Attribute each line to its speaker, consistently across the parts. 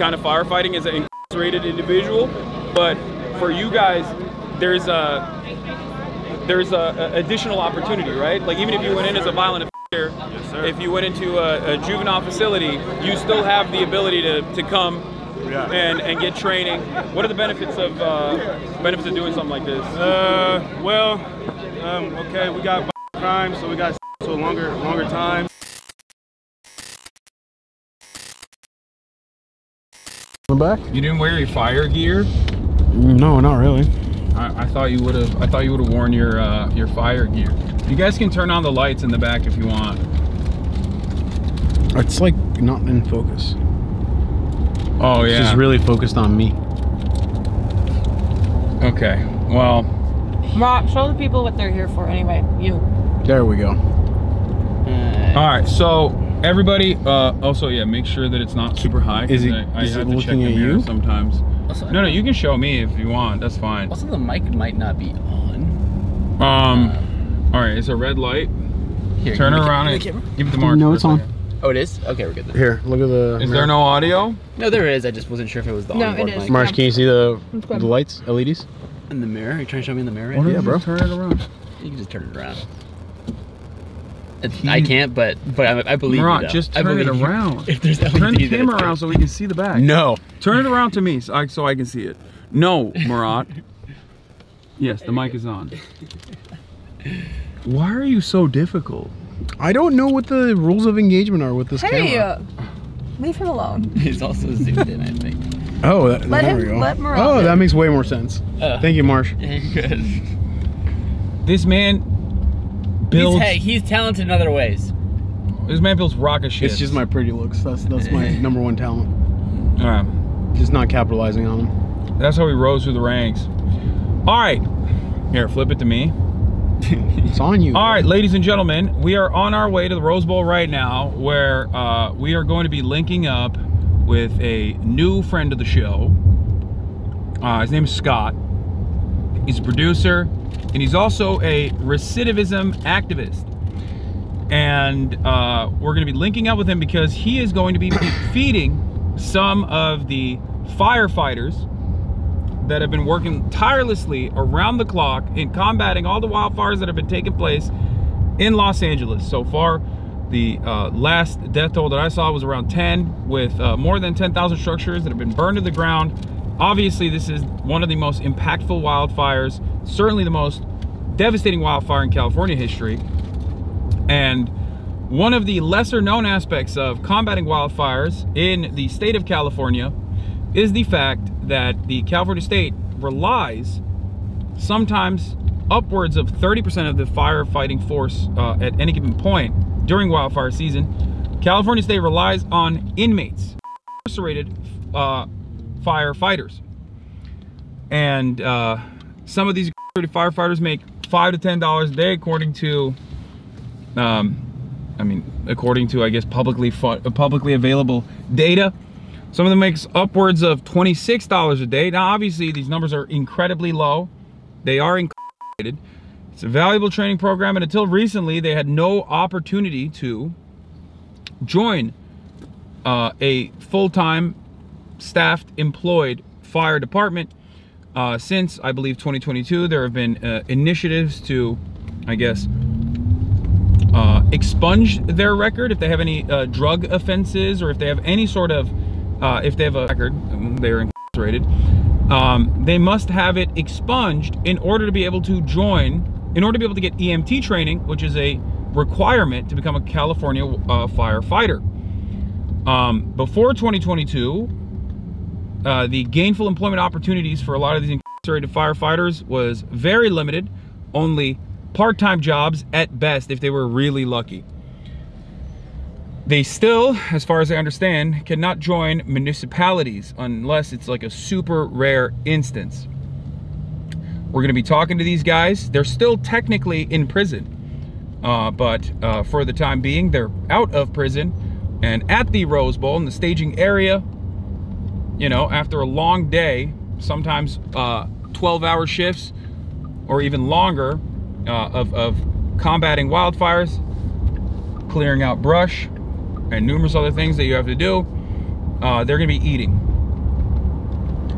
Speaker 1: kind of firefighting as an incarcerated individual, but for you guys, there's a additional opportunity, right? Like even if you went in as a violent offender, yes, if you went into a juvenile facility, you still have the ability to come and get training. What are the benefits of doing something like this?
Speaker 2: Okay, we got crime, so we got to a longer time.
Speaker 3: Back?
Speaker 1: You didn't wear your fire gear?
Speaker 3: No, not really.
Speaker 1: I thought you would have. I thought you would have worn your fire gear. You guys can turn on the lights in the back if you want.
Speaker 3: It's like not in focus.
Speaker 1: Oh yeah.
Speaker 3: It's just really focused on me.
Speaker 1: Okay. Well.
Speaker 4: Rob, show the people what they're here for anyway. You.
Speaker 3: There we go.
Speaker 1: All right. So. Everybody, also, yeah, make sure that it's not super high.
Speaker 3: Is it
Speaker 1: I have to check
Speaker 3: looking
Speaker 1: the
Speaker 3: at
Speaker 1: mirror
Speaker 3: you
Speaker 1: sometimes?
Speaker 5: Also,
Speaker 1: No, you can show me if you want. That's fine.
Speaker 5: Also, the mic might not be on.
Speaker 1: All right, it's a red light.
Speaker 5: Here,
Speaker 1: turn it around and give it to Mark.
Speaker 3: No, it's on.
Speaker 5: Oh, it is? Okay, we're good then.
Speaker 3: Here, look at the...
Speaker 1: Is there no audio?
Speaker 5: No, there is. I just wasn't sure if it was the onboard mic.
Speaker 3: Marsh, can you see the lights, LEDs?
Speaker 5: In the mirror? Are you trying to show me in the mirror?
Speaker 3: Yeah, bro.
Speaker 1: Turn it around.
Speaker 5: You can just turn it around. I can't, but I believe you.
Speaker 1: Murat, just turn it around.
Speaker 5: If there's LEDs,
Speaker 1: turn the camera around so we can see the back.
Speaker 3: No.
Speaker 1: Turn it around to me so I can see it. No, Murat. Yes, the mic is on. Why are you so difficult?
Speaker 3: I don't know what the rules of engagement are with this camera.
Speaker 4: Leave him alone.
Speaker 5: He's also zoomed in, I think.
Speaker 3: Oh, there we go.
Speaker 4: Let Murat
Speaker 3: Oh, that makes way more sense. Thank you, Marsh.
Speaker 5: Good.
Speaker 1: This man builds...
Speaker 5: He's talented in other ways.
Speaker 1: This man builds rocket ships.
Speaker 3: It's just my pretty looks. That's my number one talent.
Speaker 1: All right.
Speaker 3: Just not capitalizing on them.
Speaker 1: That's how he rose through the ranks. All right. Here, flip it to me.
Speaker 3: It's on you.
Speaker 1: All right, ladies and gentlemen, we are on our way to the Rose Bowl right now, where we are going to be linking up with a new friend of the show. His name is Scott. He's a producer, and he's also a recidivism activist. And we're going to be linking up with him because he is going to be feeding some of the firefighters that have been working tirelessly around the clock in combating all the wildfires that have been taking place in Los Angeles. So far, the last death toll that I saw was around 10, with more than 10,000 structures that have been burned to the ground. Obviously, this is one of the most impactful wildfires, certainly the most devastating wildfire in California history. And one of the lesser known aspects of combating wildfires in the state of California is the fact that the California state relies sometimes upwards of 30% of the firefighting force at any given point during wildfire season. California state relies on inmates, incarcerated firefighters. And some of these incarcerated firefighters make $5 to $10 a day, according to according to, I guess, publicly available data. Some of them makes upwards of $26 a day. Now, obviously, these numbers are incredibly low. They are incarcerated. It's a valuable training program, and until recently, they had no opportunity to join a full-time, staffed, employed fire department. Since, I believe, 2022, there have been initiatives to, I guess, expunge their record if they have any drug offenses, or if they have any sort of if they have a record, they're incarcerated, they must have it expunged in order to be able to join, in order to be able to get EMT training, which is a requirement to become a California firefighter. Before 2022, the gainful employment opportunities for a lot of these incarcerated firefighters was very limited, only part-time jobs at best if they were really lucky. They still, as far as I understand, cannot join municipalities unless it's like a super rare instance. We're going to be talking to these guys. They're still technically in prison, but for the time being, they're out of prison and at the Rose Bowl in the staging area. You know, after a long day, sometimes 12-hour shifts or even longer of combating wildfires, clearing out brush, and numerous other things that you have to do, they're gonna be eating.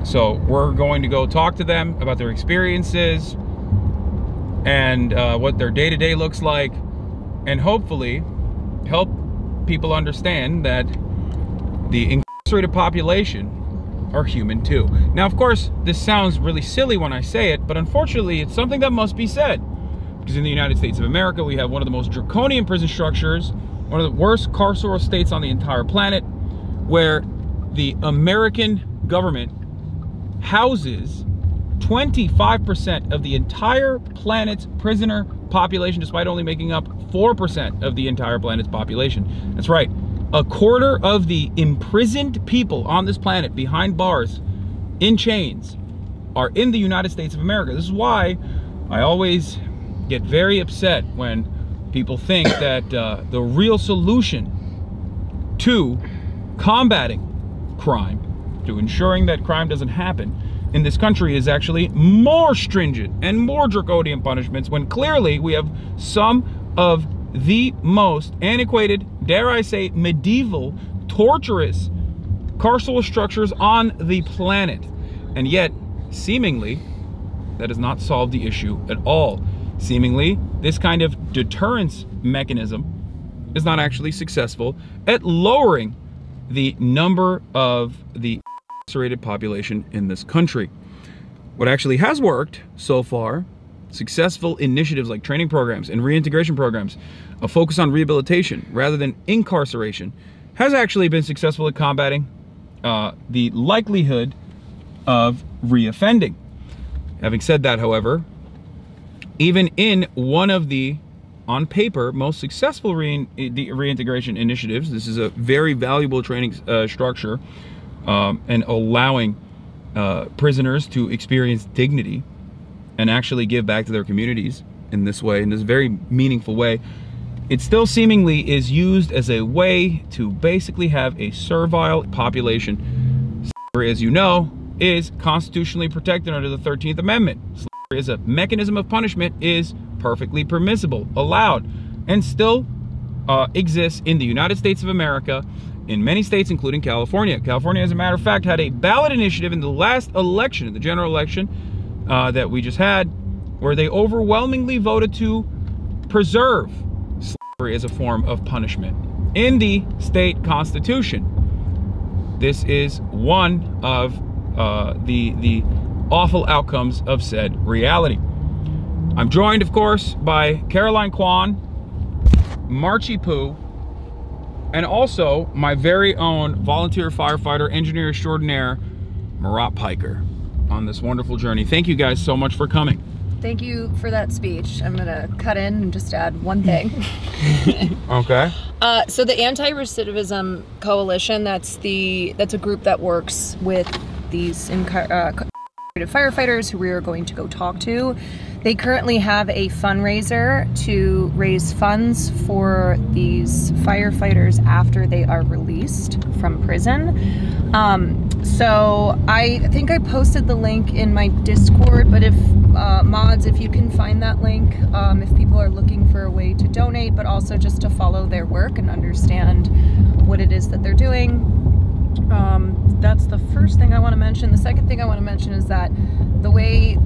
Speaker 1: So we're going to go talk to them about their experiences and what their day-to-day looks like, and hopefully help people understand that the incarcerated population are human too. Now, of course, this sounds really silly when I say it, but unfortunately, it's something that must be said. Because in the United States of America, we have one of the most draconian prison structures, one of the worst carceral states on the entire planet, where the American government houses 25% of the entire planet's prisoner population, despite only making up 4% of the entire planet's population. That's right. A quarter of the imprisoned people on this planet behind bars in chains are in the United States of America. This is why I always get very upset when people think that the real solution to combating crime, to ensuring that crime doesn't happen in this country, is actually more stringent and more draconian punishments, when clearly we have some of the most antiquated, dare I say, medieval, torturous carceral structures on the planet. And yet, seemingly, that does not solve the issue at all. Seemingly, this kind of deterrence mechanism is not actually successful at lowering the number of the incarcerated population in this country. What actually has worked so far, successful initiatives like training programs and reintegration programs, a focus on rehabilitation rather than incarceration, has actually been successful at combating the likelihood of reoffending. Having said that, however, even in one of the, on paper, most successful reintegration initiatives, this is a very valuable training structure and allowing prisoners to experience dignity and actually give back to their communities in this way, in this very meaningful way. It still seemingly is used as a way to basically have a servile population. Slavery, as you know, is constitutionally protected under the 13th Amendment. Slavery as a mechanism of punishment is perfectly permissible, allowed, and still exists in the United States of America, in many states, including California. California, as a matter of fact, had a ballot initiative in the last election, in the general election that we just had, where they overwhelmingly voted to preserve slavery as a form of punishment in the state constitution. This is one of the awful outcomes of said reality. I'm joined, of course, by Caroline Kwan, Marchie Poo, and also my very own volunteer firefighter, engineer extraordinaire, Marat Piker, on this wonderful journey. Thank you guys so much for coming.
Speaker 4: Thank you for that speech. I'm gonna cut in and just add one thing.
Speaker 1: Okay.
Speaker 4: So the Anti-Recidivism Coalition, that's a group that works with these firefighters who we are going to go talk to. They currently have a fundraiser to raise funds for these firefighters after they are released from prison. So I think I posted the link in my Discord, but if mods, if you can find that link, if people are looking for a way to donate, but also just to follow their work and understand what it is that they're doing. That's the first thing I want to mention. The second thing I want to mention is that the way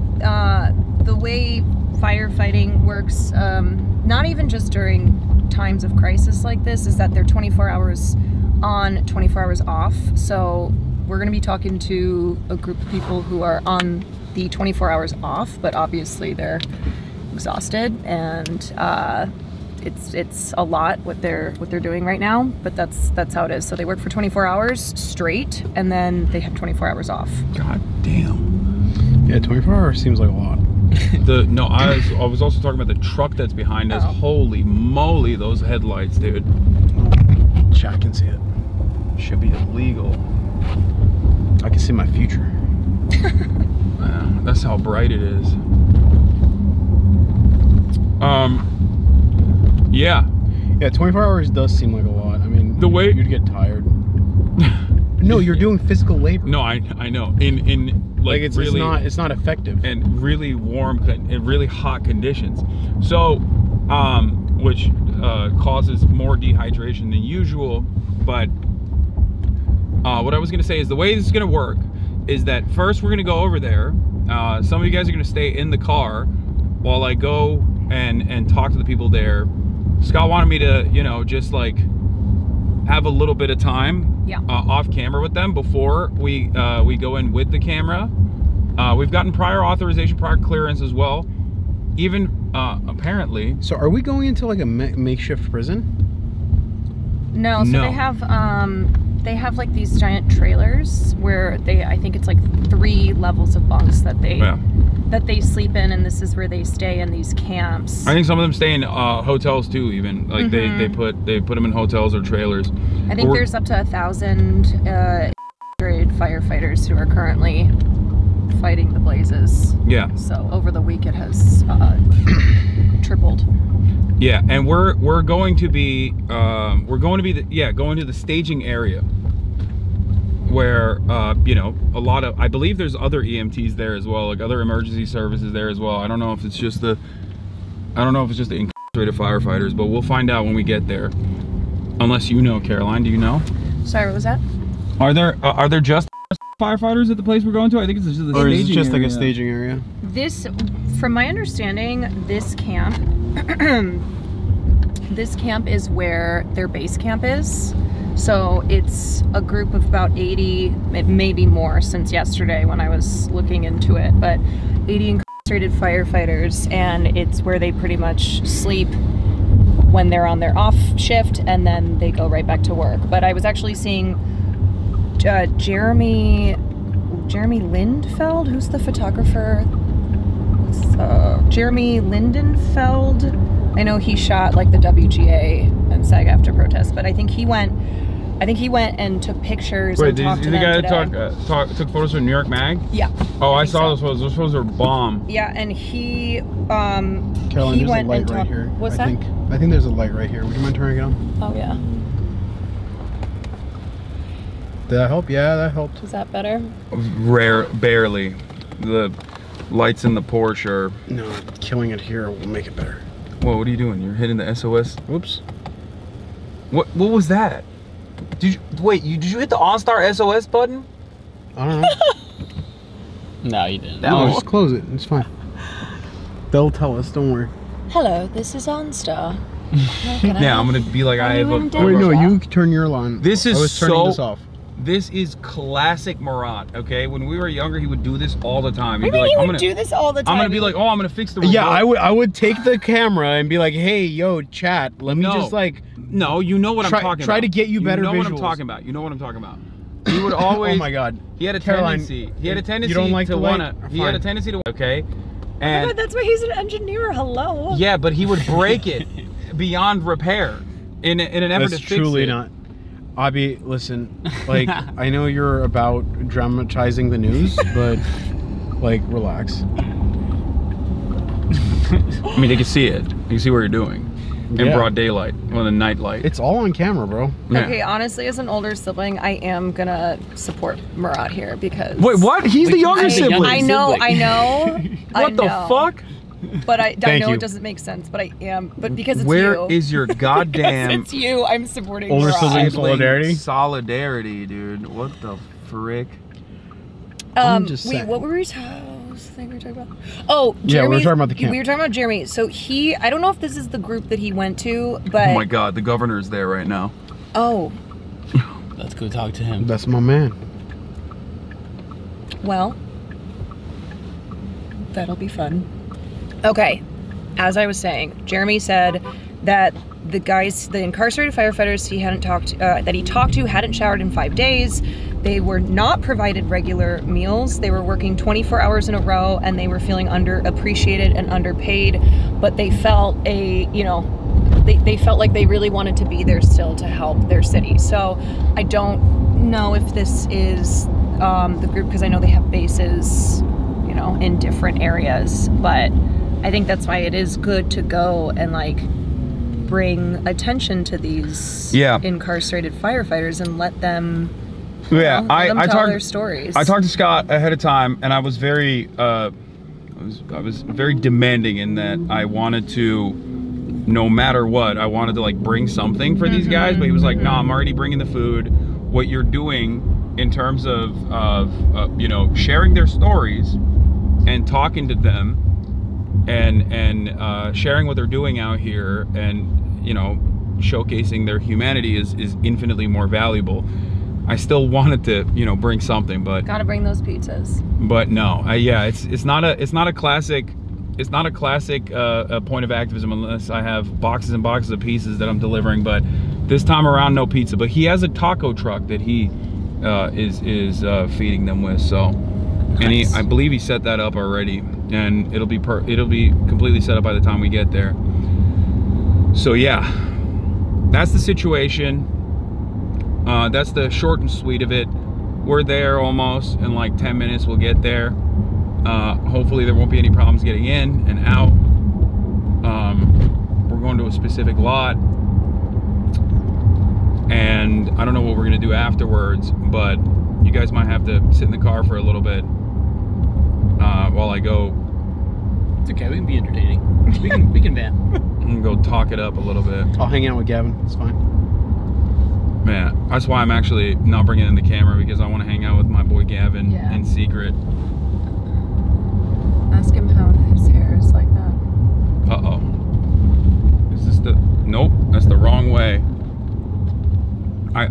Speaker 4: firefighting works, not even just during times of crisis like this, is that they're 24 hours on, 24 hours off. So we're going to be talking to a group of people who are on the 24 hours off, but obviously they're exhausted, and it's a lot what they're doing right now, but that's how it is. So they work for 24 hours straight, and then they have 24 hours off.
Speaker 1: God damn.
Speaker 3: Yeah, 24 hours seems like a lot.
Speaker 1: No, I was also talking about the truck that's behind us.
Speaker 4: Oh.
Speaker 1: Holy moly, those headlights, dude.
Speaker 3: I can see it.
Speaker 1: Should be illegal.
Speaker 3: I can see my future.
Speaker 1: That's how bright it is. Yeah.
Speaker 3: Yeah, 24 hours does seem like a lot. I mean,
Speaker 1: The way-
Speaker 3: you'd get tired. No, you're doing physical labor.
Speaker 1: No, I know. In
Speaker 3: Like it's
Speaker 1: really,
Speaker 3: it's not effective.
Speaker 1: and really warm and really hot conditions. So, which causes more dehydration than usual. But what I was going to say is the way this is going to work is that first we're gonna go over there. Some of you guys are gonna stay in the car while I go and talk to the people there. Scott wanted me to, you know, just like have a little bit of time off camera with them before we go in with the camera. We've gotten prior authorization, prior clearance as well. Even apparently.
Speaker 3: So are we going into like a makeshift prison?
Speaker 4: No, so they have like these giant trailers where I think it's like 3 levels of bunks that they sleep in, and this is where they stay in these camps.
Speaker 1: I think some of them stay in hotels too, even like they put them in hotels or trailers.
Speaker 4: I think there's up to 1,000 firefighters who are currently fighting the blazes.
Speaker 1: Yeah.
Speaker 4: So over the week it has tripled.
Speaker 1: Yeah, and we're going to be going to the staging area where you know, a lot of, I believe there's other EMTs there as well, like other emergency services there as well. I don't know if it's just the incarcerated firefighters, but we'll find out when we get there. Unless you know, Caroline, do you know?
Speaker 4: Sorry, what was that?
Speaker 1: Are there just firefighters at the place we're going to? I think it's just the staging area.
Speaker 3: Or is it just like a staging area?
Speaker 4: This, from my understanding, this camp this camp is where their base camp is. So it's a group of about 80, maybe more since yesterday when I was looking into it, but 80 incarcerated firefighters, and it's where they pretty much sleep when they're on their off shift, and then they go right back to work. But I was actually seeing Jeremy Lindfeld, who's the photographer. Jeremy Lindenfeld. I know he shot like the WGA and SAG-AFTRA protests, but I think he went and took pictures.
Speaker 1: Wait,
Speaker 4: and talked to them
Speaker 1: the guy
Speaker 4: today.
Speaker 1: that took photos from New York Mag?
Speaker 4: Yeah.
Speaker 1: Oh, I saw those photos. Those photos are bomb.
Speaker 4: Yeah, and he
Speaker 3: Caroline,
Speaker 4: he
Speaker 3: there's
Speaker 4: went
Speaker 3: a light
Speaker 4: and
Speaker 3: right
Speaker 4: talked.
Speaker 3: here.
Speaker 4: What's
Speaker 3: I think there's a light right here. Would you mind turning it on?
Speaker 4: Oh yeah.
Speaker 3: Did that help? Yeah, that helped.
Speaker 4: Is that better?
Speaker 1: Barely. The lights in the Porsche are...
Speaker 3: No, killing it here will make it better.
Speaker 1: Whoa, what are you doing? You're hitting the SOS?
Speaker 3: Whoops.
Speaker 1: What was that? Did you hit the OnStar SOS button?
Speaker 3: I don't know.
Speaker 5: No, you didn't.
Speaker 3: No, just close it. It's fine. They'll tell us. Don't worry.
Speaker 4: Hello, this is OnStar.
Speaker 1: Yeah, I'm gonna be like, I have a...
Speaker 3: Wait, no, you turn your line.
Speaker 1: This is
Speaker 3: I was turning this off.
Speaker 1: This is classic Murat, okay? When we were younger, he would do this all the time.
Speaker 4: He would do this all the time.
Speaker 1: I'm gonna be like, oh, I'm gonna fix the remote.
Speaker 3: Yeah, I would take the camera and be like, hey, yo, chat, let me just like...
Speaker 1: No, you know what I'm talking about.
Speaker 3: Try to get you better visuals.
Speaker 1: You know what I'm talking about. You know what I'm talking about. He would always...
Speaker 3: Oh my God.
Speaker 1: He had a
Speaker 3: Caroline,
Speaker 1: tendency. He had a tendency
Speaker 3: you don't like
Speaker 1: to
Speaker 3: the
Speaker 1: wanna...
Speaker 3: light?
Speaker 1: He had a tendency to... Okay? And...
Speaker 4: Oh my God, that's why he's an engineer. Hello.
Speaker 1: Yeah, but he would break it beyond repair in an effort to fix it.
Speaker 3: That's truly not... Abi, listen, like, I know you're about dramatizing the news, but, like, relax.
Speaker 1: I mean, they can see it. You can see what you're doing. In broad daylight, or the night light.
Speaker 3: It's all on camera, bro.
Speaker 1: Yeah.
Speaker 4: Okay, honestly, as an older sibling, I am gonna support Murat here because...
Speaker 1: Wait, what? He's the younger sibling.
Speaker 4: I know.
Speaker 1: What the fuck?
Speaker 4: But I know
Speaker 3: you.
Speaker 4: it doesn't make sense, but I am. But because it's
Speaker 1: Where
Speaker 4: you.
Speaker 1: is your goddamn...
Speaker 4: Because it's you, I'm supporting
Speaker 3: Older
Speaker 4: Murat.
Speaker 3: sibling solidarity?
Speaker 1: Solidarity, dude. What the frick?
Speaker 3: I'm just
Speaker 4: wait,
Speaker 3: saying.
Speaker 4: what were we talking about? Oh, Jeremy,
Speaker 3: Yeah, we were talking about the camp.
Speaker 4: We were talking about Jeremy. So I don't know if this is the group that he went to, but...
Speaker 1: Oh my God, the governor's there right now.
Speaker 4: Oh.
Speaker 5: Let's go talk to him.
Speaker 3: That's my man.
Speaker 4: Well, that'll be fun. Okay, as I was saying, Jeremy said that the incarcerated firefighters that he talked to hadn't showered in 5 days. They were not provided regular meals. They were working 24 hours in a row, and they were feeling underappreciated and underpaid. But they felt they felt like they really wanted to be there still to help their city. So I don't know if this is the group, because I know they have bases, in different areas, but I think that's why it is good to go and like bring attention to these incarcerated firefighters and let them
Speaker 1: Yeah,
Speaker 4: let them
Speaker 1: I
Speaker 4: tell
Speaker 1: talked
Speaker 4: their stories.
Speaker 1: I talked to Scott ahead of time, and I was very I was very demanding in that I wanted to, no matter what, I wanted to like bring something for these guys, but he was like, "No, I'm already bringing the food. What you're doing in terms of you know, sharing their stories and talking to them and sharing what they're doing out here, and you know, showcasing their humanity is infinitely more valuable. I still wanted to, you know, bring something, but
Speaker 4: gotta bring those pizzas.
Speaker 1: But no, yeah, it's not a classic point of activism unless I have boxes and boxes of pieces that I'm delivering. But this time around, no pizza. But he has a taco truck that he is feeding them with. So,
Speaker 5: Nice.
Speaker 1: and I believe he set that up already, and it'll be completely set up by the time we get there. So yeah, that's the situation. That's the short and sweet of it. We're there almost in like 10 minutes. We'll get there. Hopefully there won't be any problems getting in and out. We're going to a specific lot, and I don't know what we're gonna do afterwards, but you guys might have to sit in the car for a little bit while I go.
Speaker 5: It's okay, we can be entertaining. We can van.
Speaker 1: And go talk it up a little bit.
Speaker 3: I'll hang out with Gavin. It's fine.
Speaker 1: Man, that's why I'm actually not bringing in the camera, because I want to hang out with my boy Gavin in secret.
Speaker 4: Ask him how his hair is like that.
Speaker 1: Uh-oh. Is this the... Nope, that's the wrong way.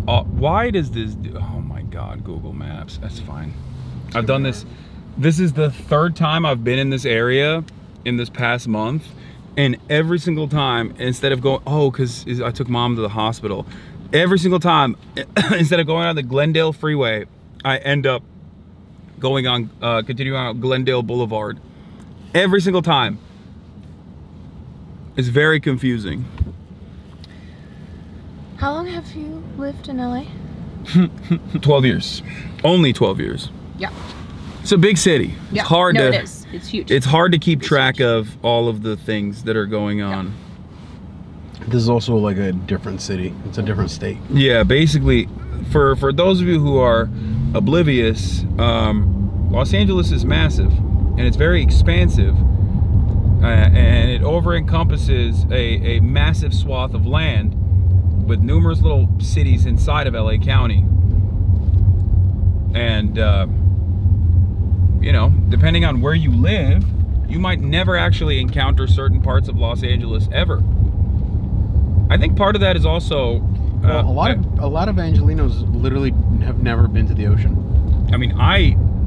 Speaker 1: Why does this do... Oh my God, Google Maps. That's fine. I've done this. This is the third time I've been in this area in this past month. And every single time, instead of going... Oh, because I took Mom to the hospital. Every single time, instead of going on the Glendale Freeway, I end up going on, continuing on Glendale Boulevard. Every single time. It's very confusing.
Speaker 4: How long have you lived in LA?
Speaker 1: 12 years. Only 12 years.
Speaker 4: Yeah.
Speaker 1: It's a big city.
Speaker 4: Yeah.
Speaker 1: It's hard
Speaker 4: no,
Speaker 1: to...
Speaker 4: it is. It's huge.
Speaker 1: It's hard to keep track of all of the things that are going on.
Speaker 3: This is also like a different city. It's a different state.
Speaker 1: Yeah, basically, for those of you who are oblivious, Los Angeles is massive, and it's very expansive, and it over-encompasses a massive swath of land with numerous little cities inside of LA County. And, you know, depending on where you live, you might never actually encounter certain parts of Los Angeles ever. I think part of that is also
Speaker 3: Well, a lot of Angelinos literally have never been to the ocean.
Speaker 1: I mean,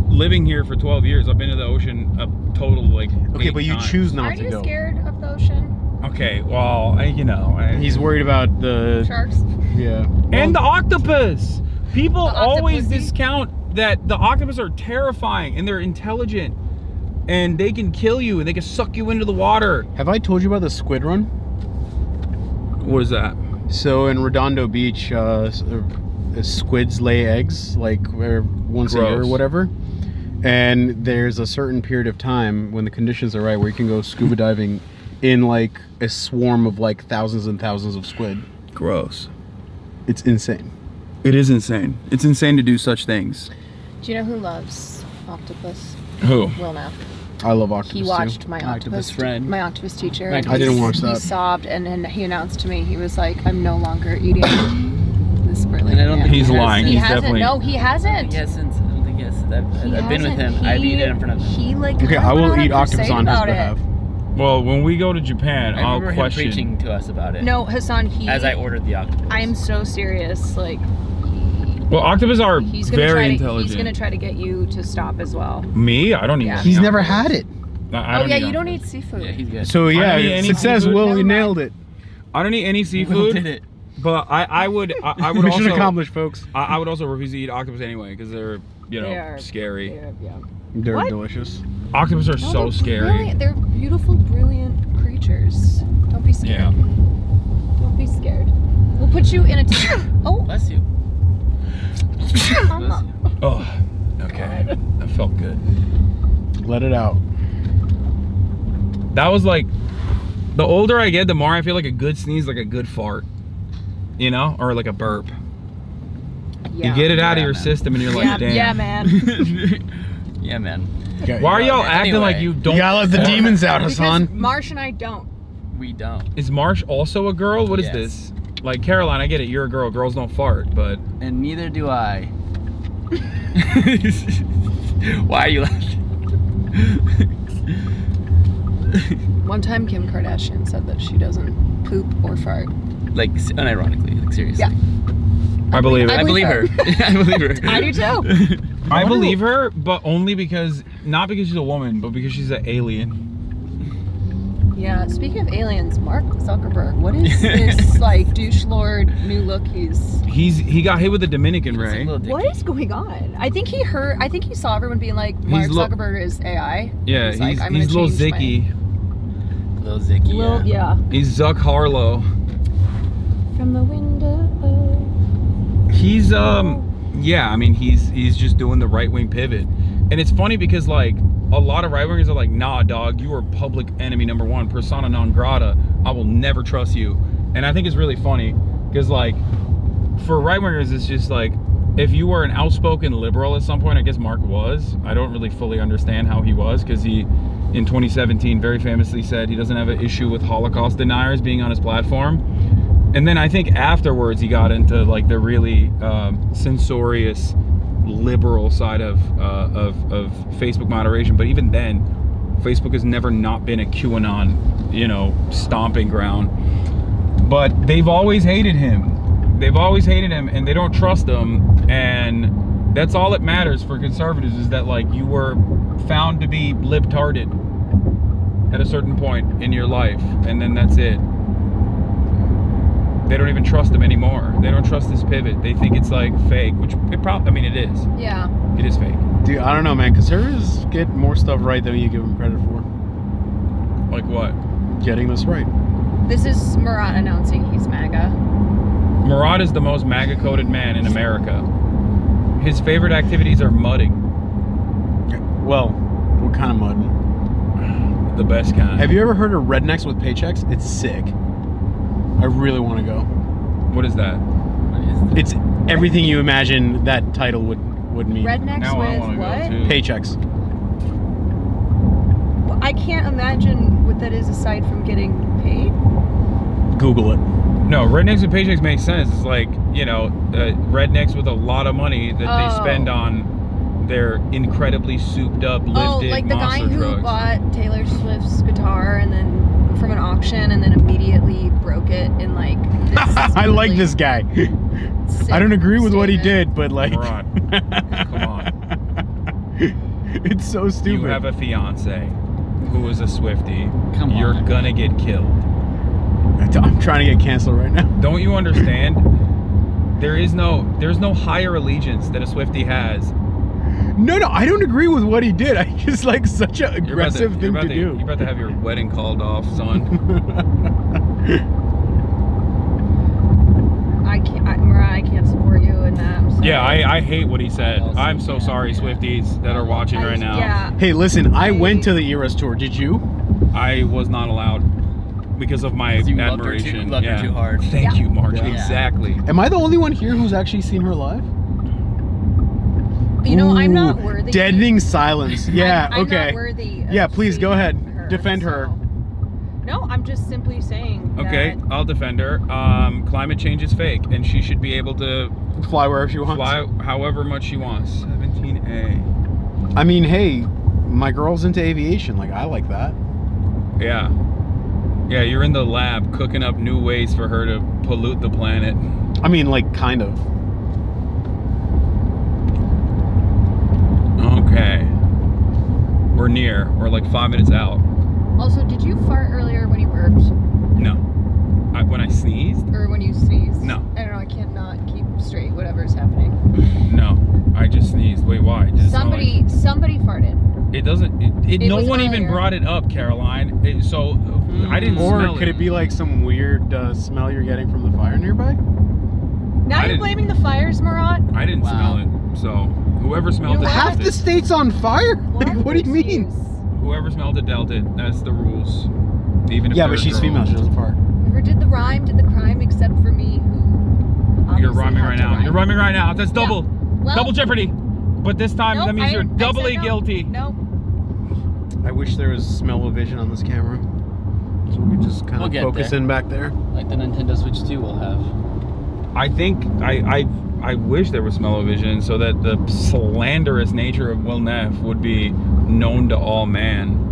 Speaker 1: living here for 12 years, I've been to the ocean a total like 8
Speaker 3: but you
Speaker 1: times.
Speaker 3: choose not
Speaker 4: Aren't
Speaker 3: to
Speaker 4: you
Speaker 3: go.
Speaker 4: scared of the ocean?
Speaker 1: Okay, well, you know,
Speaker 3: He's worried about the
Speaker 4: Sharks?
Speaker 3: yeah.
Speaker 1: and the octopus. People
Speaker 4: The
Speaker 1: always
Speaker 4: octopus?
Speaker 1: discount that the octopus are terrifying and they're intelligent and they can kill you and they can suck you into the water.
Speaker 3: Have I told you about the squid run?
Speaker 1: What is that?
Speaker 3: So in Redondo Beach, squids lay eggs like once a year or
Speaker 1: Gross.
Speaker 3: whatever. And there's a certain period of time when the conditions are right where you can go scuba diving in like a swarm of like thousands and thousands of squid.
Speaker 1: Gross.
Speaker 3: It's insane.
Speaker 1: It is insane. It's insane to do such things.
Speaker 4: Do you know who loves octopus?
Speaker 1: Who?
Speaker 4: Will Knapp.
Speaker 3: I love octopus
Speaker 4: He
Speaker 3: too.
Speaker 4: watched my
Speaker 5: Octopus
Speaker 4: octopus
Speaker 5: friend.
Speaker 4: my octopus teacher.
Speaker 5: I
Speaker 4: and
Speaker 3: didn't watch
Speaker 4: He
Speaker 3: that.
Speaker 4: sobbed and he announced to me, he was like, "I'm no longer eating this brilliant."
Speaker 5: And I don't think
Speaker 1: He's
Speaker 5: he has.
Speaker 1: lying.
Speaker 4: He
Speaker 1: He's
Speaker 4: hasn't.
Speaker 1: definitely...
Speaker 4: No, he hasn't.
Speaker 5: He hasn't. I don't think he has. I've been with him.
Speaker 4: He-
Speaker 5: I've eaten it in front of him.
Speaker 4: He like.
Speaker 3: Okay,
Speaker 4: kinda
Speaker 3: I
Speaker 4: went
Speaker 3: will
Speaker 4: on a
Speaker 3: eat octopus
Speaker 4: crusade
Speaker 3: on his
Speaker 4: about it.
Speaker 3: behalf.
Speaker 1: Well, when we go to Japan,
Speaker 5: I
Speaker 1: I'll
Speaker 5: remember him
Speaker 1: question...
Speaker 5: preaching to us about it.
Speaker 4: No, Hasan.
Speaker 5: As I ordered the octopus.
Speaker 4: I am so serious. Like.
Speaker 1: Well, octopus are
Speaker 4: He's gonna
Speaker 1: very
Speaker 4: try to,
Speaker 1: intelligent.
Speaker 4: He's gonna try to get you to stop as well.
Speaker 1: Me? I don't eat
Speaker 4: Yeah.
Speaker 1: any
Speaker 3: He's never
Speaker 1: octopus.
Speaker 3: had it.
Speaker 1: I
Speaker 4: Oh yeah,
Speaker 1: eat
Speaker 4: you don't
Speaker 1: octopus.
Speaker 4: eat seafood.
Speaker 5: Yeah, he's good.
Speaker 3: So
Speaker 1: I don't eat
Speaker 3: yeah,
Speaker 1: any
Speaker 3: success.
Speaker 1: seafood.
Speaker 3: Will,
Speaker 4: Never
Speaker 3: you
Speaker 4: mind.
Speaker 3: nailed it.
Speaker 1: I don't eat any
Speaker 5: Will
Speaker 1: seafood.
Speaker 5: did it.
Speaker 1: But I would
Speaker 3: Mission
Speaker 1: also
Speaker 3: accomplished, folks.
Speaker 1: I would also refuse to eat octopus anyway because they're
Speaker 4: They are
Speaker 1: scary.
Speaker 4: Yeah.
Speaker 3: They're
Speaker 4: What?
Speaker 3: delicious.
Speaker 1: Octopus are
Speaker 4: No,
Speaker 1: so
Speaker 4: they're
Speaker 1: scary.
Speaker 4: brilliant. They're beautiful, brilliant creatures. Don't be scared.
Speaker 1: Yeah.
Speaker 4: Don't be scared. We'll put you in a Oh,
Speaker 5: Bless you.
Speaker 4: mama.
Speaker 1: Oh, okay. That felt good.
Speaker 3: Let it out.
Speaker 1: That was like, the older I get, the more I feel like a good sneeze, like a good fart, you know, or like a burp.
Speaker 4: Yeah.
Speaker 1: You get it out of
Speaker 5: Yeah,
Speaker 1: your
Speaker 5: man.
Speaker 1: system, and you're
Speaker 4: Yeah,
Speaker 1: like, damn.
Speaker 4: yeah, man.
Speaker 5: Yeah, man.
Speaker 3: Okay.
Speaker 1: Why are y'all
Speaker 5: Anyway.
Speaker 1: acting like you don't?
Speaker 3: You gotta let the demons out,
Speaker 4: Because
Speaker 3: Hasan.
Speaker 4: Marsh and I don't.
Speaker 5: We don't.
Speaker 1: Is Marsh also a girl? What is
Speaker 5: Yes.
Speaker 1: this? Like Caroline, I get it. You're a girl. Girls don't fart, but
Speaker 5: And neither do I. Why are you laughing?
Speaker 4: One time Kim Kardashian said that she doesn't poop or fart.
Speaker 5: Like, unironically, like seriously.
Speaker 4: Yeah.
Speaker 1: I believe it.
Speaker 5: I believe her. I believe her.
Speaker 4: I do too.
Speaker 1: I believe her, but only because, not because she's a woman, but because she's an alien.
Speaker 4: Yeah, speaking of aliens, Mark Zuckerberg, what is this like douche lord new look
Speaker 1: He got hit with a Dominican ray.
Speaker 4: What is going on? I think he saw everyone being like, Mark Zuckerberg is AI.
Speaker 1: Yeah,
Speaker 4: like,
Speaker 1: he's Lil Zicky.
Speaker 5: Lil Zicky,
Speaker 4: yeah.
Speaker 1: He's Zuck Harlow.
Speaker 4: From the window.
Speaker 1: He's yeah, I mean he's just doing the right-wing pivot. And it's funny because like a lot of right-wingers are like, nah dog, you are public enemy number one, persona non grata, I will never trust you. And I think it's really funny because like for right-wingers it's just like, if you were an outspoken liberal at some point, I guess Mark was, I don't really fully understand how he was, because he in 2017 very famously said he doesn't have an issue with Holocaust deniers being on his platform. And then I think afterwards he got into like the really censorious liberal side of Facebook moderation. But even then, Facebook has never not been a QAnon, you know, stomping ground. But they've always hated him. They've always hated him, and they don't trust him. And that's all that matters for conservatives, is that like you were found to be libtarded at a certain point in your life, and then that's it. They don't even trust him anymore. They don't trust this pivot. They think it's like fake, which it probably, I mean, it is.
Speaker 4: Yeah.
Speaker 1: It is fake.
Speaker 3: Dude, I don't know, man. Conservatives get more stuff right than you give them credit for.
Speaker 1: Like what?
Speaker 3: Getting this right.
Speaker 4: This is Murat announcing he's MAGA.
Speaker 1: Murat is the most MAGA-coded man in America. His favorite activities are mudding.
Speaker 3: Well, what kind of mudding?
Speaker 1: The best kind.
Speaker 3: Have you ever heard of rednecks with paychecks? It's sick. I really want to go.
Speaker 1: What is that?
Speaker 3: It's everything you imagine that title would mean.
Speaker 4: Rednecks
Speaker 1: Now I
Speaker 4: with
Speaker 1: wanna go,
Speaker 4: what?
Speaker 1: too.
Speaker 3: Paychecks.
Speaker 4: Well, I can't imagine what that is aside from getting paid.
Speaker 3: Google it.
Speaker 1: No, rednecks with paychecks makes sense. It's like, you know, rednecks with a lot of money that they spend on their incredibly souped up lifted
Speaker 4: Oh, like the guy
Speaker 1: monster
Speaker 4: who
Speaker 1: trucks.
Speaker 4: bought Taylor Swift's guitar and then from an auction and then immediately broke it in like this
Speaker 3: I like this guy. I don't agree with what he did, but like
Speaker 1: Murat, come on.
Speaker 3: It's so stupid.
Speaker 1: You have a fiance who is a Swiftie.
Speaker 5: Come
Speaker 1: You're
Speaker 5: on.
Speaker 1: gonna get killed.
Speaker 3: I'm trying to get canceled right now.
Speaker 1: Don't you understand? There's no higher allegiance that a Swiftie has.
Speaker 3: No, I don't agree with what he did. I just like such an aggressive thing to do.
Speaker 1: You're about to have your wedding called off, son.
Speaker 4: Murat, I can't support you in that. I'm sorry.
Speaker 1: Yeah, I hate what he said.
Speaker 5: Also,
Speaker 1: I'm so sorry, Swifties that are watching right now.
Speaker 4: Yeah.
Speaker 3: Hey, listen, I went to the Eras tour. Did you?
Speaker 1: I was not allowed because of my
Speaker 5: You
Speaker 1: admiration.
Speaker 5: loved her too hard.
Speaker 1: Thank you, Mark.
Speaker 3: Yeah.
Speaker 1: Exactly.
Speaker 3: Am I the only one here who's actually seen her live?
Speaker 4: You know, I'm not
Speaker 3: Ooh,
Speaker 4: worthy.
Speaker 3: Deadening silence. Yeah,
Speaker 4: I'm
Speaker 3: okay.
Speaker 4: not worthy of
Speaker 3: Yeah, please go ahead.
Speaker 4: seeing her,
Speaker 3: Defend her.
Speaker 4: so- No, I'm just simply saying.
Speaker 1: Okay,
Speaker 4: that
Speaker 1: I'll defend her. Climate change is fake, and she should be able to
Speaker 3: Fly wherever she wants.
Speaker 1: fly however much she wants. 17A.
Speaker 3: I mean, hey, my girl's into aviation. Like, I like that.
Speaker 1: Yeah. Yeah, you're in the lab cooking up new ways for her to pollute the planet.
Speaker 3: I mean, like, kind of.
Speaker 1: Okay. We're near. We're like 5 minutes out.
Speaker 4: Also, did you fart earlier when you burped?
Speaker 1: No. When I sneezed?
Speaker 4: Or when you sneezed?
Speaker 1: No.
Speaker 4: I don't know, I can't not keep straight whatever's happening.
Speaker 1: No. I just sneezed. Wait, why? Does it sound like-
Speaker 4: Somebody farted.
Speaker 1: It doesn't. No
Speaker 4: was
Speaker 1: one even
Speaker 4: earlier.
Speaker 1: brought it up, Caroline. So I didn't
Speaker 3: Or
Speaker 1: smell
Speaker 3: could it be like some weird smell you're getting from the fire nearby?
Speaker 4: Now
Speaker 1: I
Speaker 4: you're
Speaker 1: didn't-
Speaker 4: blaming the fires, Murat?
Speaker 1: I didn't
Speaker 5: Wow.
Speaker 1: smell it. So whoever smelled
Speaker 4: You
Speaker 1: it,
Speaker 4: know
Speaker 3: Half
Speaker 1: dealt
Speaker 3: the
Speaker 1: it.
Speaker 3: state's on fire? Like, what do you mean?
Speaker 4: Excuse.
Speaker 1: Whoever smelled it dealt it. That's the rules. Even if
Speaker 3: Yeah,
Speaker 1: they're
Speaker 3: but she's
Speaker 1: girls.
Speaker 3: female. She doesn't fart.
Speaker 4: Whoever did the rhyme did the crime except for me, who
Speaker 1: You're
Speaker 4: obviously
Speaker 1: rhyming
Speaker 4: had
Speaker 1: right
Speaker 4: to
Speaker 1: now.
Speaker 4: rhyme.
Speaker 1: You're rhyming right now. That's
Speaker 4: Yeah.
Speaker 1: double.
Speaker 4: Well,
Speaker 1: Double jeopardy. But this time
Speaker 4: nope,
Speaker 1: that means you're
Speaker 4: I said
Speaker 1: doubly
Speaker 4: no.
Speaker 1: guilty.
Speaker 4: No.
Speaker 3: I wish there was smell-o-vision on this camera. So we could just kind
Speaker 5: We'll
Speaker 3: of
Speaker 5: get
Speaker 3: focus
Speaker 5: there.
Speaker 3: in back there.
Speaker 5: Like the Nintendo Switch 2 will have.
Speaker 1: I think I wish there was smell-o-vision so that the slanderous nature of Will Neff would be known to all man.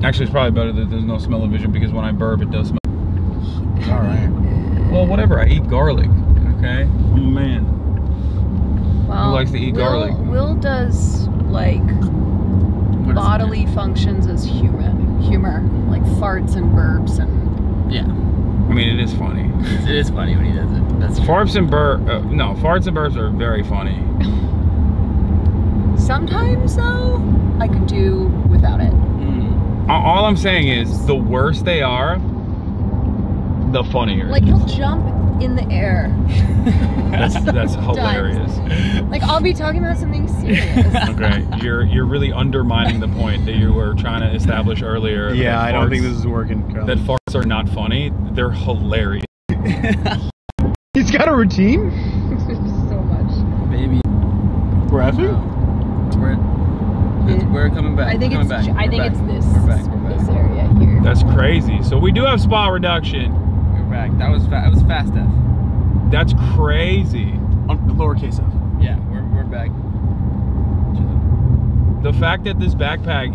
Speaker 1: Actually, it's probably better that there's no smell-o-vision because when I burp, it does smell.
Speaker 3: All right.
Speaker 1: Well, whatever. I eat garlic. Okay, I'm a man.
Speaker 4: Well,
Speaker 1: Who likes to eat garlic?
Speaker 4: Will does like bodily functions as humor, like farts and burps and.
Speaker 5: Yeah.
Speaker 1: I mean, it is funny.
Speaker 5: It is funny when he does it. That's true.
Speaker 1: Farts and burps are very funny.
Speaker 4: Sometimes though, I could do without it.
Speaker 1: All I'm saying is, the worse they are, the funnier.
Speaker 4: Like he'll jump in the air.
Speaker 1: That's hilarious.
Speaker 4: Like I'll be talking about something serious.
Speaker 1: Okay, you're really undermining the point that you were trying to establish earlier.
Speaker 3: Yeah, I don't think this is working, Carl.
Speaker 1: That farts are not funny. They're hilarious.
Speaker 3: He's got a routine?
Speaker 4: So much.
Speaker 5: Baby.
Speaker 3: We're effing?
Speaker 5: We're coming back.
Speaker 4: I think
Speaker 5: We're
Speaker 4: it's.
Speaker 5: coming back.
Speaker 4: I think it's this.
Speaker 5: We're back. We're back.
Speaker 4: This area here.
Speaker 1: That's crazy. So we do have spot reduction.
Speaker 5: We're back. That was fast F.
Speaker 1: That's crazy.
Speaker 3: On lowercase f.
Speaker 5: Yeah, we're back.
Speaker 1: The fact that this backpack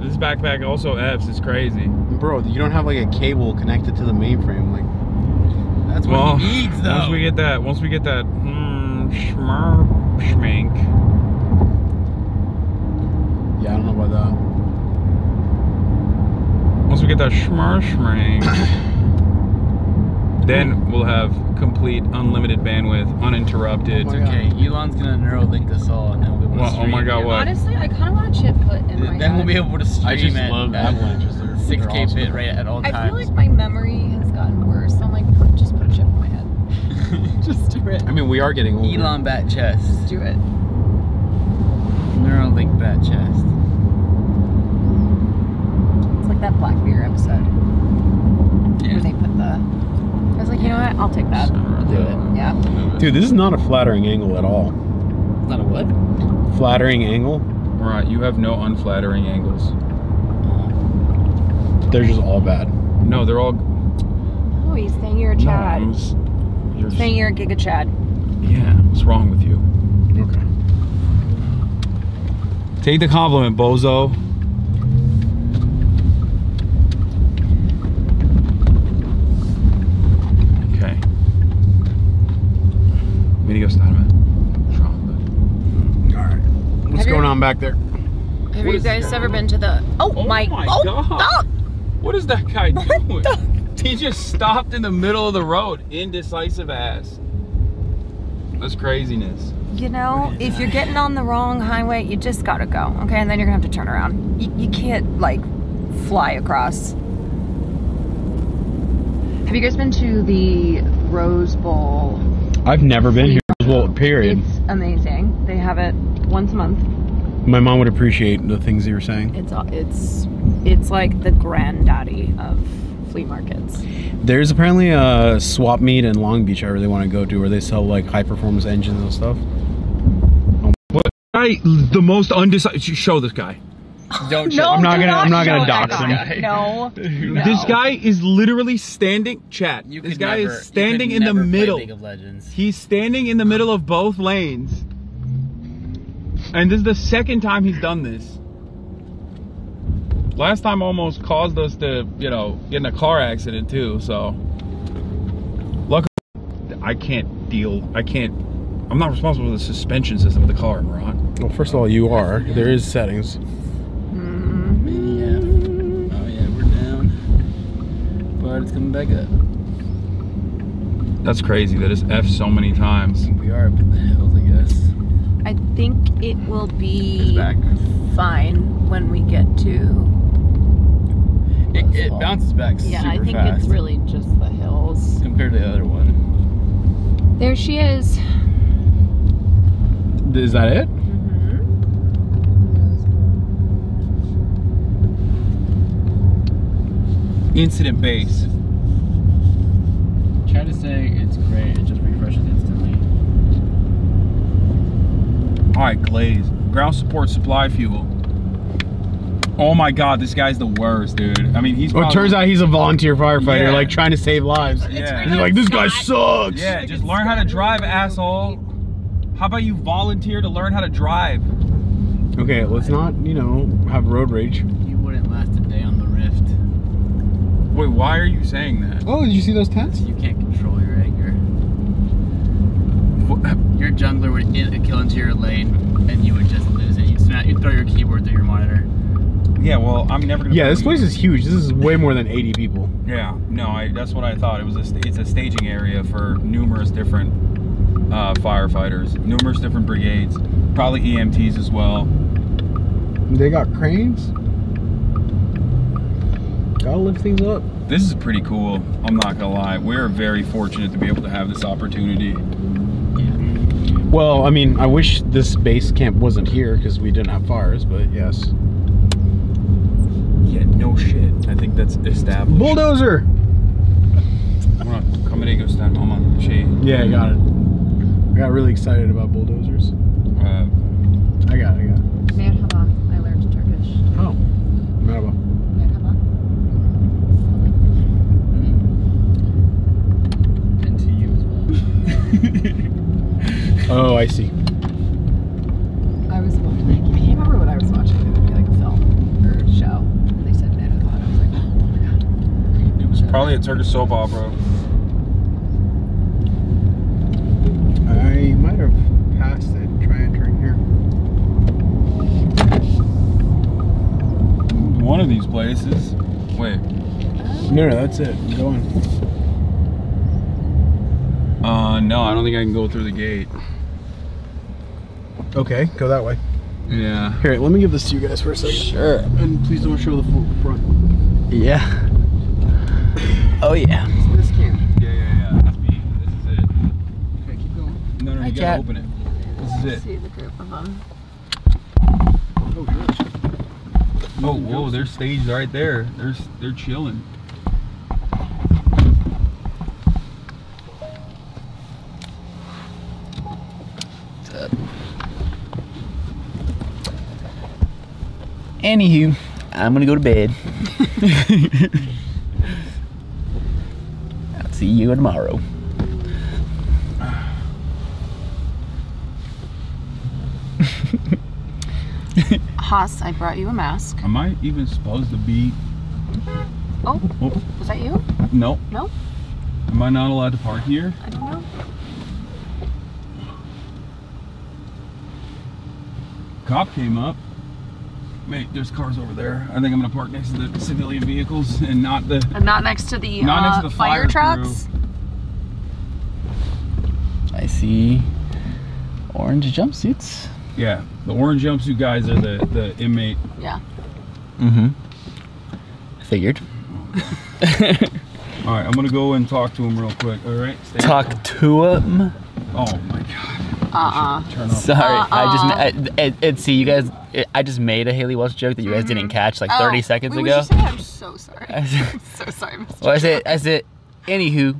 Speaker 1: this backpack also F's is crazy.
Speaker 3: Bro, you don't have like a cable connected to the mainframe. Like,
Speaker 5: That's what he needs though.
Speaker 1: Once we get that schmink.
Speaker 3: yeah, I don't know about that.
Speaker 1: Once we get that schmink, then we'll have complete unlimited bandwidth, uninterrupted.
Speaker 3: Oh my
Speaker 5: Okay, Elon's gonna Neuralink us all, and then we'll be able to
Speaker 1: Well,
Speaker 5: stream.
Speaker 1: oh my God,
Speaker 5: here.
Speaker 1: what?
Speaker 4: Honestly, I kind of want a chip put in my
Speaker 5: Then
Speaker 4: head.
Speaker 5: we'll be able to stream
Speaker 3: I just
Speaker 5: at
Speaker 3: love avalanches. They're
Speaker 5: 6K
Speaker 3: awesome.
Speaker 5: bit rate at all times.
Speaker 4: I feel like my memory has gotten worse. So I'm like, just put a chip in my head. Just do it.
Speaker 3: I mean, we are getting older.
Speaker 5: Elon bat chest.
Speaker 4: Just do it.
Speaker 5: Neuralink bat chest.
Speaker 4: It's like that Black Mirror episode
Speaker 5: Yeah.
Speaker 4: where they put the. I was like, you know what? I'll take that. I'll do it. Yeah.
Speaker 3: Dude, this is not a flattering angle at all.
Speaker 5: It's not a what?
Speaker 3: Flattering angle?
Speaker 1: Right, you have no unflattering angles.
Speaker 3: They're just all bad.
Speaker 1: No, they're all.
Speaker 4: Oh, he's saying you're a Chad.
Speaker 1: You're
Speaker 4: Saying you're a Giga Chad.
Speaker 1: Yeah, what's wrong with you?
Speaker 3: Okay.
Speaker 1: Take the compliment, bozo. Okay. Video started.
Speaker 3: Alright. What's
Speaker 4: Have you-
Speaker 3: going on back there?
Speaker 4: Have
Speaker 1: What
Speaker 4: you
Speaker 1: is
Speaker 4: guys
Speaker 1: that?
Speaker 4: ever been to the? Oh, my
Speaker 1: God.
Speaker 4: God.
Speaker 1: What is that guy doing? He just stopped in the middle of the road. Indecisive ass. That's craziness.
Speaker 4: You know, if you're getting on the wrong highway, you just gotta go, okay? And then you're gonna have to turn around. You can't, like, fly across. Have you guys been to the Rose Bowl?
Speaker 3: I've never been here. Well, period.
Speaker 4: It's amazing. They have it once a month.
Speaker 3: My mom would appreciate the things that you're saying.
Speaker 4: It's like the granddaddy of flea markets.
Speaker 3: There's apparently a swap meet in Long Beach I really want to go to where they sell like high performance engines and stuff.
Speaker 1: What? The most undecisive. Show this guy.
Speaker 5: Don't
Speaker 4: No,
Speaker 3: I'm not
Speaker 4: do
Speaker 3: gonna
Speaker 4: show
Speaker 3: dox
Speaker 4: that
Speaker 3: him.
Speaker 4: guy. No.
Speaker 1: This guy is literally standing. Chat.
Speaker 5: You
Speaker 1: This
Speaker 5: could
Speaker 1: guy
Speaker 5: never-
Speaker 1: is standing
Speaker 5: you
Speaker 1: in
Speaker 5: could
Speaker 1: the
Speaker 5: never play
Speaker 1: middle.
Speaker 5: League of Legends.
Speaker 1: He's standing in the middle of both lanes. And this is the second time he's done this. Last time almost caused us to, you know, get in a car accident too, so. Luckily, I'm not responsible for the suspension system of the car, Ron.
Speaker 3: Well, first of all, you are. There is settings.
Speaker 5: Yeah. Oh yeah, we're down. But it's coming back up.
Speaker 1: That's crazy. That is F so many times.
Speaker 5: We are up in the hills, I guess.
Speaker 4: I think it will be
Speaker 5: It's back.
Speaker 4: fine when we get to.
Speaker 5: It bounces back super
Speaker 4: Yeah, I think
Speaker 5: fast
Speaker 4: it's really just the hills.
Speaker 5: compared to the other one.
Speaker 4: There she is.
Speaker 3: Is that it?
Speaker 1: Incident base.
Speaker 5: Try to say it's great, it just refreshes instantly.
Speaker 1: Alright, Glaze. Ground support supply fuel. Oh my God, this guy's the worst, dude. I mean, he's.
Speaker 3: Well, it turns out he's a volunteer firefighter,
Speaker 1: Yeah.
Speaker 3: like trying to save lives.
Speaker 1: Yeah.
Speaker 3: He's like, this guy sucks.
Speaker 1: Yeah, just learn how to drive, asshole. How about you volunteer to learn how to drive?
Speaker 3: Okay, let's not, you know, have road rage.
Speaker 5: You wouldn't last a day on the Rift.
Speaker 1: Wait, why are you saying that?
Speaker 3: Oh, did you see those tents?
Speaker 5: You can't control your anger. Your jungler would kill into your lane, and you would just lose it. You'd throw your keyboard through your monitor.
Speaker 1: Yeah, well, I'm never gonna.
Speaker 3: Yeah, this place is huge. This is way more than 80 people.
Speaker 1: Yeah, no, that's what I thought. It was it's a staging area for numerous different firefighters, numerous different brigades, probably EMTs as well.
Speaker 3: They got cranes. Gotta lift things up.
Speaker 1: This is pretty cool. I'm not gonna lie. We're very fortunate to be able to have this opportunity.
Speaker 3: Well, I mean, I wish this base camp wasn't here because we didn't have fires, but yes.
Speaker 1: Yeah, no shit. I think that's established.
Speaker 3: Bulldozer!
Speaker 1: Comigo stand, mama.
Speaker 3: Yeah, I got it. I got really excited about bulldozers. I got it.
Speaker 4: Merhaba. I learned Turkish.
Speaker 3: Oh, merhaba.
Speaker 4: Merhaba.
Speaker 5: And to you as well.
Speaker 3: Oh, I see.
Speaker 4: I was watching. I can't remember what I was watching. It would be like a film or a show. And they said merhaba. And I was like, oh my god.
Speaker 1: It was probably a Turkish soap opera.
Speaker 3: I might have passed it. Try entering here.
Speaker 1: One of these places. Wait.
Speaker 3: No, that's it. I'm going.
Speaker 1: No, I don't think I can go through the gate.
Speaker 3: Okay, go that way.
Speaker 1: Yeah.
Speaker 3: Here, let me give this to you guys for a second.
Speaker 5: Sure.
Speaker 3: And please don't show the front.
Speaker 5: Yeah. Oh yeah.
Speaker 3: This camp.
Speaker 1: Yeah. That's me. This is it.
Speaker 3: Okay, keep going.
Speaker 1: No,
Speaker 5: Hi,
Speaker 1: you gotta
Speaker 5: Cat.
Speaker 1: open it. This is it.
Speaker 4: See the group of them.
Speaker 3: Oh, good.
Speaker 1: Oh, whoa, they're staged right there. They're chilling.
Speaker 5: Anywho, I'm gonna go to bed. I'll see you tomorrow.
Speaker 4: Haas, I brought you a mask.
Speaker 1: Am I even supposed to be?
Speaker 4: Oh,
Speaker 1: Oh,
Speaker 4: was that you?
Speaker 1: no.
Speaker 4: No?
Speaker 1: Am I not allowed to park here?
Speaker 4: I don't know.
Speaker 1: Cop came up. Wait, there's cars over there. I think I'm gonna park next to the civilian vehicles and not the.
Speaker 4: And not next to the,
Speaker 1: Not next to the
Speaker 4: fire
Speaker 1: fire
Speaker 4: trucks.
Speaker 5: I see orange jumpsuits.
Speaker 1: Yeah, the orange jumpsuit guys are the inmate.
Speaker 4: Yeah.
Speaker 5: Mm-hmm. Figured.
Speaker 1: All right, I'm gonna go and talk to him real quick. All right. Stay
Speaker 5: Talk to him.
Speaker 1: Oh my God. Turn off.
Speaker 5: Sorry, see you guys. I just made a Haley Welch joke that you guys didn't catch like 30 seconds
Speaker 4: Wait,
Speaker 5: ago.
Speaker 4: What did you say? I'm so sorry. I'm so sorry, Mr.
Speaker 5: Well, I said, anywho,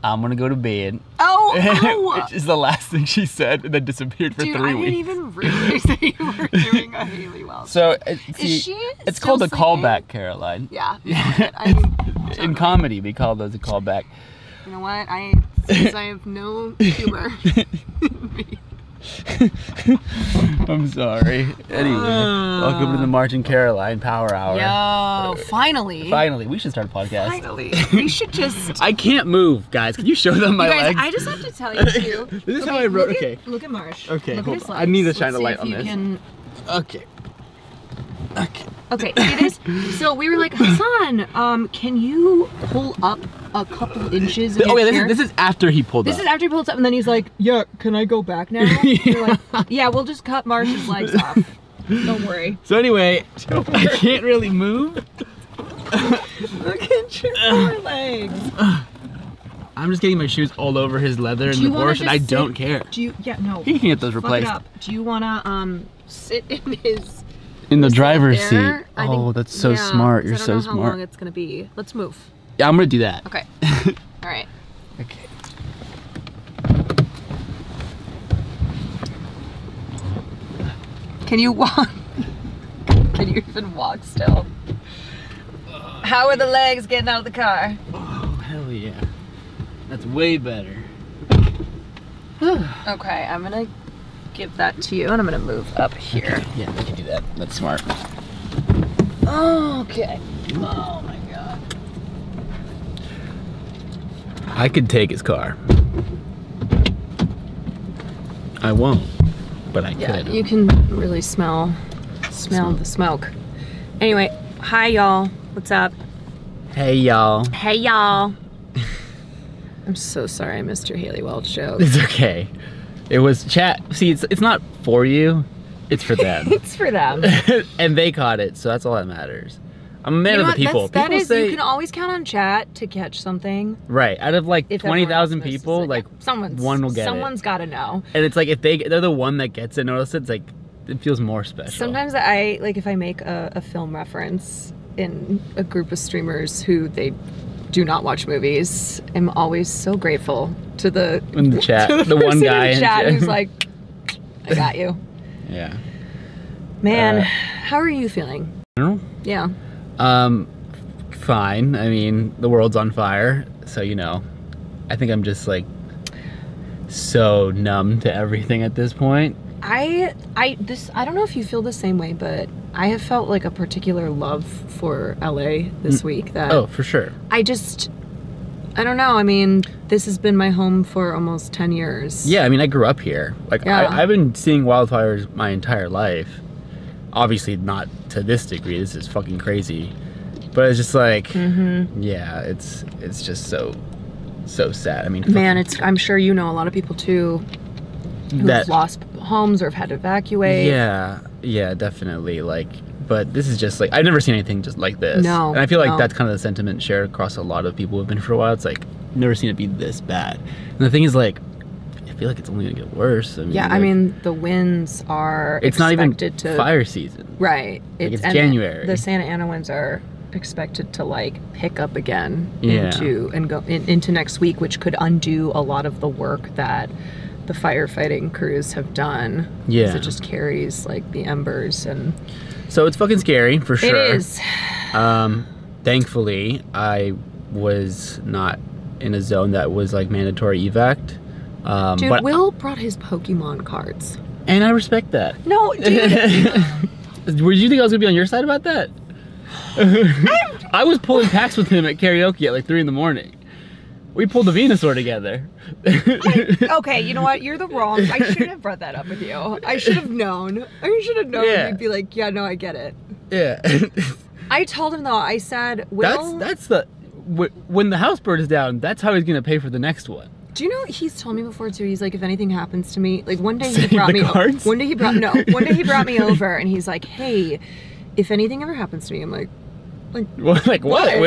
Speaker 5: I'm gonna go to bed.
Speaker 4: Oh,
Speaker 5: Which is the last thing she said, and then disappeared for
Speaker 4: dude,
Speaker 5: 3
Speaker 4: I
Speaker 5: weeks.
Speaker 4: didn't even realize that you were doing a Haley Welch.
Speaker 5: So,
Speaker 4: Is she
Speaker 5: it's
Speaker 4: still
Speaker 5: called a
Speaker 4: sleeping?
Speaker 5: callback, Caroline.
Speaker 4: Yeah. I mean,
Speaker 5: In comedy, we call those a callback.
Speaker 4: you know what? I have no humor.
Speaker 5: I'm sorry. Anyway, welcome to the Marching Caroline Power Hour.
Speaker 4: Yo, finally.
Speaker 5: Finally, we should start a podcast.
Speaker 4: Finally. We should just.
Speaker 5: I can't move, guys. Can you show them my
Speaker 4: You guys,
Speaker 5: legs?
Speaker 4: I just have to tell you too.
Speaker 5: This is how I wrote. Okay.
Speaker 4: Look at Marsh.
Speaker 5: Okay,
Speaker 4: Look
Speaker 5: hold
Speaker 4: at his
Speaker 5: on.
Speaker 4: legs.
Speaker 5: I need to shine
Speaker 4: Let's
Speaker 5: a light
Speaker 4: see
Speaker 5: on
Speaker 4: if you
Speaker 5: this.
Speaker 4: can-
Speaker 5: Okay. Okay.
Speaker 4: Okay, see this? So we were like, Hasan, can you pull up a couple inches of
Speaker 5: Oh
Speaker 4: your
Speaker 5: yeah,
Speaker 4: chair?
Speaker 5: this is after he pulled
Speaker 4: This
Speaker 5: up.
Speaker 4: is after he pulls up, and then he's like, yeah, can I go back now? You're like, yeah, we'll just cut Marsh's legs off. Don't worry.
Speaker 5: So anyway, I can't really move.
Speaker 4: Look at your poor legs.
Speaker 5: I'm just getting my shoes all over his leather in the Porsche, and I don't care.
Speaker 4: Do you, yeah, no.
Speaker 5: He can get those
Speaker 4: Fuck it
Speaker 5: replaced.
Speaker 4: up. Do you wanna, sit in his...
Speaker 5: In the driver's
Speaker 4: there?
Speaker 5: seat.
Speaker 4: I
Speaker 5: Oh,
Speaker 4: think-
Speaker 5: that's so
Speaker 4: yeah,
Speaker 5: smart.
Speaker 4: 'cause
Speaker 5: You're
Speaker 4: I
Speaker 5: so
Speaker 4: don't know how long
Speaker 5: smart.
Speaker 4: it's gonna be. Let's move.
Speaker 5: Yeah, I'm gonna do that.
Speaker 4: Okay. All right.
Speaker 5: Okay.
Speaker 4: Can you walk? Can you even walk still? How are the legs getting out of the car?
Speaker 5: Oh, hell yeah. That's way better.
Speaker 4: Okay, I'm gonna give that to you and I'm gonna move up here.
Speaker 5: Okay, yeah, I can do that. That's smart.
Speaker 4: Okay. Oh my god.
Speaker 5: I could take his car. I won't, but I
Speaker 4: Yeah,
Speaker 5: could.
Speaker 4: you can really smell the smoke. Anyway, hi y'all. What's up?
Speaker 5: Hey, y'all.
Speaker 4: Hey y'all. I'm so sorry I missed your Haley Welch joke.
Speaker 5: It's okay. It was chat. See, it's not for you. It's for them.
Speaker 4: It's for them.
Speaker 5: And they caught it, so that's all that matters. I'm a man of the people.
Speaker 4: That is,
Speaker 5: say,
Speaker 4: you can always count on chat to catch something.
Speaker 5: right, out of like
Speaker 4: If
Speaker 5: 20,000
Speaker 4: everyone else
Speaker 5: people,
Speaker 4: misses it.
Speaker 5: like one will get
Speaker 4: Someone's got to know.
Speaker 5: it. And it's like if they're the one that gets it, notice it's like it feels more special.
Speaker 4: Sometimes if I make a film reference in a group of streamers who they do not watch movies, I'm always so grateful to the
Speaker 5: in the chat,
Speaker 4: to
Speaker 5: the one
Speaker 4: person
Speaker 5: guy
Speaker 4: in
Speaker 5: in
Speaker 4: the chat
Speaker 5: chat.
Speaker 4: who's like, I got you.
Speaker 5: Yeah.
Speaker 4: Man, how are you feeling?
Speaker 5: I don't
Speaker 4: Yeah.
Speaker 5: know. Fine. I mean, the world's on fire, so you know. I think I'm just like so numb to everything at this point.
Speaker 4: I don't know if you feel the same way, but I have felt like a particular love for LA this week that
Speaker 5: Oh, for sure.
Speaker 4: I don't know. I mean, this has been my home for almost 10 years.
Speaker 5: Yeah, I mean, I grew up here. Like,
Speaker 4: Yeah.
Speaker 5: I've been seeing wildfires my entire life. Obviously, not to this degree. This is fucking crazy. But it's just like, yeah, it's just so sad. I mean,
Speaker 4: Man, I'm sure you know a lot of people too who've
Speaker 5: that
Speaker 4: lost homes or have had to evacuate.
Speaker 5: yeah, definitely. Like, but this is just like I've never seen anything just like this.
Speaker 4: No,
Speaker 5: and I feel like
Speaker 4: no.
Speaker 5: that's kind of the sentiment shared across a lot of people who've been for a while. It's like never seen it be this bad. And the thing is, like, I feel like it's only gonna get worse. I mean,
Speaker 4: Yeah,
Speaker 5: like,
Speaker 4: I mean, the winds are
Speaker 5: it's not even
Speaker 4: expected to
Speaker 5: fire season.
Speaker 4: Right.
Speaker 5: It's
Speaker 4: and
Speaker 5: January.
Speaker 4: The Santa Ana winds are expected to like pick up again
Speaker 5: Yeah.
Speaker 4: into next week, which could undo a lot of the work that the firefighting crews have done.
Speaker 5: Yeah.
Speaker 4: 'Cause it just carries like the embers and
Speaker 5: So it's fucking scary for sure.
Speaker 4: it is.
Speaker 5: Thankfully, I was not in a zone that was like mandatory evac.
Speaker 4: Dude,
Speaker 5: But
Speaker 4: Will brought his Pokemon cards.
Speaker 5: and I respect that.
Speaker 4: No, dude.
Speaker 5: Did you think I was gonna be on your side about that? I was pulling packs with him at karaoke at like 3 in the morning. We pulled the Venusaur together.
Speaker 4: Okay, you know what? You're the wrong. I shouldn't have brought that up with you. I should have known. I should have known
Speaker 5: Yeah.
Speaker 4: you'd be like, yeah, no, I get it.
Speaker 5: Yeah.
Speaker 4: I told him though, I said, Will,
Speaker 5: that's the when the house burns down, that's how he's gonna pay for the next one.
Speaker 4: do you know he's told me before too, he's like, if anything happens to me, like one day he
Speaker 5: Save
Speaker 4: brought
Speaker 5: the
Speaker 4: me
Speaker 5: cards?
Speaker 4: one day he brought me over and he's like, hey, if anything ever happens to me, I'm like
Speaker 5: Like what?
Speaker 4: What?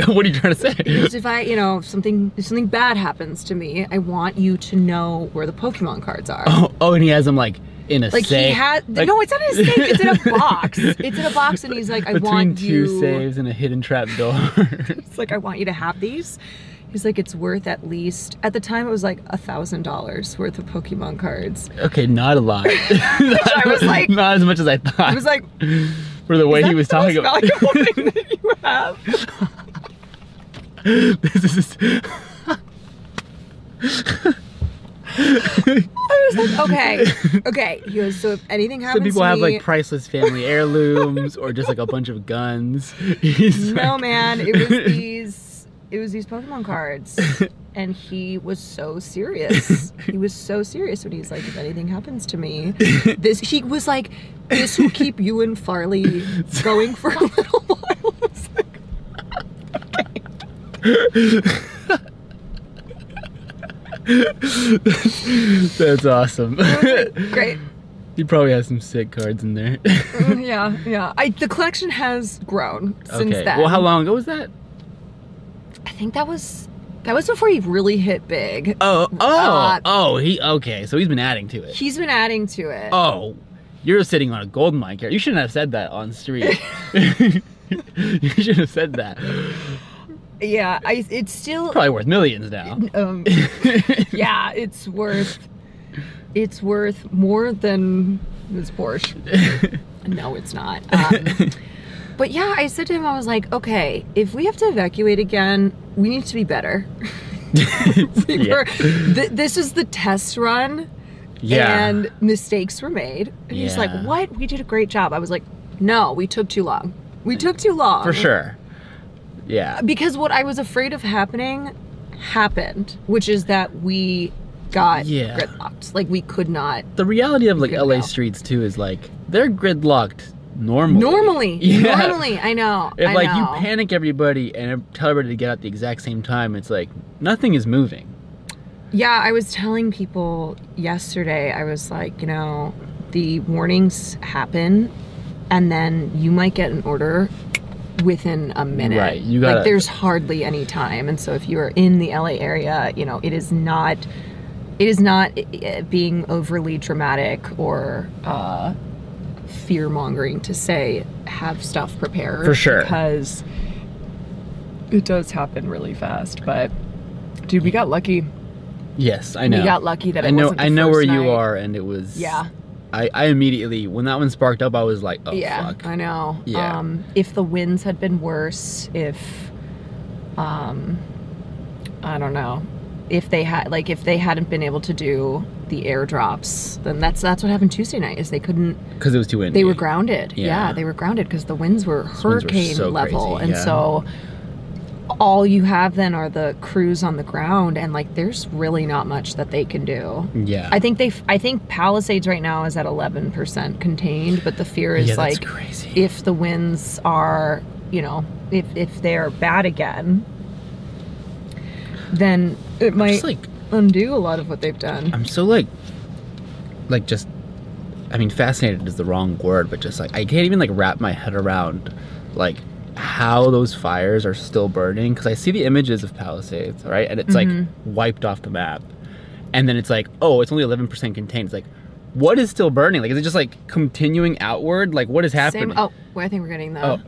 Speaker 5: What are you trying to say?
Speaker 4: because if if something bad happens to me, I want you to know where the Pokemon cards are.
Speaker 5: Oh, and he has them like in a
Speaker 4: Like
Speaker 5: safe.
Speaker 4: he had
Speaker 5: like,
Speaker 4: no, it's not in a safe. It's in a box. It's in a box, and he's like, I
Speaker 5: between
Speaker 4: want
Speaker 5: two
Speaker 4: you.
Speaker 5: saves and a hidden trap door.
Speaker 4: It's like I want you to have these. He's like, it's worth at least at the time it was like $1,000 worth of Pokemon cards.
Speaker 5: Okay, not a lot.
Speaker 4: I was like,
Speaker 5: not as much as I thought.
Speaker 4: I was like,
Speaker 5: for the way
Speaker 4: is
Speaker 5: he
Speaker 4: that
Speaker 5: was
Speaker 4: the
Speaker 5: talking
Speaker 4: most
Speaker 5: about.
Speaker 4: valuable thing that you have?
Speaker 5: This is.
Speaker 4: I was like, okay. He goes, so if anything happens
Speaker 5: Some people
Speaker 4: to
Speaker 5: have
Speaker 4: me,
Speaker 5: like priceless family heirlooms or just like a bunch of guns. He's
Speaker 4: no
Speaker 5: like-
Speaker 4: man, it was these Pokemon cards. And he was so serious. He was so serious when he's like, if anything happens to me, he was like, this will keep you and Farley going for a little while. I was like,
Speaker 5: That's awesome.
Speaker 4: great.
Speaker 5: He probably has some sick cards in there.
Speaker 4: Yeah. The collection has grown since
Speaker 5: Okay.
Speaker 4: then.
Speaker 5: Well, how long ago was that?
Speaker 4: I think that was before he really hit big.
Speaker 5: Okay. So he's been adding to it.
Speaker 4: He's been adding to it.
Speaker 5: Oh, you're sitting on a gold mine character. You shouldn't have said that on street. You should have said that.
Speaker 4: Yeah, it's still
Speaker 5: Probably worth millions now.
Speaker 4: yeah, it's worth more than this Porsche. No, it's not. But yeah, I said to him, I was like, okay, if we have to evacuate again, we need to be better. This is the test run.
Speaker 5: Yeah.
Speaker 4: And mistakes were made. And he's like,
Speaker 5: Yeah.
Speaker 4: what? We did a great job. I was like, no, we took too long. We took too long.
Speaker 5: For sure. Yeah.
Speaker 4: Because what I was afraid of happening happened, which is that we got gridlocked. Like, we could not.
Speaker 5: The reality of like LA
Speaker 4: go.
Speaker 5: streets too is like they're gridlocked normally.
Speaker 4: Normally, I know.
Speaker 5: If
Speaker 4: I
Speaker 5: like
Speaker 4: know.
Speaker 5: you panic everybody and tell everybody to get out at the exact same time, it's like nothing is moving.
Speaker 4: Yeah, I was telling people yesterday, I was like, you know, the warnings happen and then you might get an order within a minute.
Speaker 5: Right, you gotta,
Speaker 4: like there's hardly any time. And so if you are in the LA area, you know, it is not being overly dramatic or fear mongering to say have stuff prepared.
Speaker 5: For sure.
Speaker 4: Because it does happen really fast. But dude, we got lucky.
Speaker 5: Yes, I know.
Speaker 4: We got lucky that
Speaker 5: I
Speaker 4: it
Speaker 5: know.
Speaker 4: wasn't the
Speaker 5: I know
Speaker 4: first
Speaker 5: where you
Speaker 4: night.
Speaker 5: are, and it was.
Speaker 4: Yeah.
Speaker 5: I immediately, when that one sparked up, I was like, oh
Speaker 4: Yeah,
Speaker 5: fuck.
Speaker 4: I know.
Speaker 5: Yeah.
Speaker 4: If the winds had been worse, if I don't know, if they hadn't been able to do the airdrops, then that's what happened Tuesday night. Is they couldn't.
Speaker 5: Because it was too windy.
Speaker 4: They were grounded.
Speaker 5: Yeah.
Speaker 4: Yeah, they were grounded because the winds were
Speaker 5: Those winds were
Speaker 4: hurricane
Speaker 5: so
Speaker 4: level,
Speaker 5: crazy,
Speaker 4: and so all you have then are the crews on the ground, and like there's really not much that they can do.
Speaker 5: Yeah.
Speaker 4: I think Palisades right now is at 11% contained, but the fear is
Speaker 5: Yeah, that's
Speaker 4: like
Speaker 5: crazy.
Speaker 4: if the winds are, you know, if they're bad again, then it might
Speaker 5: just, like,
Speaker 4: undo a lot of what they've done.
Speaker 5: I'm so like just, I mean, fascinated is the wrong word, but just like I can't even like wrap my head around like how those fires are still burning, because I see the images of Palisades, right, and it's like wiped off the map, and then it's like, oh, it's only 11% contained. It's like, what is still burning? Like, is it just like continuing outward? Like, what is happening?
Speaker 4: Same. Oh, well, I think we're getting the.
Speaker 5: Oh.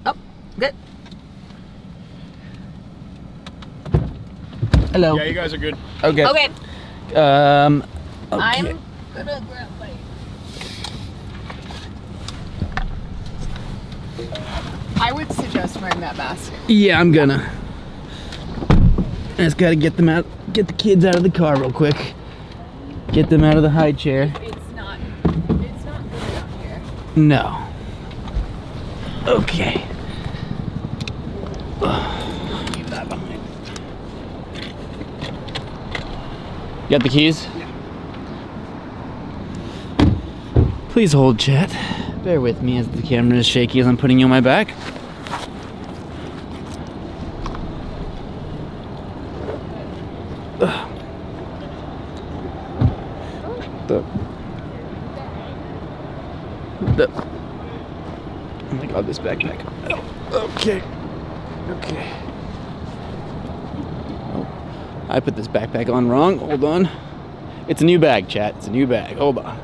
Speaker 4: Oh, good.
Speaker 5: Hello.
Speaker 2: Yeah, you guys are good.
Speaker 5: Okay.
Speaker 4: Okay.
Speaker 5: Okay.
Speaker 4: I'm gonna grab my. I would suggest wearing that mask.
Speaker 5: Yeah, I'm gonna. I just gotta get them out, get the kids out of the car real quick. Get them out of the high chair.
Speaker 4: It's not good out here.
Speaker 5: No. Okay. Leave that behind. You got the keys? Yeah. Please hold, chat. Bear with me as the camera is shaky as I'm putting you on my back. Oh my god, this backpack. Okay. Okay. Oh, I put this backpack on wrong. Hold on. It's a new bag, chat. It's a new bag. Hold on.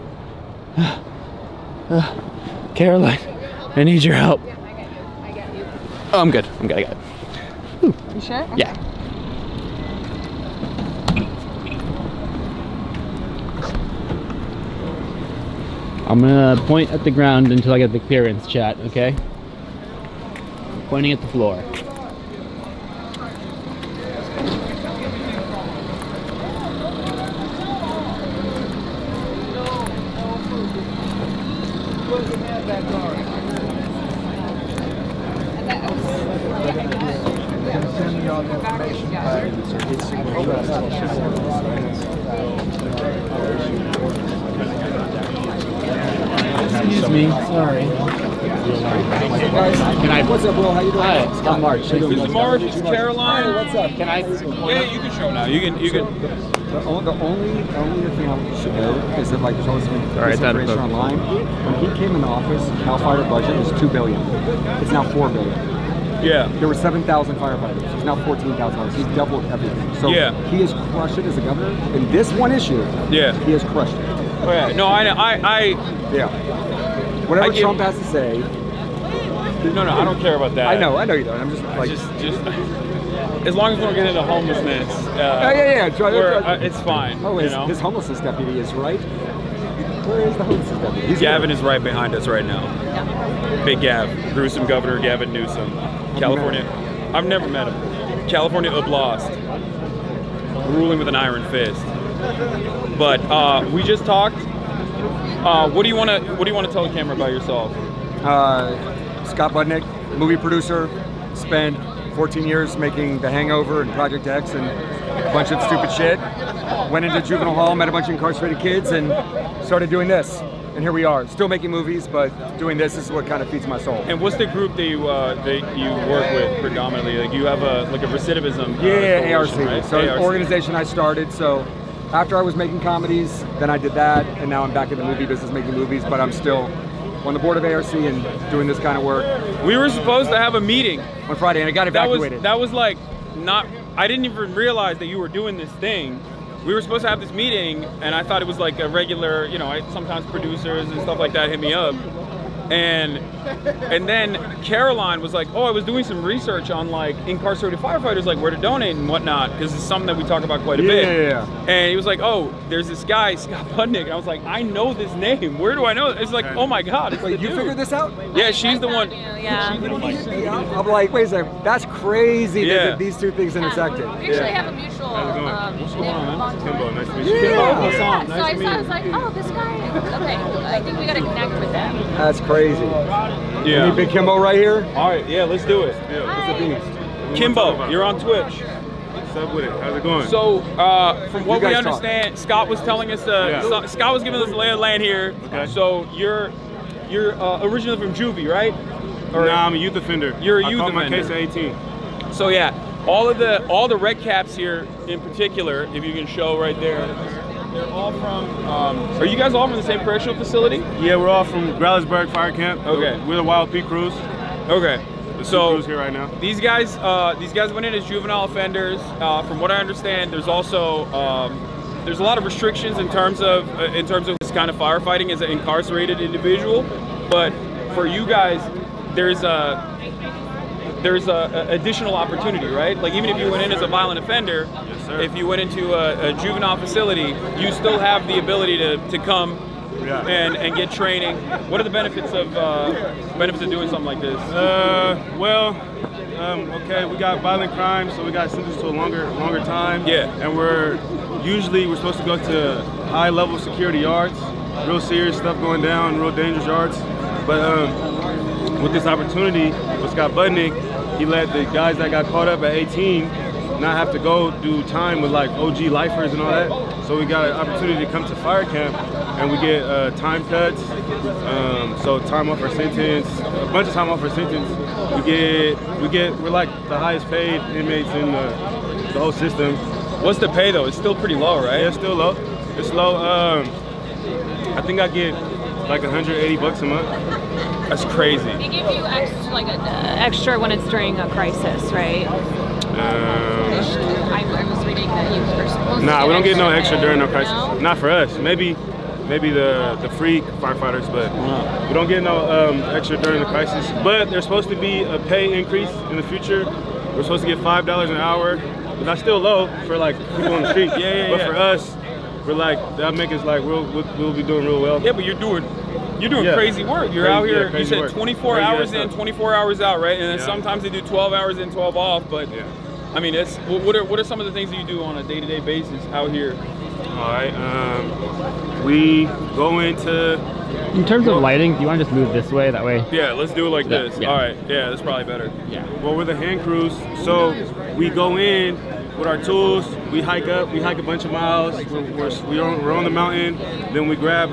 Speaker 5: Caroline, I need your help.
Speaker 4: Yeah, I get you.
Speaker 5: Oh, I'm good. I got it.
Speaker 4: You sure? Okay.
Speaker 5: Yeah. I'm gonna point at the ground until I get the clearance, chat, okay? Pointing at the floor. Excuse me, sorry. Can I? What's up, bro? How you doing? Hi, I'm Mark.
Speaker 1: This is Mark. This is Caroline.
Speaker 3: What's up?
Speaker 5: Can I?
Speaker 1: Yeah, you can show now. You can.
Speaker 3: The only thing I should know is that, like, there's always been
Speaker 5: Alright, that
Speaker 3: misinformation online. When he came into office, Cal Fire budget was $2 billion. It's now $4 billion.
Speaker 1: Yeah.
Speaker 3: There were 7,000 firefighters. It's now 14,000. He's doubled everything. So
Speaker 1: Yeah.
Speaker 3: he has crushed it as a governor. In this one issue,
Speaker 1: Yeah.
Speaker 3: he has crushed it.
Speaker 1: Oh, yeah. No, I
Speaker 3: Yeah. Whatever
Speaker 1: I give-
Speaker 3: Trump has to say.
Speaker 1: no, I don't care about that.
Speaker 3: I know you don't. I'm just like.
Speaker 1: Just as long as we don't get into homelessness.
Speaker 3: Yeah.
Speaker 1: It's fine.
Speaker 3: Oh,
Speaker 1: you
Speaker 3: his,
Speaker 1: know?
Speaker 3: his homelessness deputy is right.
Speaker 6: Where is the whole system?
Speaker 1: Gavin is right behind us right now. Big Gav, gruesome Governor Gavin Newsom, California. I've never met him. California Oblast, ruling with an iron fist. But we just talked. What do you want to tell the camera about yourself?
Speaker 6: Scott Budnick, movie producer, spent 14 years making The Hangover and Project X and a bunch of stupid shit. Went into juvenile hall, met a bunch of incarcerated kids, and started doing this. And here we are, still making movies, but doing this is what kind of feeds my soul.
Speaker 1: And what's the group that you work with predominantly? Like you have a recidivism.
Speaker 6: ARC.
Speaker 1: Right?
Speaker 6: So an organization I started. So after I was making comedies, then I did that, and now I'm back in the movie business making movies. But I'm still on the board of ARC and doing this kind of work.
Speaker 1: We were supposed to have a meeting
Speaker 6: on Friday, and I got evacuated.
Speaker 1: That was like not. I didn't even realize that you were doing this thing. We were supposed to have this meeting, and I thought it was like a regular, you know, sometimes producers and stuff like that hit me up. And then Caroline was like, oh, I was doing some research on like incarcerated firefighters, like where to donate and whatnot, because it's something that we talk about quite a bit.
Speaker 6: Yeah.
Speaker 1: And he was like, oh, there's this guy, Scott Budnick. And I was like, I know this name. Where do I know? It's like, oh my God. It's
Speaker 6: Wait, you figured this out?
Speaker 1: Yeah, she's the one.
Speaker 4: Yeah.
Speaker 6: I'm like, wait a second, that's crazy that these two things intersected.
Speaker 7: We actually have a mutual.
Speaker 2: What's going on, man? Kimbo, nice to meet
Speaker 6: you.
Speaker 2: Yeah.
Speaker 1: Hasan,
Speaker 7: So
Speaker 1: nice
Speaker 7: I
Speaker 1: to meet
Speaker 7: saw, I
Speaker 1: you.
Speaker 7: was like, oh, this guy. Okay, I think we gotta connect with them.
Speaker 6: That's crazy.
Speaker 1: Yeah.
Speaker 6: Big Kimbo right here.
Speaker 1: All right, yeah, let's do it. Kimbo, you're on Twitch.
Speaker 2: What's up with it? How's it going?
Speaker 1: So, from what we
Speaker 6: guys
Speaker 1: understand, Scott was telling us, Scott was giving us the lay of the land here.
Speaker 2: Okay.
Speaker 1: So you're originally from juvie, right? Or
Speaker 2: Nah, I'm a youth offender.
Speaker 1: You're a
Speaker 2: I
Speaker 1: youth
Speaker 2: caught my
Speaker 1: offender.
Speaker 2: case at 18.
Speaker 1: So yeah, all the red caps here in particular, if you can show right there, they're all from. Are you guys all from the same correctional facility?
Speaker 2: Yeah, we're all from Growlersburg Fire Camp.
Speaker 1: Okay.
Speaker 2: We're the Wild Peak Crews.
Speaker 1: Okay.
Speaker 2: So crews here right now.
Speaker 1: These guys went in as juvenile offenders. From what I understand, there's also there's a lot of restrictions in terms of this kind of firefighting as an incarcerated individual. But for you guys, there's a additional opportunity, right? Like even if you went in as a violent offender,
Speaker 2: Yes, sir.
Speaker 1: if you went into a juvenile facility, you still have the ability to come and get training. What are the benefits of doing something like this?
Speaker 2: Okay, we got violent crimes, so we got sentenced to a longer time.
Speaker 1: Yeah.
Speaker 2: And we're supposed to go to high level security yards, real serious stuff going down, real dangerous yards. But with this opportunity with Scott Budnick, he let the guys that got caught up at 18 not have to go do time with like OG lifers and all that. So we got an opportunity to come to fire camp and we get time cuts, so time off our sentence, a bunch of time off our sentence. We're like the highest paid inmates in the whole system.
Speaker 1: What's the pay though? It's still pretty low, right?
Speaker 2: Yeah, it's still low. It's low. I think I get like 180 bucks a month.
Speaker 1: That's crazy.
Speaker 7: They give you extra, like extra when it's during a crisis, right? I was reading that you were supposed to.
Speaker 2: Nah, we don't get no extra during no crisis.
Speaker 7: No?
Speaker 2: Not for us. Maybe the free firefighters, but we don't get no extra during the crisis. But there's supposed to be a pay increase in the future. We're supposed to get $5 an hour, but that's still low for like people on the street. But for us, we're like that make us like we'll be doing real well.
Speaker 1: Yeah, but you're doing crazy work. You're out here. You said 24 hours in, 24 hours out, right? And then sometimes they do 12 hours in, 12 off. But I mean, it's what are some of the things that you do on a day-to-day basis out here?
Speaker 2: All right. We go into.
Speaker 8: In terms of lighting, do you want to just move this way? That way?
Speaker 1: Yeah, let's do it like this.
Speaker 8: Yeah.
Speaker 1: All right. Yeah, that's probably better.
Speaker 8: Yeah.
Speaker 2: Well, we're the hand crews, so we go in with our tools. We hike a bunch of miles. We're on the mountain. Then we grab.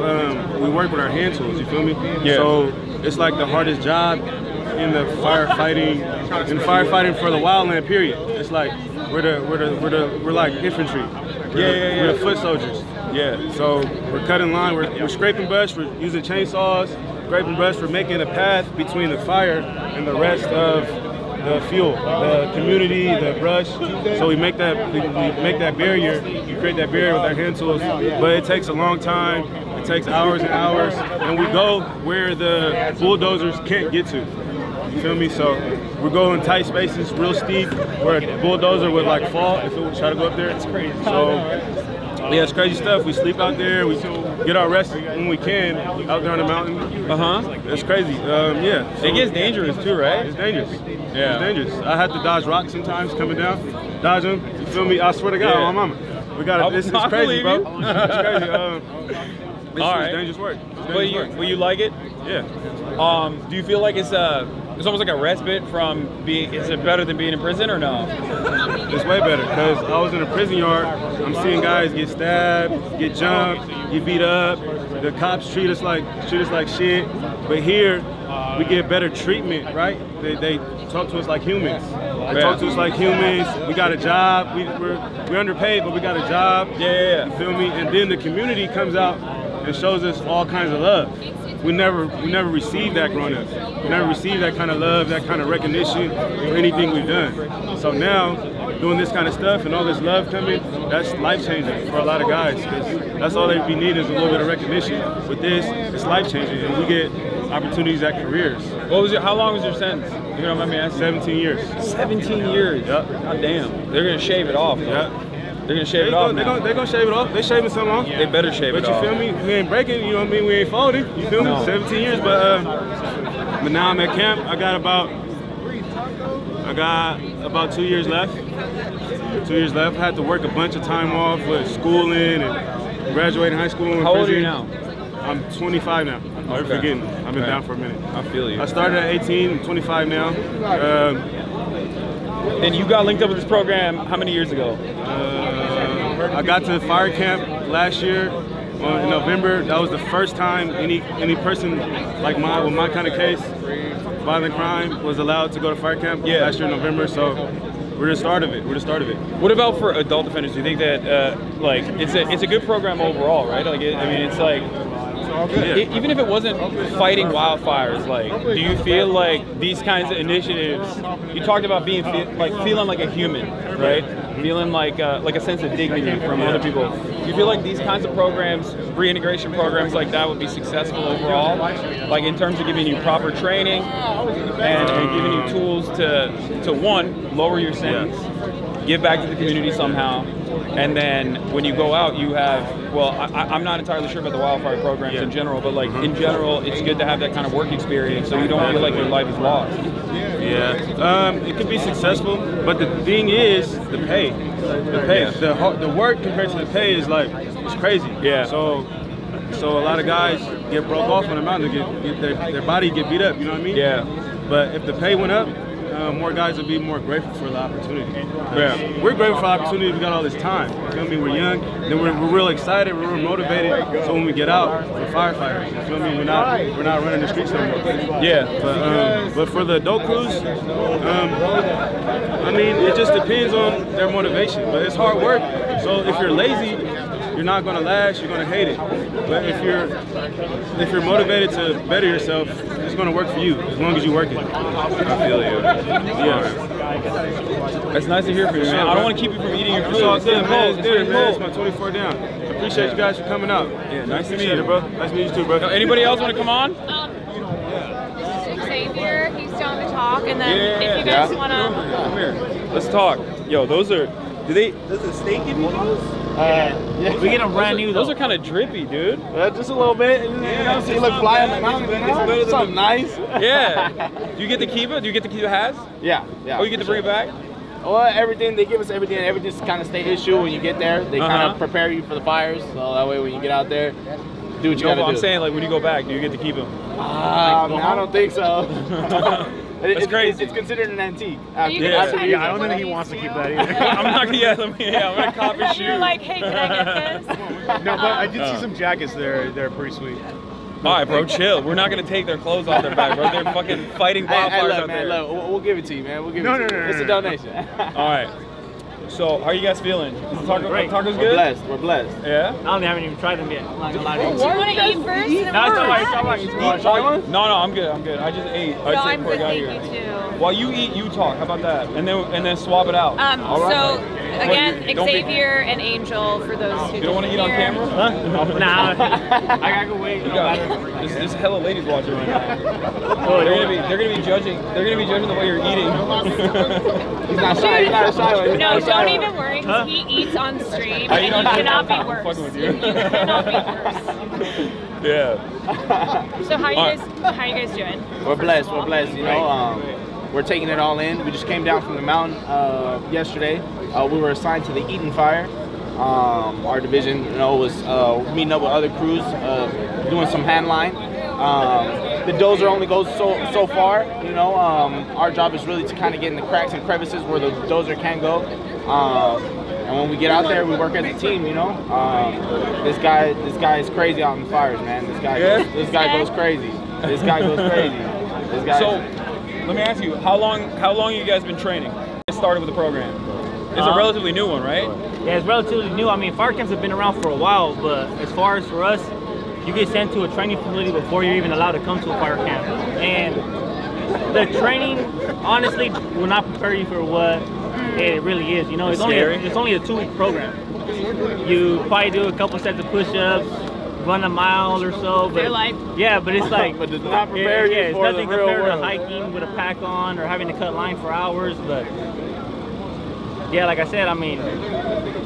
Speaker 2: We work with our hand tools. You feel me?
Speaker 1: Yeah.
Speaker 2: So it's like the hardest job in the firefighting for the wildland. Period. It's like we're like infantry. We're the foot soldiers.
Speaker 1: Yeah.
Speaker 2: So we're cutting line, we're scraping brush, we're using chainsaws, scraping brush, we're making a path between the fire and the rest of the fuel, the community, the brush. So we make that barrier, we create that barrier with our hand tools, but it takes a long time, it takes hours and hours, and we go where the bulldozers can't get to. You feel me? So we're going tight spaces, real steep, where a bulldozer would like fall if it would try to go up there. It's crazy. So yeah, it's crazy stuff. We sleep out there. We get our rest when we can out there on the mountain. It's crazy. Yeah. So
Speaker 1: it gets dangerous too, right?
Speaker 2: It's dangerous.
Speaker 1: Yeah.
Speaker 2: It's dangerous. I have to dodge rocks sometimes coming down. Dodge them. You feel me? I swear to God, my mama. We got to. This is crazy, bro. It's crazy. It's dangerous work.
Speaker 1: Will you like it?
Speaker 2: Yeah.
Speaker 1: Do you feel like it's almost like a respite from being? Is it better than being in prison or no?
Speaker 2: It's way better because I was in a prison yard. I'm seeing guys get stabbed, get jumped, get beat up. The cops treat us like shit. But here, we get better treatment, right? They talk to us like humans. They talk to us like humans. We got a job. We're underpaid, but we got a job.
Speaker 1: Yeah.
Speaker 2: You feel me? And then the community comes out and shows us all kinds of love. We never received that growing up. We never received that kind of love, that kind of recognition for anything we've done. So now, doing this kind of stuff and all this love coming, that's life-changing for a lot of guys, because that's all they be needing is a little bit of recognition. With this, it's life-changing, and we get opportunities at careers.
Speaker 1: How long was your sentence? You don't mind me asking?
Speaker 2: 17 years.
Speaker 1: 17 years?
Speaker 2: Yep.
Speaker 1: God damn. They're gonna shave it off.
Speaker 2: Yep.
Speaker 1: They're gonna shave it off.
Speaker 2: They're gonna shave it off. They shaving some off.
Speaker 1: They better shave it off.
Speaker 2: But you feel me? We ain't breaking. You know what I mean? We ain't folding. You feel me? 17 years. But now I'm at camp. I got about 2 years left. 2 years left. I had to work a bunch of time off with schooling and graduating high school.
Speaker 1: How old are you now?
Speaker 2: I'm 25 now. I'm forgetting. I've been down for a minute.
Speaker 1: I feel you.
Speaker 2: I started at 18. I'm 25 now.
Speaker 1: And you got linked up with this program how many years ago?
Speaker 2: I got to fire camp last year in November. That was the first time any person like mine with my kind of case, violent crime, was allowed to go to fire camp last year in November. So we're the start of it.
Speaker 1: What about for adult offenders? Do you think that like it's a good program overall, right? Like it's like. Even if it wasn't fighting wildfires, like, do you feel like these kinds of initiatives? You talked about being feeling like a human, right? Feeling like a sense of dignity from other people. Do you feel like these kinds of programs, reintegration programs like that, would be successful overall? Like in terms of giving you proper training and giving you tools to one, lower your sentence, give back to the community somehow. And then when you go out, you have, well, I'm not entirely sure about the wildfire programs in general, but like in general, it's good to have that kind of work experience so you don't feel like your life is lost.
Speaker 2: Yeah, it could be successful, but the thing is the pay. The work compared to the pay is like, it's crazy.
Speaker 1: Yeah.
Speaker 2: So a lot of guys get broke off on the mountain, get their body get beat up, you know what I mean?
Speaker 1: Yeah.
Speaker 2: But if the pay went up, more guys would be more grateful for the opportunity.
Speaker 1: Yeah.
Speaker 2: We're grateful for the opportunity. We got all this time. You feel me? We're young. Then we're real excited. We're real motivated. So when we get out, we're firefighters. You feel me? We're not running the streets anymore.
Speaker 1: Yeah.
Speaker 2: But for the adult crews, I mean, it just depends on their motivation. But it's hard work. So if you're lazy, you're not gonna last. You're gonna hate it. But if you're motivated to better yourself, it's gonna work for you as long as you work it.
Speaker 1: I feel you.
Speaker 2: Yeah.
Speaker 1: It's nice to hear from you, man. I don't want to keep you from eating your food.
Speaker 2: It's all good, man.
Speaker 1: It's pretty
Speaker 2: It's
Speaker 1: cool.
Speaker 2: my 24 down. I appreciate you guys for coming out.
Speaker 1: Yeah, nice to meet
Speaker 2: Appreciate
Speaker 1: you,
Speaker 2: it, bro. Nice to meet you too, bro.
Speaker 1: Anybody else want to come on?
Speaker 7: Xavier, he's down to talk, and then if you guys want to...
Speaker 1: Come here. Let's talk. Yo, those are... Does the state give you those?
Speaker 9: Yeah. We get them brand new.
Speaker 1: Those are kind of drippy, dude.
Speaker 9: Just a little bit. Yeah. So you look fly on the mountain. It's something nice.
Speaker 1: Yeah. Do you get to keep it? Do you get to keep the hats?
Speaker 9: Yeah.
Speaker 1: Oh, you get to bring it back?
Speaker 9: Well, everything, they give us everything. Everything's kind of state issue when you get there. They kind of prepare you for the fires. So that way when you get out there, do what you gotta do.
Speaker 1: I'm saying, like, when you go back, do you get to keep them?
Speaker 9: I don't think so.
Speaker 1: It's crazy.
Speaker 9: It's considered an antique.
Speaker 7: I
Speaker 8: don't think he wants to keep that either.
Speaker 1: I'm not gonna, I'm gonna cop his shoe.
Speaker 7: You're like, hey, can I get this?
Speaker 8: No, but I did see some jackets there. They're pretty sweet.
Speaker 1: All right, bro, chill. We're not gonna take their clothes off their back, bro. They're fucking fighting wildfires out there.
Speaker 9: Look, we'll give it to you, man. We'll give it to you. It's a donation.
Speaker 1: All right. So, how are you guys feeling? Is the tacos good?
Speaker 9: We're blessed.
Speaker 1: Yeah?
Speaker 8: I haven't even tried them yet. I'm not gonna lie to you.
Speaker 7: Do you want to eat first?
Speaker 1: No, I'm good. I just ate.
Speaker 7: No, I'm good, thank you too.
Speaker 1: While you eat, you talk. How about that? And then swap it out.
Speaker 7: So again, Xavier and Angel for those who.
Speaker 1: You don't want to eat on camera?
Speaker 8: Nah. I gotta go wait.
Speaker 1: There's hella ladies watching right now. They're gonna be judging. They're gonna be judging the way you're eating.
Speaker 9: He's not shy. He's not shy.
Speaker 7: No, don't even worry. He eats on stream, and he cannot be worse.
Speaker 1: I'm fucking with you.
Speaker 7: He cannot be worse.
Speaker 1: Yeah.
Speaker 7: So how are you guys doing?
Speaker 9: We're blessed. We're blessed. You know, we're taking it all in. We just came down from the mountain yesterday. We were assigned to the Eden Fire. Our division, you know, was meeting up with other crews, doing some hand line. The dozer only goes so far. You know, our job is really to kind of get in the cracks and crevices where the dozer can go. And when we get out there, we work as a team. You know, this guy is crazy out in the fires, man. This guy goes crazy. This guy goes crazy. This guy.
Speaker 1: So, let me ask you, how long you guys been training? It started with the program. It's a relatively new one, right?
Speaker 10: Yeah, it's relatively new. I mean, fire camps have been around for a while, but as far as for us, you get sent to a training facility before you're even allowed to come to a fire camp. And the training, honestly, will not prepare you for what it really is. You know, it's only a 2-week program. You probably do a couple sets of push-ups, run a mile or so. But yeah, but it's like,
Speaker 9: but does not prepare you
Speaker 10: it's
Speaker 9: for
Speaker 10: nothing
Speaker 9: the real
Speaker 10: compared
Speaker 9: world.
Speaker 10: to hiking with a pack on or having to cut line for hours. But yeah, like I said, I mean,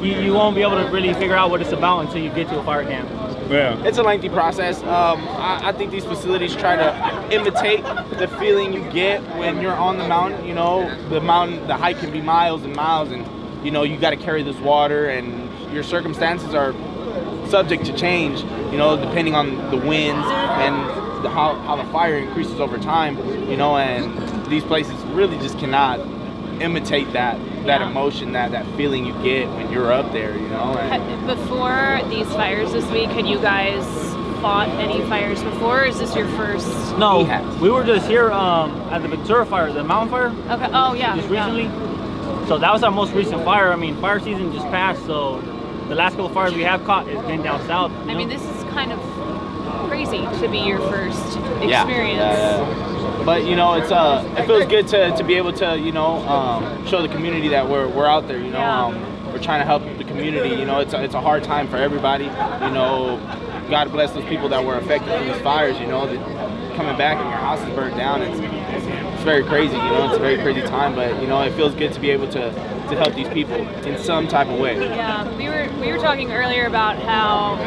Speaker 10: you won't be able to really figure out what it's about until you get to a fire camp.
Speaker 1: Yeah.
Speaker 9: It's a lengthy process. I think these facilities try to imitate the feeling you get when you're on the mountain. You know, the hike can be miles and miles, and you know, you got to carry this water, and your circumstances are subject to change. You know, depending on the winds and how the fire increases over time. You know, and these places really just cannot imitate that emotion, that feeling you get when you're up there, you know. And
Speaker 7: before these fires this week, had you guys fought any fires before, or is this your first?
Speaker 10: No, we were just here at the Ventura fire, the mountain fire.
Speaker 7: Okay. Oh yeah.
Speaker 10: Just recently. So that was our most recent fire. I mean, fire season just passed, so the last couple of fires we have caught has been down south.
Speaker 7: I mean, this is kind of crazy to be your first experience.
Speaker 9: Yeah. But you know, it feels good to be able to, you know, show the community that we're out there. You know, we're trying to help the community. You know, it's a hard time for everybody. You know, God bless those people that were affected in these fires. You know, coming back and your house is burnt down. It's very crazy. You know, it's a very crazy time. But you know, it feels good to be able to help these people in some type of way.
Speaker 7: Yeah, we were talking earlier about how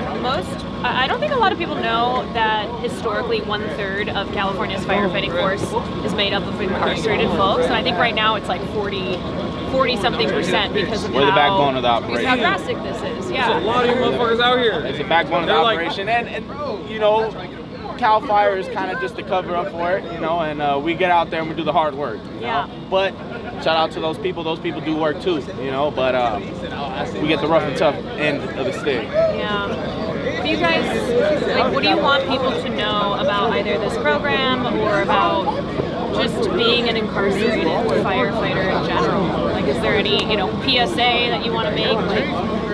Speaker 7: I don't think a lot of people know that historically 1/3 of California's firefighting force is made up of incarcerated folks, and I think right now it's like 40-something% because of
Speaker 9: we're the backbone of the operation.
Speaker 7: How drastic this is. Yeah.
Speaker 1: There's a lot of you motherfuckers out here.
Speaker 9: It's the backbone of the operation, and you know, Cal Fire is kind of just to cover up for it, you know, and we get out there and we do the hard work, you know? But shout out to those people do work too, you know, but we get the rough and tough end of the stick.
Speaker 7: Yeah. What do you guys, like, what do you want people to know about either this program or about just being an incarcerated firefighter in general? Like, is there any, you know, PSA that you want to make? Like,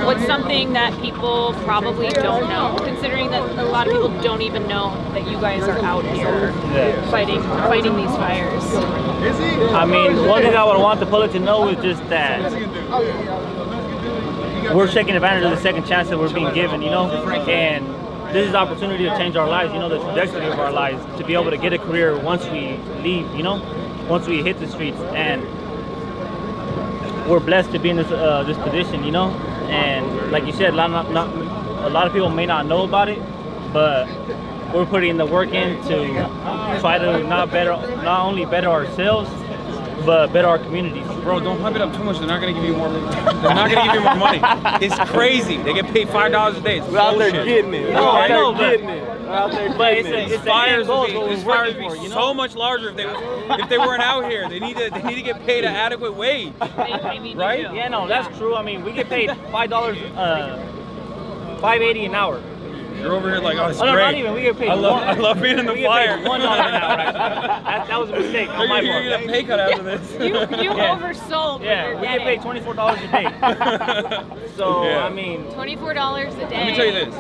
Speaker 7: what's something that people probably don't know, considering that a lot of people don't even know that you guys are out here fighting these fires?
Speaker 10: I mean, one thing I would want the public to know is just that we're taking advantage of the second chance that we're being given, you know, and this is the opportunity to change our lives, you know, the trajectory of our lives, to be able to get a career once we leave, you know, once we hit the streets. And we're blessed to be in this position, you know, and like you said, a lot of people may not know about it, but we're putting the work in to try to not only better ourselves, but better our communities.
Speaker 1: Bro, don't pump it up too much. They're not gonna give you more. They're not gonna give you more money. It's crazy. They get paid $5 a day. It's
Speaker 9: we're out there getting it.
Speaker 10: No, I know, but
Speaker 1: these fires would be so much larger if they weren't out here. They need to get paid an adequate wage, right?
Speaker 10: Yeah, no, that's true. I mean, we get paid $5, $5.80 an hour.
Speaker 1: You're over here like, oh, it's
Speaker 10: no,
Speaker 1: great.
Speaker 10: not even. We get paid.
Speaker 1: I love being in the fire.
Speaker 10: $1 an hour. Actually. That was a mistake on my part.
Speaker 1: You're gonna get a pay cut after this.
Speaker 7: You oversold.
Speaker 10: Yeah, we get paid $24 a day. So I mean,
Speaker 7: $24 a day.
Speaker 1: Let me tell you this.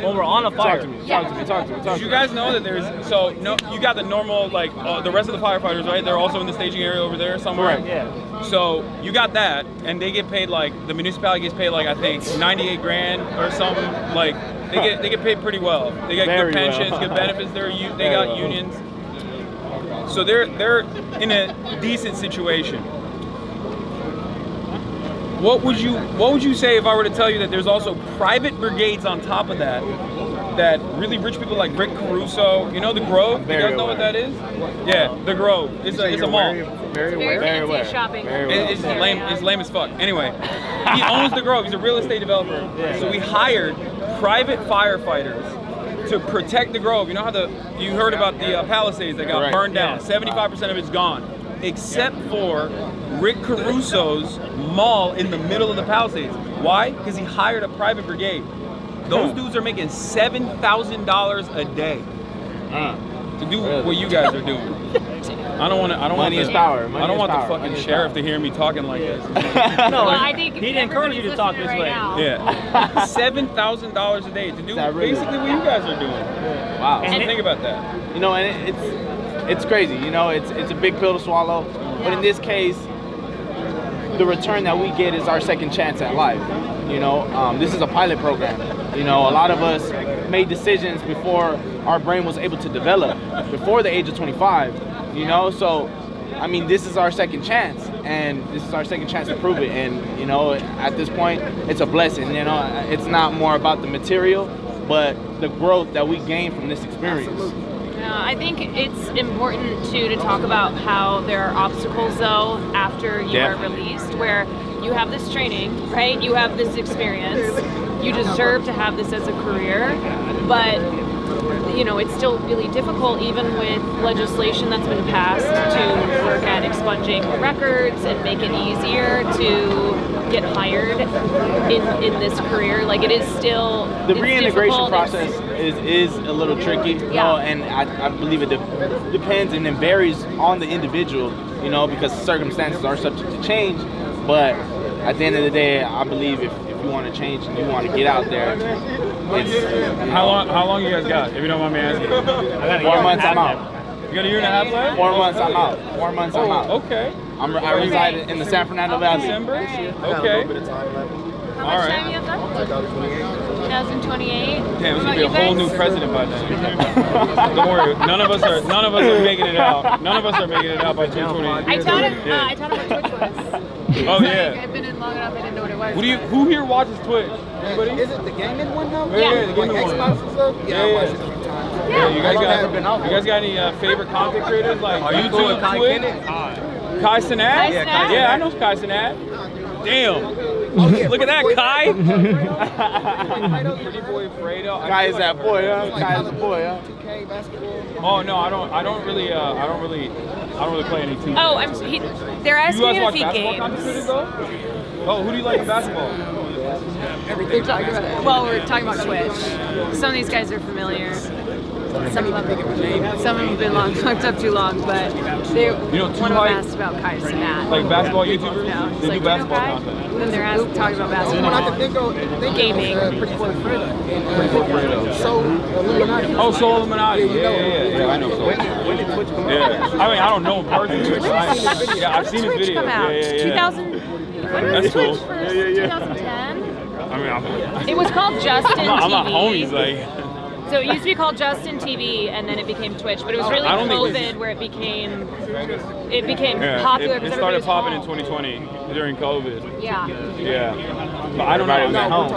Speaker 10: When we're on a fire.
Speaker 9: Talk to me.
Speaker 1: Did you guys know that you got the normal, like, the rest of the firefighters, right? They're also in the staging area over there somewhere.
Speaker 10: Correct, yeah.
Speaker 1: So you got that, and they get paid, like, the municipality gets paid, like, I think 98 grand or something. Like, they get paid pretty well. They get good pensions, good benefits. They got unions. So they're in a decent situation. What would you say if I were to tell you that there's also private brigades on top of that that really rich people like Rick Caruso, you know the Grove? You guys know what that is? Yeah, the Grove. It's a mall.
Speaker 9: Very
Speaker 7: fancy shopping.
Speaker 1: It's lame as fuck. Anyway, he owns the Grove. He's a real estate developer. So we hired private firefighters to protect the Grove. You know how you heard about the Palisades that got burned down? 75% of it's gone, except for Rick Caruso's mall in the middle of the Palisades. Why? Because he hired a private brigade. Those dudes are making $7,000 a day to do what you guys are doing. I don't want to.
Speaker 9: Money is power.
Speaker 1: I don't want the fucking sheriff to hear me talking like this.
Speaker 10: No,
Speaker 7: I think
Speaker 10: he didn't encourage you to talk this way.
Speaker 1: Yeah, $7,000 a day to do basically what you guys are doing.
Speaker 9: Wow.
Speaker 1: And think about that.
Speaker 9: You know, and it's crazy. You know, it's a big pill to swallow. But in this case, the return that we get is our second chance at life. You know, this is a pilot program. You know, a lot of us made decisions before our brain was able to develop, before the age of 25. You know, so I mean, this is our second chance, and this is our second chance to prove it. And you know, at this point, it's a blessing. You know, it's not more about the material, but the growth that we gain from this experience.
Speaker 7: I think it's important too to talk about how there are obstacles though after you are released, where you have this training, right? You have this experience. You deserve to have this as a career, but you know, it's still really difficult even with legislation that's been passed to work at expunging records and make it easier to get hired in this career. Like it is still
Speaker 9: the reintegration process is a little tricky, you know, and I believe it depends and it varies on the individual, you know, because circumstances are subject to change. But at the end of the day, I believe if you want to change and you want to get out there, it's
Speaker 1: how long you guys got? If you don't mind me asking.
Speaker 9: I got 4 months. I'm out.
Speaker 1: You got a year and a half left?
Speaker 9: 4 months. I'm out. 4 months. I'm out.
Speaker 1: Okay.
Speaker 9: I reside in the San Fernando Valley.
Speaker 1: December? Okay.
Speaker 7: How much time you have left? 2028.
Speaker 1: Damn, there's gonna be a whole new president by then. Don't worry, none of us are making it out. None of us are making it out by 2028.
Speaker 7: I taught him what Twitch was.
Speaker 1: Oh yeah.
Speaker 7: I've been in long enough, I didn't know what it was.
Speaker 1: Who here watches Twitch? Anybody?
Speaker 11: Is it the gaming one though?
Speaker 1: Yeah, the gaming one.
Speaker 11: Xbox and stuff? Yeah, I watched it a few times.
Speaker 1: Yeah, you guys got any favorite content creators like YouTube, Twitch? Kai Cenat? Yeah, I know Kai Cenat. Damn. Look at that, Kai. Pretty boy Fredo.
Speaker 9: Kai is that boy, huh? Kai is the boy, huh?
Speaker 11: 2K basketball.
Speaker 1: Oh no, I don't really play any 2K.
Speaker 7: Oh, they're asking
Speaker 1: you
Speaker 7: me
Speaker 1: guys
Speaker 7: to
Speaker 1: watch
Speaker 7: feed
Speaker 1: basketball
Speaker 7: games.
Speaker 1: competitions though? Oh, who do you like in basketball?
Speaker 7: They're talking about, well, we're talking about Twitch. Some of these guys are familiar. Some of them have been locked up too long, but they one of them asked about Kai Cenat.
Speaker 1: Like basketball YouTubers?
Speaker 7: No,
Speaker 1: They do basketball content.
Speaker 7: Then they're talking about basketball.
Speaker 11: I can think of
Speaker 7: gaming.
Speaker 11: Pretty Boy Fredo. Soul Illuminati.
Speaker 1: Oh, Soul Illuminati. Yeah, I know Soul. Yeah, I mean, I don't know him personally. I've seen his
Speaker 7: Twitch
Speaker 1: videos.
Speaker 7: come out?
Speaker 1: Yeah.
Speaker 7: 2000. When
Speaker 1: That's
Speaker 7: was Twitch
Speaker 1: cool.
Speaker 7: first? 2010.
Speaker 1: I mean,
Speaker 7: It was called Justin TV.
Speaker 1: I'm not homies, like.
Speaker 7: So it used to be called Justin TV, and then it became Twitch. But it was really COVID where it became popular.
Speaker 1: It started popping in 2020 during COVID.
Speaker 7: Yeah.
Speaker 1: Yeah. But I don't know.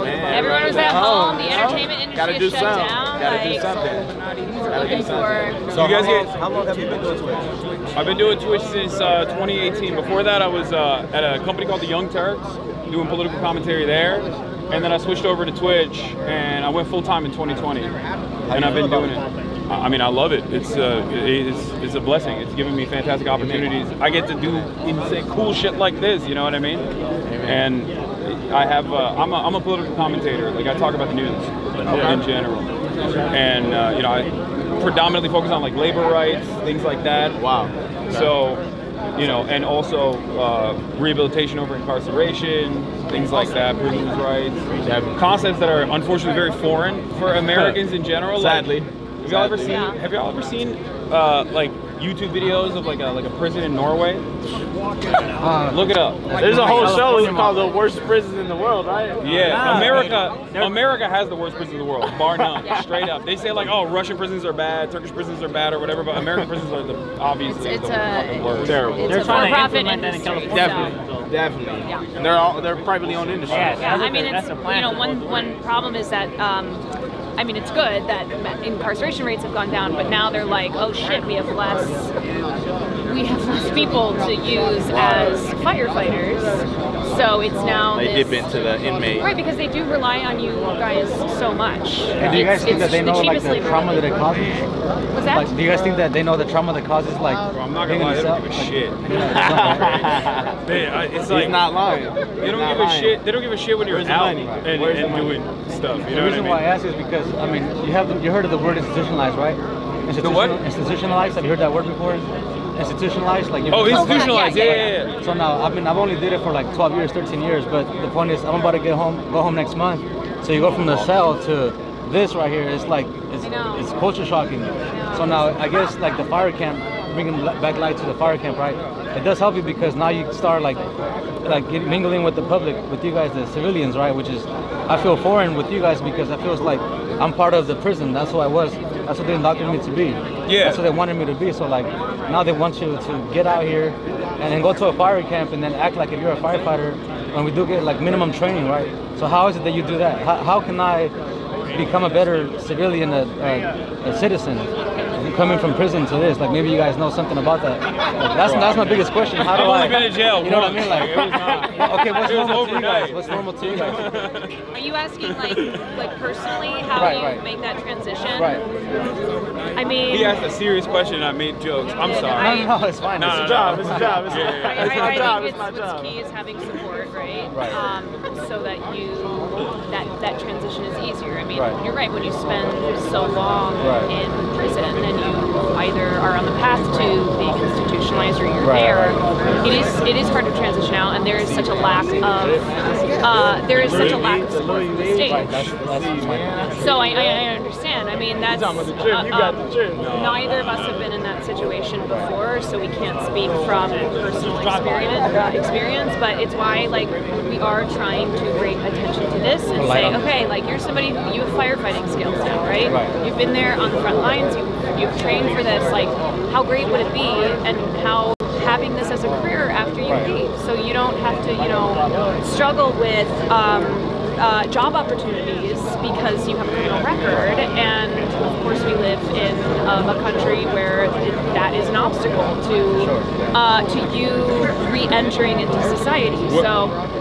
Speaker 7: Everyone was at home. The entertainment industry is shut down.
Speaker 9: Gotta do something.
Speaker 1: So you guys how long have you been doing Twitch? I've been doing Twitch since 2018. Before that, I was at a company called the Young Turks, doing political commentary there. And then I switched over to Twitch, and I went full time in 2020, and I've been doing it. I mean, I love it. It's a blessing. It's given me fantastic opportunities. I get to do insane, cool shit like this. You know what I mean? And I have I'm a political commentator. Like I talk about the news in general, and you know I predominantly focus on like labor rights, things like that.
Speaker 9: Wow.
Speaker 1: So. You know, and also rehabilitation over incarceration, things like that, prisoners' rights, concepts that are unfortunately very foreign for Americans in general.
Speaker 9: Sadly.
Speaker 1: Like, have y'all ever seen like YouTube videos of like a prison in Norway? Look it up.
Speaker 9: There's a whole show called "The Worst Prisons in the World," right?
Speaker 1: Yeah, America has the worst prisons in the world, bar none. Straight up. They say like, oh, Russian prisons are bad, Turkish prisons are bad, or whatever, but American prisons are obviously the fucking worst.
Speaker 9: Terrible.
Speaker 10: They're trying to implement that in California.
Speaker 9: Definitely.
Speaker 7: Yeah.
Speaker 9: And they're privately owned industries.
Speaker 7: Yeah, I mean, it's, you know, one problem is that I mean, it's good that incarceration rates have gone down, but now they're like, oh shit, we have less people to use as firefighters. So it's now
Speaker 9: They dip into the inmate.
Speaker 7: Right, because they do rely on you guys so much.
Speaker 12: And do you guys think that they know like the trauma that it causes?
Speaker 7: What's that?
Speaker 12: Like, do you guys think that they know the trauma that causes like?
Speaker 1: Bro, I'm not gonna lie, they don't give a shit. It's like
Speaker 9: He's not lying.
Speaker 1: they don't give a shit. They don't give a shit when you're out and doing stuff. You know
Speaker 12: The reason why I ask is because I mean you heard of the word institutionalized, right?
Speaker 1: The what?
Speaker 12: Institutionalized. Have you heard that word before? Institutionalized, like
Speaker 1: institutionalized. Yeah.
Speaker 12: So now I've only did it for like 12 years, 13 years. But the point is, I'm about to go home next month. So you go from the cell to this right here. It's like it's culture shocking. So now I guess like the fire camp, bringing back light to the fire camp, right? It does help you because now you start like mingling with the public, with you guys, the civilians, right? Which is I feel foreign with you guys because I feel like I'm part of the prison. That's who I was. That's what they indoctrinated me to be.
Speaker 1: Yeah.
Speaker 12: That's what they wanted me to be. So like now they want you to get out here and then go to a fire camp and then act like if you're a firefighter. And we do get like minimum training, right? So how is it that you do that? How can I become a better civilian, a citizen? Coming from prison to this, like maybe you guys know something about that. Like, that's my biggest question. How do
Speaker 1: I've only been in jail.
Speaker 12: You know what I mean? Like,
Speaker 1: it was not.
Speaker 12: Okay, what's
Speaker 1: It was
Speaker 12: normal to you guys?
Speaker 1: overnight.
Speaker 12: What's normal to you guys?
Speaker 7: Are you asking like personally how you make that transition?
Speaker 12: Right.
Speaker 7: I mean,
Speaker 1: He asked a serious question and I made jokes. I'm sorry.
Speaker 12: No, it's fine.
Speaker 1: No,
Speaker 12: It's
Speaker 1: no,
Speaker 12: a
Speaker 1: no.
Speaker 12: job.
Speaker 9: It's a job. It's my job. It's my
Speaker 7: what's
Speaker 9: job.
Speaker 7: key is having support, right?
Speaker 12: Right.
Speaker 7: So that that transition is easier. I mean,
Speaker 12: Right.
Speaker 7: you're right. When you spend so long
Speaker 12: Right.
Speaker 7: in prison and you either are on the path to being institutionalized or you're
Speaker 12: Right,
Speaker 7: there,
Speaker 12: right.
Speaker 7: it is hard to transition out, and there is such a lack of support from the state.
Speaker 12: Right, that's my point.
Speaker 7: So I understand. I mean, that's neither of us have been in that situation before, so we can't speak from personal experience. But it's why like we are trying to bring attention to this and say, okay, like you're somebody who you have firefighting skills now, right? You've been there on the front lines. You've trained for this. Like, how great would it be, and how having this as a career after you leave, so you don't have to, struggle with job opportunities because you have a criminal record. And of course, we live in a country where that is an obstacle to you re-entering into society.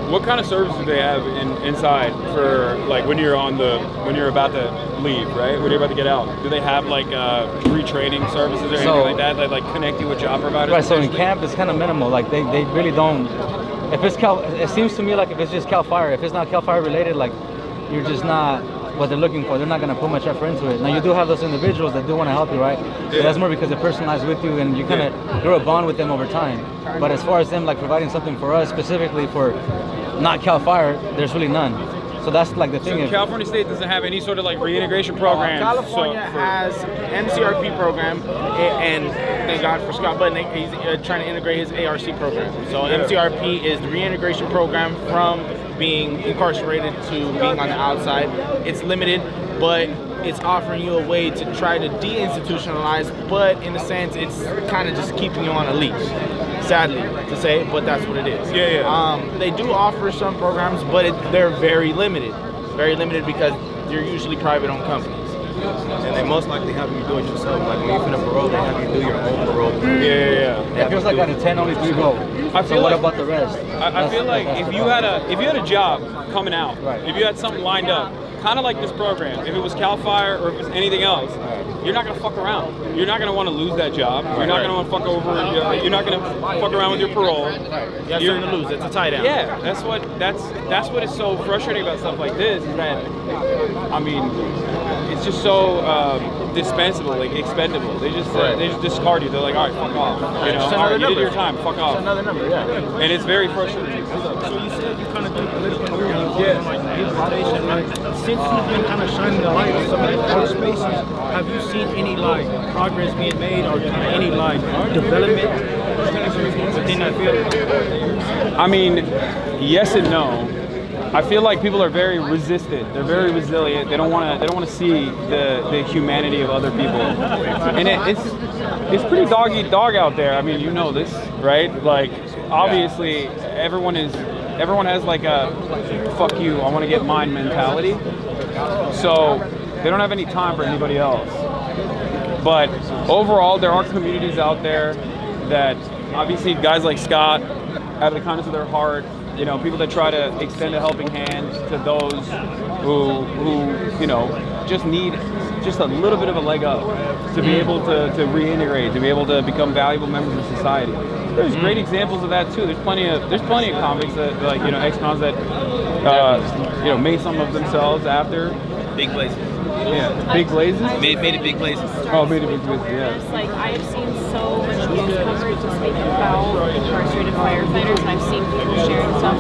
Speaker 1: What kind of services do they have inside for like when you're about to leave, right? When you're about to get out, do they have like retraining services or anything like that that like connect you with job providers?
Speaker 12: Right. So in camp, it's kind of minimal. Like they really don't. If it's it seems to me like if it's just Cal Fire, if it's not Cal Fire related, like you're just not what they're looking for. They're not going to put much effort into it. Now you do have those individuals that do want to help you, right? Yeah. But that's more because they're personalized with you and you kind of grow a bond with them over time. But as far as them like providing something for us specifically for not Cal Fire, there's really none. So that's like the thing.
Speaker 1: So California State doesn't have any sort of like reintegration program.
Speaker 9: California has MCRP program, and thank God for Scott Budnick, he's trying to integrate his ARC program. So MCRP is the reintegration program from being incarcerated to being on the outside. It's limited, but it's offering you a way to try to deinstitutionalize, but in a sense, it's kind of just keeping you on a leash. Sadly to say, but that's what it is. They do offer some programs, but they're very limited because they're usually private-owned companies.
Speaker 2: And they most likely have you do it yourself. Like when you finish parole, they have you do your own parole.
Speaker 12: It feels like out of 10, only 3 go. So what about the rest?
Speaker 1: I feel like if you had a job coming out, if you had something lined up, kind of like this program, if it was Cal Fire or if it was anything else, you're not gonna fuck around. You're not gonna want to lose that job. You're not gonna want to fuck over. You're not gonna fuck around with your parole.
Speaker 9: You're gonna lose. It's a tie down.
Speaker 1: Yeah, that's what is so frustrating about stuff like this. Is that I mean, it's just so dispensable, like expendable. They just discard you. They're like, all right, fuck off. You know, all right, you did your time. Fuck off.
Speaker 9: Just another number, yeah.
Speaker 1: And it's very frustrating.
Speaker 8: So you said you kind of do political organization, like infiltration, right? Since you've been kind of shining the light on some of the dark spaces, have you seen any like progress being made or kind of any like development within that field?
Speaker 1: I mean, yes and no. I feel like people are very resistant. They're very resilient. They don't want to see the humanity of other people. And it's pretty dog eat dog out there. I mean, you know this, right? Like obviously everyone has like a fuck you, I want to get mine mentality. So They don't have any time for anybody else. But overall, there are communities out there that obviously guys like Scott, out of the kindness of their heart, you know, people that try to extend a helping hand to those who you know, just need just a little bit of a leg up to be able to reintegrate, to be able to become valuable members of society. There's great examples of that too. There's plenty of convicts that, like, you know, ex-cons that you know, made some of themselves after
Speaker 9: Big places.
Speaker 1: Yeah, big blazes.
Speaker 9: Made it big places.
Speaker 1: Oh, made it big blazes. Yeah.
Speaker 7: Like, I have seen so much news coverage speaking about incarcerated firefighters, and I've seen people sharing stuff.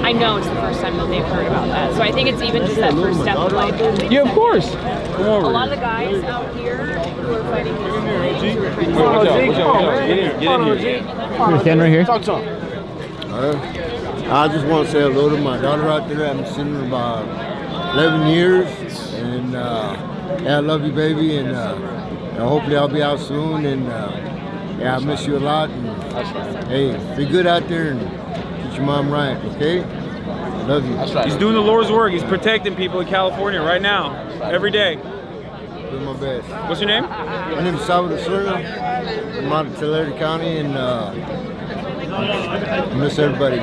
Speaker 7: I know it's the first time that they've heard about that, so I think it's even just that first step of like.
Speaker 1: Yeah, of course. Come over.
Speaker 7: A lot of the guys out here who are fighting these things.
Speaker 1: Get in here.
Speaker 5: Stand right here.
Speaker 9: Talk to him.
Speaker 11: I just want to say hello to my daughter out there. I haven't seen her in about 11 years, and yeah, I love you, baby, and hopefully I'll be out soon, and yeah, I miss you a lot, and hey, be good out there and get your mom right, okay? Love you.
Speaker 9: That's right.
Speaker 1: He's doing the Lord's work. He's protecting people in California right now, every day.
Speaker 11: Doing my best.
Speaker 1: What's your name?
Speaker 11: My name is Salvador Serna. I'm out of Tulare County, and I miss everybody.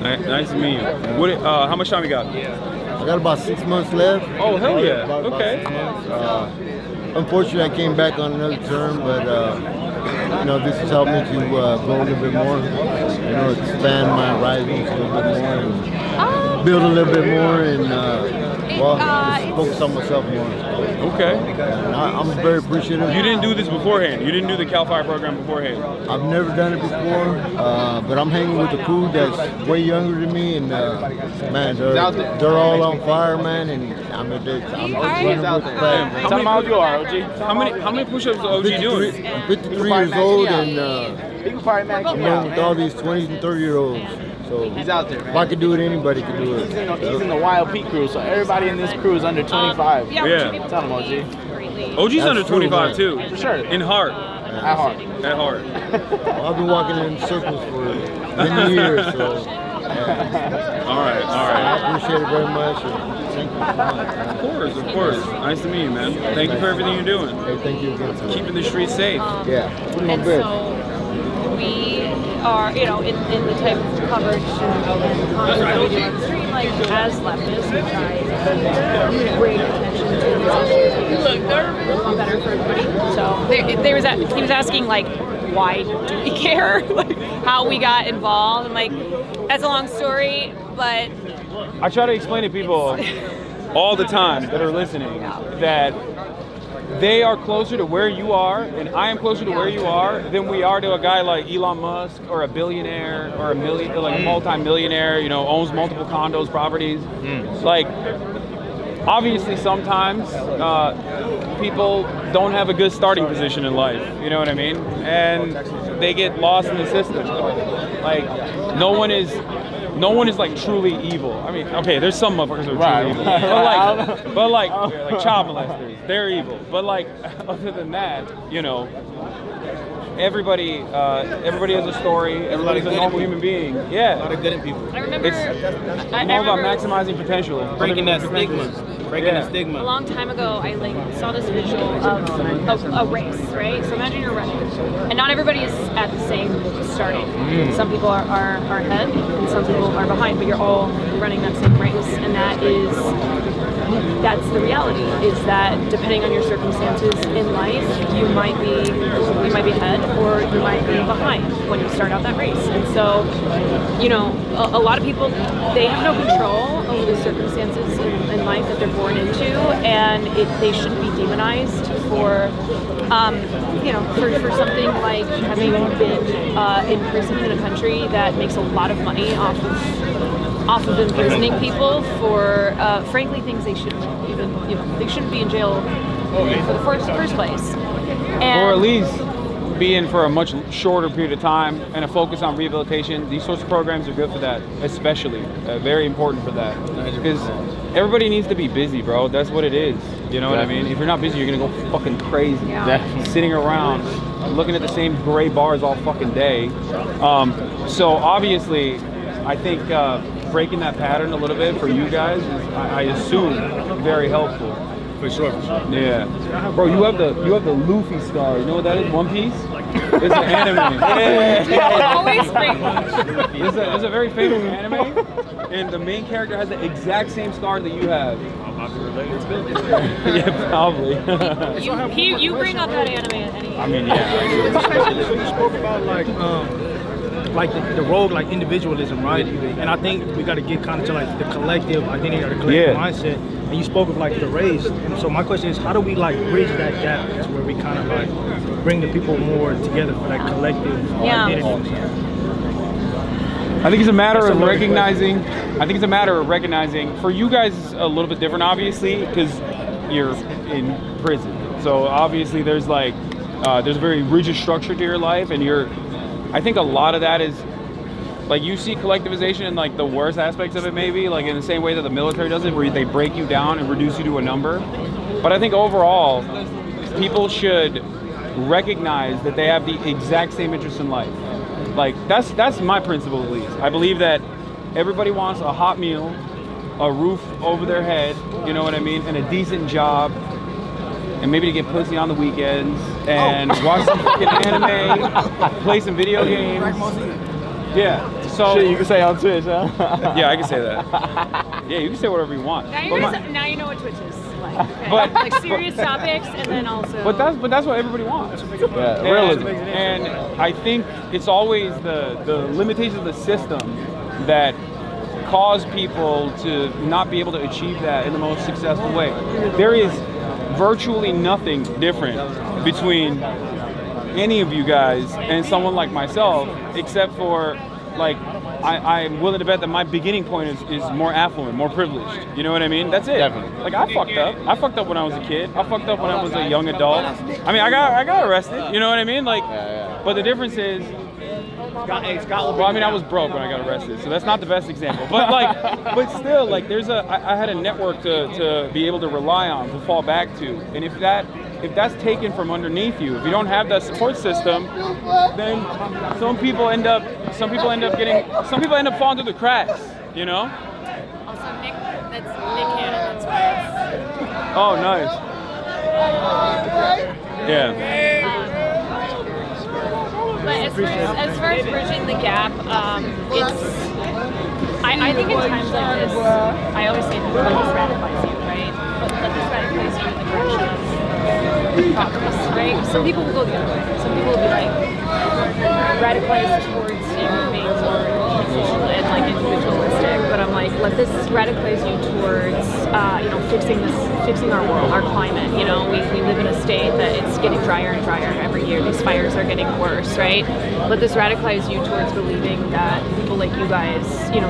Speaker 1: Nice to meet you. What? How much time you got?
Speaker 11: I got about 6 months left.
Speaker 1: Oh, hell yeah.
Speaker 11: About
Speaker 1: Okay.
Speaker 11: 6 months. Unfortunately, I came back on another term, but you know, this has helped me to grow a little bit more. You know, expand my horizons a little bit more, and build a little bit more, and well, just focus on myself more.
Speaker 1: Okay.
Speaker 11: I'm very appreciative.
Speaker 1: You didn't do this beforehand. You didn't do the Cal Fire program beforehand.
Speaker 11: I've never done it before, but I'm hanging with a crew that's way younger than me, and man, they're all on fire, man, and I'm just running with the crowd.
Speaker 9: Tell them how old you are, OG.
Speaker 1: How many push-ups is OG doing?
Speaker 11: I'm 53 years old, and
Speaker 9: He can probably match
Speaker 11: I'm
Speaker 9: you
Speaker 11: known
Speaker 9: out,
Speaker 11: with
Speaker 9: man.
Speaker 11: all these 20 and 30-year-olds. So
Speaker 9: He's out there, man.
Speaker 11: if I could do it, anybody could do it.
Speaker 9: He's in the Wild Peak crew, so everybody in this crew is under 25.
Speaker 1: Yeah.
Speaker 9: Tell them, OG.
Speaker 1: OG's
Speaker 11: That's
Speaker 1: under
Speaker 11: true,
Speaker 1: 25
Speaker 11: man.
Speaker 1: too.
Speaker 9: For sure.
Speaker 1: In heart.
Speaker 9: At heart.
Speaker 1: At heart.
Speaker 11: Well, I've been walking in circles for many years, so
Speaker 1: All right.
Speaker 11: I appreciate it very much. And thank you.
Speaker 1: Of course. Nice to meet you, man. Thank you for everything you're doing.
Speaker 11: Hey, thank you again. Sir.
Speaker 1: Keeping the streets safe.
Speaker 11: Yeah, doing my
Speaker 7: And
Speaker 11: best.
Speaker 7: so we are, you know, in the type of coverage and content that we do on the street, like as leftists, we try to bring attention to these issues because we want better for everybody. So he was asking, like, why do we care? Like, how we got involved, and like, that's a long story, but
Speaker 1: I try to explain to people all the time that are listening that they are closer to where you are, and I am closer to where you are than we are to a guy like Elon Musk or a billionaire or a multi-millionaire, you know, owns multiple condos, properties. Like, obviously sometimes people don't have a good starting position in life, you know what I mean? And they get lost in the system. Like, no one is like truly evil. I mean, okay, there's some motherfuckers who are truly evil, but like child molesters, they're evil. But like, other than that, you know, everybody has a story. Everybody's a normal human being. Yeah.
Speaker 9: A lot of good in people.
Speaker 7: I remember
Speaker 1: It's all about maximizing potential.
Speaker 9: Breaking that stigma. Breaking the stigma.
Speaker 7: a long time ago, I saw this visual of a race, right? So imagine you're running, and not everybody is at the same starting. Some people are ahead, and some people are behind, but you're all running that same race, and that's the reality. Is that depending on your circumstances in life, you might be ahead or you might be behind when you start out that race. And so, you know, a lot of people, they have no control over the circumstances in life that they're born into, and they shouldn't be demonized for, you know, for something like having been in prison in a country that makes a lot of money off of imprisoning people for, frankly, things they shouldn't even, you know, they shouldn't be in jail for the first place. And
Speaker 1: Or at least be in for a much shorter period of time and a focus on rehabilitation. These sorts of programs are good for that, especially. Very important for that. Because everybody needs to be busy, bro. That's what it is. You know what I mean? If you're not busy, you're gonna go fucking crazy. Sitting around, looking at the same gray bars all fucking day. So obviously, I think breaking that pattern a little bit for you guys is, I assume, very helpful.
Speaker 8: For sure.
Speaker 1: Yeah, bro, you have the Luffy scar. You know what that is? One Piece. It's an anime.
Speaker 7: Always bring
Speaker 1: It's a very famous anime, and the main character has the exact same scar that you have. Yeah, probably.
Speaker 7: you bring up that anime at any.
Speaker 1: I mean, yeah.
Speaker 8: You spoke about like the rogue, like individualism, right? And I think we got to get kind of to like the collective identity or the collective mindset. And you spoke of like the race. And so my question is, how do we like bridge that gap to where we kind of like bring the people more together for that collective identity?
Speaker 1: I think it's a matter of recognizing. I think it's a matter of recognizing. For you guys, it's a little bit different, obviously, because you're in prison. So obviously, there's like there's a very rigid structure to your life, and I think a lot of that is like you see collectivization in like the worst aspects of it, maybe like in the same way that the military does it, where they break you down and reduce you to a number. But I think overall, people should recognize that they have the exact same interests in life. Like that's my principle, at least. I believe that everybody wants a hot meal, a roof over their head, you know what I mean, and a decent job, and maybe to get pussy on the weekends and watch some fucking anime, play some video games. Yeah. So
Speaker 9: shit you can say on Twitch, huh?
Speaker 1: Yeah, I can say that. Yeah, you can say whatever you want.
Speaker 7: Now you know what Twitch is like. Okay. Like serious topics, and then also.
Speaker 1: But that's what everybody wants.
Speaker 9: Yeah, realism.
Speaker 1: And I think it's always the limitations of the system that cause people to not be able to achieve that in the most successful way. There is virtually nothing different between any of you guys and someone like myself, except for like I'm willing to bet that my beginning point is more affluent, more privileged. You know what I mean? That's it.
Speaker 9: Definitely.
Speaker 1: Like I fucked up. I fucked up when I was a kid. I fucked up when I was a young adult. I mean, I got arrested. You know what I mean? Like, but the difference is. Well, I mean, I was broke when I got arrested, so that's not the best example. But like, but still, like, I had a network to be able to rely on, to fall back to, and if that's taken from underneath you, if you don't have that support system, then some people end up falling through the cracks, you know.
Speaker 7: Also, that's Nick Cannon. That's why.
Speaker 1: Oh, nice. Yeah.
Speaker 7: But as far as bridging the gap, I think in times like this, I always say that this radicalizes you, right? But let this radicalize you in the direction of progress, right? Some people will go the other way. Some people will be like radicalized towards being more peaceful and like individualistic. But I'm like, let this radicalize you towards fixing our world, our climate. You know, we live in a state that it's getting drier and drier every year. These fires are getting worse, right? Let this radicalize you towards believing that people like you guys,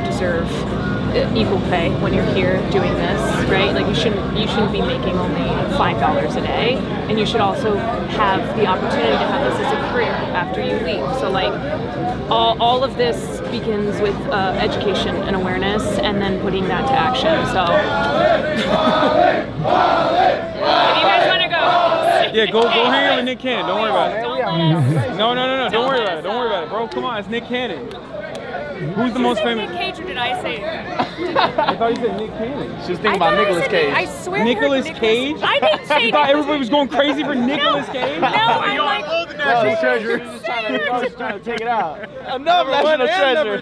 Speaker 7: deserve equal pay when you're here doing this, right? Like you shouldn't be making only $5 a day, and you should also have the opportunity to have this as a career after you leave. So like all of this begins with education and awareness, and then putting that to action. So if you guys want to go,
Speaker 1: yeah, go hang out with Nick Cannon. Don't worry about it. No. Don't worry about it. Don't worry about it, bro. Come on, it's Nick Cannon. Who's the most famous?
Speaker 7: Nick Cage, or did I say?
Speaker 1: I thought you said Nick Cannon.
Speaker 9: She was thinking about Nicolas Cage.
Speaker 7: I swear.
Speaker 1: Nicolas Cage?
Speaker 7: I didn't say.
Speaker 1: You thought everybody was going crazy for Nicolas Cage?
Speaker 7: No, I'm like.
Speaker 9: National treasure. Just trying to take it out. Another national treasure.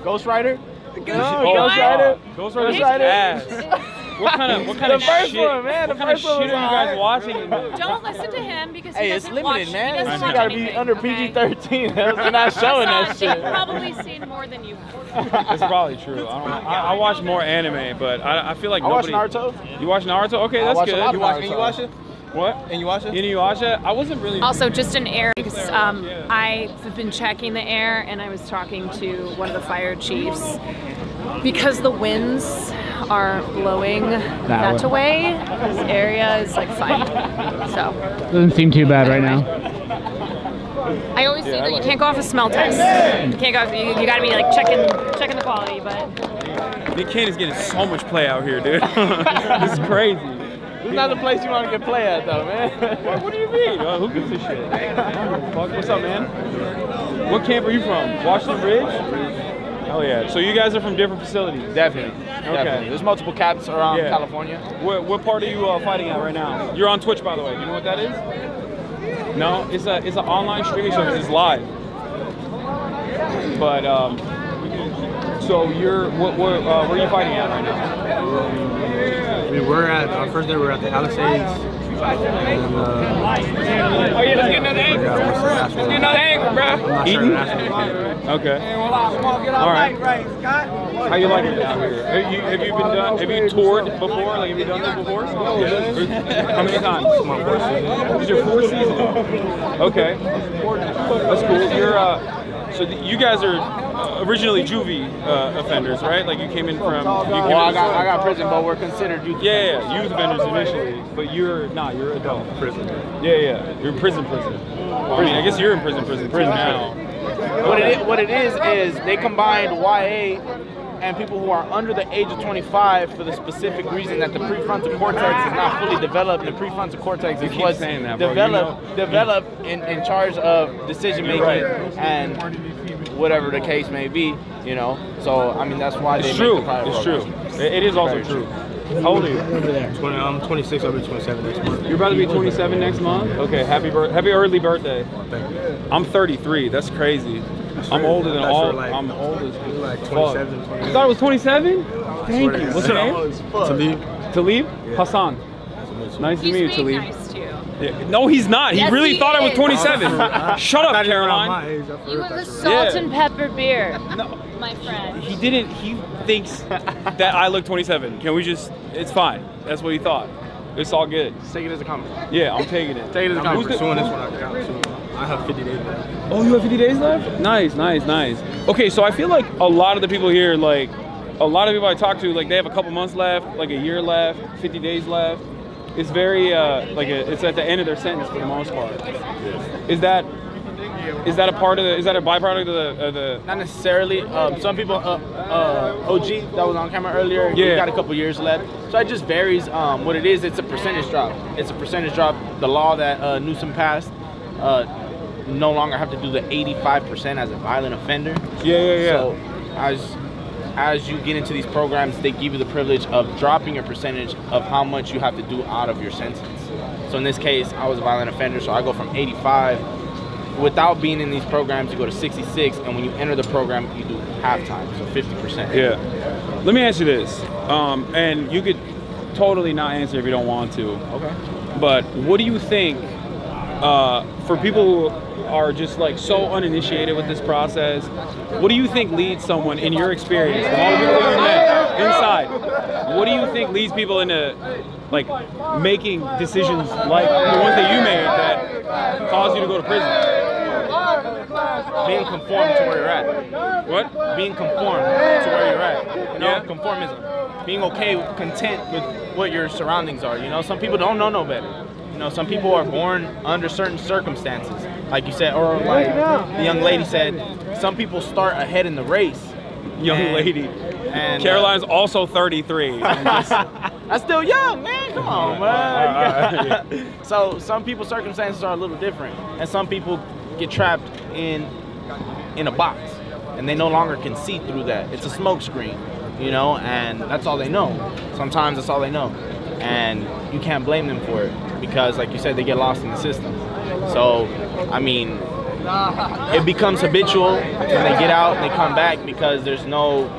Speaker 9: Ghost Rider. Ghost Rider.
Speaker 1: Ghost Rider's ass. What kind of
Speaker 9: the first
Speaker 1: shit?
Speaker 9: one, man.
Speaker 1: What kind of shit are you guys watching?
Speaker 7: Don't listen to him because he
Speaker 9: it's
Speaker 7: doesn't
Speaker 9: limited,
Speaker 7: watch,
Speaker 9: man.
Speaker 7: He doesn't
Speaker 9: You
Speaker 7: watch
Speaker 9: gotta be
Speaker 7: anything,
Speaker 9: under PG-13. They're not showing that shit.
Speaker 7: They've probably seen more than you have.
Speaker 1: That's probably true. I watch more anime, but I feel like nobody.
Speaker 9: I watch Naruto.
Speaker 1: You watch Naruto? Okay, that's good.
Speaker 9: You watch it?
Speaker 1: What?
Speaker 9: And you watch it?
Speaker 1: You watch it? I wasn't really.
Speaker 7: Also, just an air because I've been checking the air, and I was talking to one of the fire chiefs. Because the winds are blowing that way, this area is like fine. So
Speaker 5: doesn't seem too bad right now.
Speaker 7: I always say that you can't go off a smell test. You can't go. You gotta be like checking the quality. But
Speaker 1: Nick Cannon's getting so much play out here, dude. This is crazy.
Speaker 9: This is not the place you want to get play at, though, man.
Speaker 1: What do you mean? Who gives a shit? Fuck. What's up, man? What camp are you from? Washington Ridge? Oh yeah. So you guys are from different facilities?
Speaker 9: Definitely.
Speaker 1: Okay.
Speaker 9: Definitely. There's multiple caps around California.
Speaker 1: What part are you fighting at right now? You're on Twitch, by the way. Do you know what that is? No, it's an online streaming service. It's live. But so you're where are you fighting at right now?
Speaker 12: We were at our first day. We were at the Palisades.
Speaker 1: Oh yeah, let's get another angle. Let's get another angle, bro. Eating? Okay. All right. How you like it down here? Have you been done? Have you toured before? Like, have you done this before? How many times? This is your fourth season. Okay. That's cool. You're so you guys are originally juvie offenders, right? Like you came in from.
Speaker 9: Well, I got prison, but we're considered youth.
Speaker 1: Yeah, youth offenders initially, but you're not. You're adult. Prison. Yeah. You're in prison. Well, I mean, I guess you're in prison now.
Speaker 9: What it is they combined YA and people who are under the age of 25 for the specific reason that the prefrontal cortex is not fully developed. The prefrontal cortex is what's developed in charge of decision making and whatever the case may be, you know. So I mean that's why
Speaker 1: it's true. It's true. It is also true. How old are you?
Speaker 12: I'm 26. I'll be 27 next month.
Speaker 1: You're about to be 27 next month? Okay, happy early birthday.
Speaker 12: Thank you.
Speaker 1: I'm 33. That's crazy. I'm older than all. I'm old as
Speaker 12: like 27.
Speaker 1: You thought it was 27? Thank you. What's your name? Talib? Yeah. Hasan. Nice to meet you, Talib.
Speaker 7: Nice to you.
Speaker 1: Yeah. No, he's not. He really thought I was 27. Shut up, Caroline.
Speaker 7: You have a salt and pepper beer. No. My friend.
Speaker 1: He didn't. He thinks that I look 27. Can we just? It's fine. That's what he thought. It's all good.
Speaker 9: Just take it as a compliment.
Speaker 1: Yeah, I'm taking it.
Speaker 12: Take it as a compliment. Soon this one I have 50 days left.
Speaker 1: Oh, you have 50 days left? Nice. Okay, so I feel like a lot of the people here, like a lot of people I talk to, like they have a couple months left, like a year left, 50 days left. It's very it's at the end of their sentence for the most part. Is that a part of is that a byproduct of the
Speaker 9: Not necessarily. Some people, OG that was on camera earlier, he got a couple years left. So it just varies. What it is, it's a percentage drop. The law that Newsom passed no longer have to do the 85% as a violent offender.
Speaker 1: Yeah.
Speaker 9: So as you get into these programs, they give you the privilege of dropping your percentage of how much you have to do out of your sentence. So in this case, I was a violent offender, so I go from 85. Without being in these programs, you go to 66, and when you enter the program, you do halftime, so 50%.
Speaker 1: Yeah. Let me ask you this, and you could totally not answer if you don't want to.
Speaker 9: Okay.
Speaker 1: But what do you think, for people who are just like so uninitiated with this process, what do you think leads someone, in your experience, from all the people you've met inside, what do you think leads people into like making decisions like the ones that you made that cause you to go to prison?
Speaker 9: Being conformed to where you're at.
Speaker 1: What?
Speaker 9: Being conformed to where you're at. You know, conformism. Being okay, content with what your surroundings are. You know, some people don't know no better. You know, some people are born under certain circumstances, like you said, or like the young lady said, some people start ahead in the race.
Speaker 1: Young lady. And Caroline's also 33.
Speaker 9: That's still young, man. Come on, man. So some people's circumstances are a little different, and some people get trapped in a box, and they no longer can see through that. It's a smoke screen, you know, and that's all they know. Sometimes that's all they know, and you can't blame them for it because, like you said, they get lost in the system. So, I mean, it becomes habitual when they get out and they come back because there's no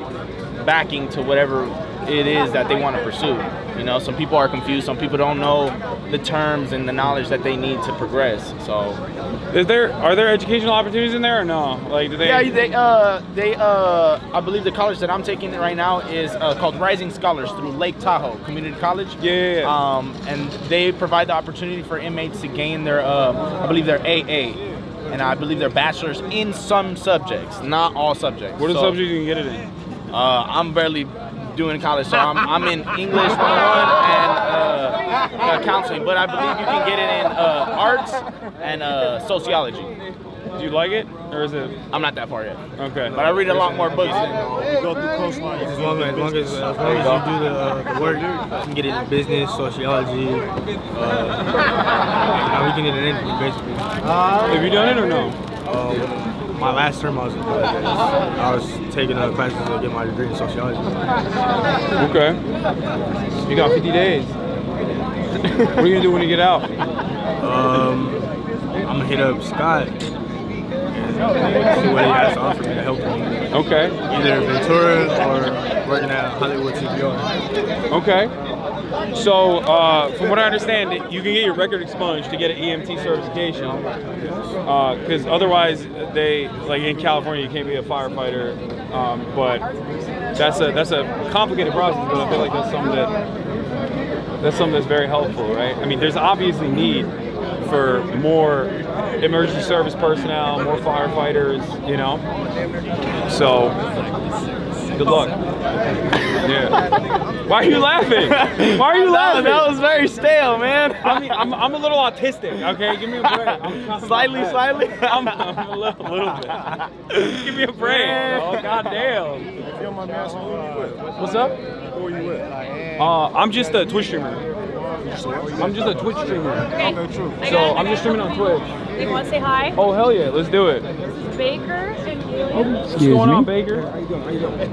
Speaker 9: backing to whatever it is that they want to pursue. You know, some people are confused. Some people don't know the terms and the knowledge that they need to progress. So,
Speaker 1: are there educational opportunities in there or no? Like, do they?
Speaker 9: Yeah, I believe the college that I'm taking right now is called Rising Scholars through Lake Tahoe Community College.
Speaker 1: Yeah.
Speaker 9: And they provide the opportunity for inmates to gain their, I believe their AA, and I believe their bachelor's in some subjects, not all subjects.
Speaker 1: What are the subjects you can get it in?
Speaker 9: I'm barely doing college, so I'm in English 101 and counseling, but I believe you can get it in arts and sociology.
Speaker 1: Do you like it, or is it?
Speaker 9: I'm not that far yet.
Speaker 1: Okay.
Speaker 9: But I read a lot more books.
Speaker 12: You go through coastlines as long as you do the work. You can get it in business, sociology. Now we can get it in anything basically.
Speaker 1: Have you done it or no?
Speaker 2: my last term I was taking classes to get my degree in sociology.
Speaker 1: Okay. You got 50 days. What are you gonna do when you get out?
Speaker 2: I'm gonna hit up Scott and see what he has to offer me to help me.
Speaker 1: Okay.
Speaker 2: Either Ventura or working at Hollywood CPR.
Speaker 1: Okay. So, from what I understand, you can get your record expunged to get an EMT certification. Because otherwise, like in California, you can't be a firefighter. But that's a complicated process. But I feel like that's something that's very helpful, right? I mean, there's obviously need for more emergency service personnel, more firefighters, you know. So, good luck. Yeah. Why are you laughing? Why are you laughing?
Speaker 9: That was very stale, man.
Speaker 1: I mean, I'm a little autistic. Okay, give me a break.
Speaker 9: Slightly.
Speaker 1: I'm a little bit. Give me a break. Oh, goddamn. What's up?
Speaker 2: Who are you with?
Speaker 1: I'm just a Twitch streamer. I'm just a Twitch streamer.
Speaker 7: Okay.
Speaker 1: So I'm just streaming on Twitch.
Speaker 7: You want to say hi?
Speaker 1: Oh hell yeah, let's do it.
Speaker 7: Baker.
Speaker 1: What's going on, Baker?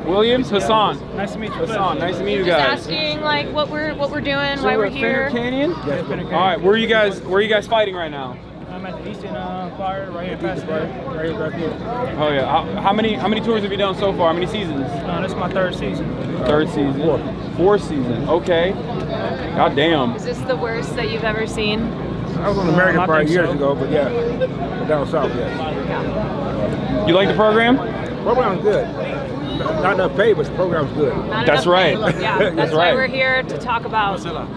Speaker 1: Williams, Hasan.
Speaker 8: Nice to meet you.
Speaker 1: Hasan, nice to meet you
Speaker 7: Just
Speaker 1: guys.
Speaker 7: asking like what we're doing,
Speaker 1: So
Speaker 7: why we're
Speaker 1: at
Speaker 7: here.
Speaker 1: Canyon? All right, where are you guys fighting right now?
Speaker 8: I'm at the Eastern Fire right here past right here.
Speaker 1: Oh yeah. How many tours have you done so far? How many seasons?
Speaker 8: This is my third season.
Speaker 1: Third season. Fourth season. Okay. God damn.
Speaker 7: Is this the worst that you've ever seen?
Speaker 13: I was on American Fire years ago, but yeah, down south, yeah.
Speaker 1: You like the program?
Speaker 13: Program's good. Not enough pay, but the program's good.
Speaker 7: Not
Speaker 1: That's
Speaker 7: enough
Speaker 1: right.
Speaker 7: pay. Yeah, that's
Speaker 1: That's
Speaker 7: why
Speaker 1: right.
Speaker 7: we're here to talk about stuff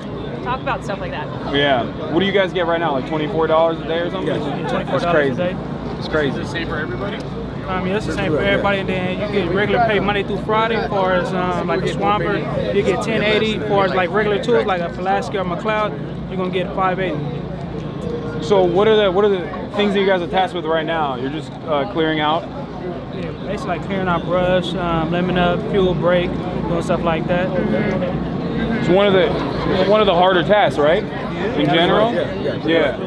Speaker 7: like that.
Speaker 1: Yeah. What do you guys get right now? Like $24 a day or something?
Speaker 8: Yes, $24
Speaker 1: That's crazy.
Speaker 8: a day.
Speaker 1: It's crazy.
Speaker 2: Is it the same for everybody?
Speaker 8: It's the same for everybody, and then you get regular pay Monday through Friday. As far as like a Swamper, you get $10.80. As far as like regular tools, like a Pulaski or McLeod, you're gonna get $5.80.
Speaker 1: So what are the things that you guys are tasked with right now? You're just clearing out?
Speaker 8: Yeah, basically like clearing out brush, lemon up, fuel break, doing stuff like that.
Speaker 1: It's one of the harder tasks, right? In general? Yeah.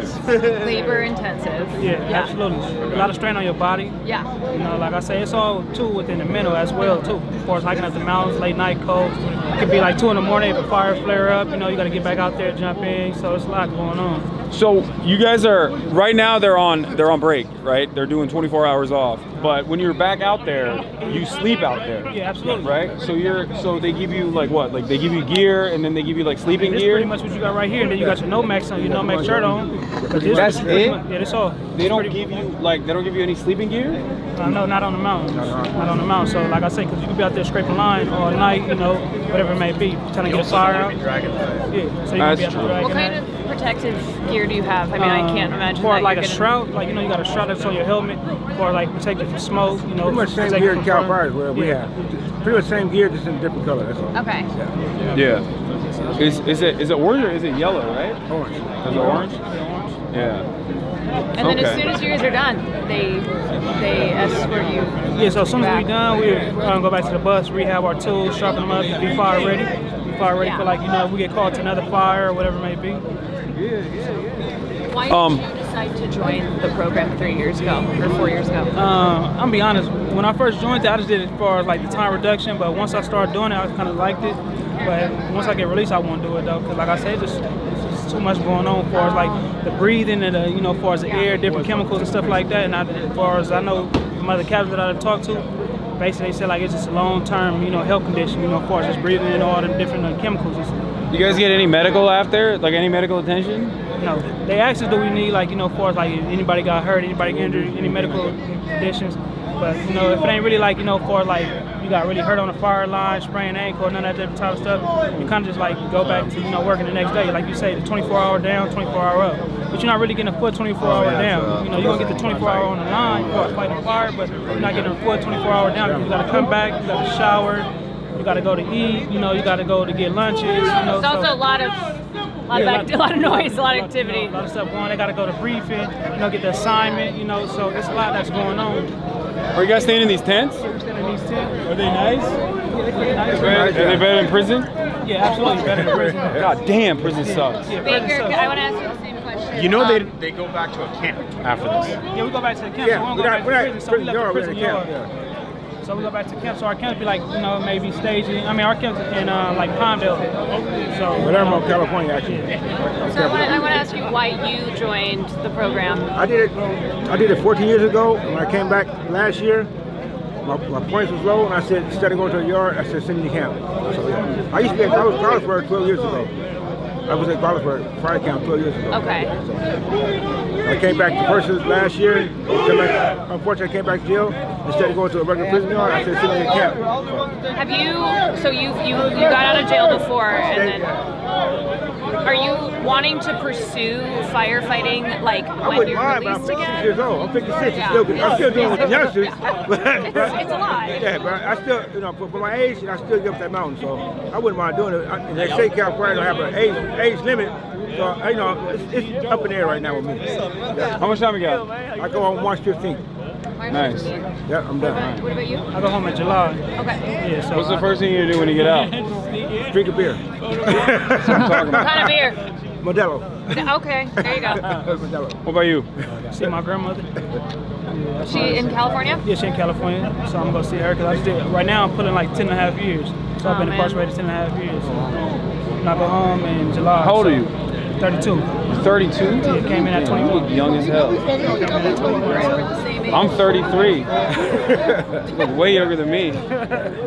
Speaker 7: Labor intensive.
Speaker 8: Yeah, absolutely. A lot of strain on your body.
Speaker 7: Yeah.
Speaker 8: You know, like I say, it's all too within the mental as well too. As far as hiking up the mountains, late night cold. It could be like 2 in the morning if a fire flare up. You know, you got to get back out there, jump in. So it's a lot going on.
Speaker 1: So you guys are right now. They're on break, right? They're doing 24 hours off. But when you're back out there, you sleep out there.
Speaker 8: Yeah, absolutely.
Speaker 1: Right. So they give you like what? Like they give you gear and then they give you like sleeping
Speaker 8: This
Speaker 1: gear.
Speaker 8: pretty much what you got right here. And then you got your Nomex on, your Nomex shirt on.
Speaker 1: That's it?
Speaker 8: Yeah, that's all.
Speaker 1: They don't give you any sleeping gear?
Speaker 8: No, not on the mountain. Not on the mountain. So like I say, because you could be out there scraping line all night, you know, whatever it may be, trying to get a fire out. Yeah, so you can be out there.
Speaker 7: What kind of protective gear do you have? I mean, I can't imagine
Speaker 8: for
Speaker 7: that
Speaker 8: like
Speaker 7: you're
Speaker 8: a
Speaker 7: gonna...
Speaker 8: shroud, like, you know, you got a shroud that's on your helmet, or like protect you from smoke, you know.
Speaker 13: Pretty much same gear in Cal Fire where we have. Pretty much same gear, just in a different color, that's all.
Speaker 7: Okay.
Speaker 1: Yeah. Is it orange or is it yellow, right?
Speaker 13: Orange.
Speaker 1: Is it orange? Yeah.
Speaker 7: And then as soon as you guys are done, they escort you.
Speaker 8: Yeah, so as soon as we're done, we're gonna go back to the bus, rehab our tools, sharpen them up, be fire ready. Be fire ready for, like, you know, if we get called to another fire or whatever it may be.
Speaker 7: Why did you decide to join the program 3 years ago or 4 years ago?
Speaker 8: I'm gonna be honest, when I first joined it, I just did it for like the time reduction, but once I started doing it, I kind of liked it. But once I get released, I won't do it though, because like I said, it's just too much going on as far as like the breathing and the, you know, as far as the air, different chemicals and stuff like that. And as far as I know, some other captains that I talked to, basically they said like it's just a long-term, you know, health condition, you know, as far as just breathing in all the different chemicals and stuff.
Speaker 1: You guys get any medical after? Like any medical attention?
Speaker 8: No. They asked us, do we need, like, you know, as far as like anybody got hurt, anybody get injured, any medical conditions. But, you know, if it ain't really like, you know, for like you got really hurt on the fire line, sprained ankle, none of that different type of stuff, you kind of just like go back to, you know, working the next day. Like you say, the 24-hour down, 24-hour up. But you're not really getting a full 24-hour down. You know, you're going to get the 24-hour on the line for fighting fire, but you're not getting a full 24-hour down. You got to come back, you got to shower, you got to go to eat, you know, you got to go to get lunches. You know,
Speaker 7: There's also a lot of noise, a lot of activity.
Speaker 8: A lot of stuff going on. They got to go to briefing, you know, get the assignment, you know, so it's a lot that's going on.
Speaker 1: Are you guys staying in these tents?
Speaker 8: We're staying in these tents.
Speaker 1: Are they nice?
Speaker 8: Yeah, they're pretty nice.
Speaker 1: Are they better than prison?
Speaker 8: Yeah, absolutely better than prison.
Speaker 1: God damn, prison sucks.
Speaker 8: Yeah,
Speaker 7: Baker, I want to ask you the same question.
Speaker 5: You know they go back to a camp after this.
Speaker 8: Yeah, we go back to the camp.
Speaker 13: Yeah,
Speaker 8: so we don't go back to prison, so we left the prison yard. So we go back to camp. So our camp be like, you know, maybe staging. I mean, our camp's in like Palmdale. So.
Speaker 13: But I'm from California, actually.
Speaker 7: So I want to ask you why you joined the program.
Speaker 13: I did it 14 years ago. When I came back last year, my points was low, and I said, instead of going to the yard, I said, send me to camp. So yeah. I was Carlsberg 12 years ago. I was at Carlsberg fire camp 12 years ago.
Speaker 7: Okay.
Speaker 13: So I came back the first last year. Unfortunately, I came back to jail. Instead of going to a regular prison yard, I said, send me to camp.
Speaker 7: Have you? So you got out of jail before, and then are you wanting to pursue firefighting like when you're released again?
Speaker 13: I'm 56 years old. I'm 56. Yeah. I'm still doing with the youngsters.
Speaker 7: It's a lot.
Speaker 13: Yeah, but I still, you know, for my age, I still get up that mountain. So I wouldn't mind doing it. They say California don't have an age limit. So, you know, it's up in the air right now with me. Yeah.
Speaker 1: How much time we got?
Speaker 13: I go on March 15th.
Speaker 1: Nice.
Speaker 13: Yeah, I'm done.
Speaker 7: What about you?
Speaker 8: I go home in July.
Speaker 7: Okay.
Speaker 8: Yeah, so
Speaker 1: what's the first thing you do when you get out?
Speaker 13: Drink a beer.
Speaker 1: That's what I'm talking about.
Speaker 7: What kind of beer?
Speaker 13: Modelo.
Speaker 7: Okay, there you go.
Speaker 13: Modelo.
Speaker 1: What about you?
Speaker 8: See my grandmother.
Speaker 7: She in California?
Speaker 8: Yeah, she in California. So I'm gonna see her because I just did. Right now I'm pulling like 10.5 years. So I've been incarcerated 10.5 years. So and I go home in July.
Speaker 1: How old are you?
Speaker 8: 32.
Speaker 1: 32?
Speaker 8: Yeah, came in at 21.
Speaker 1: You look young as hell. I'm 33. You look way younger than me.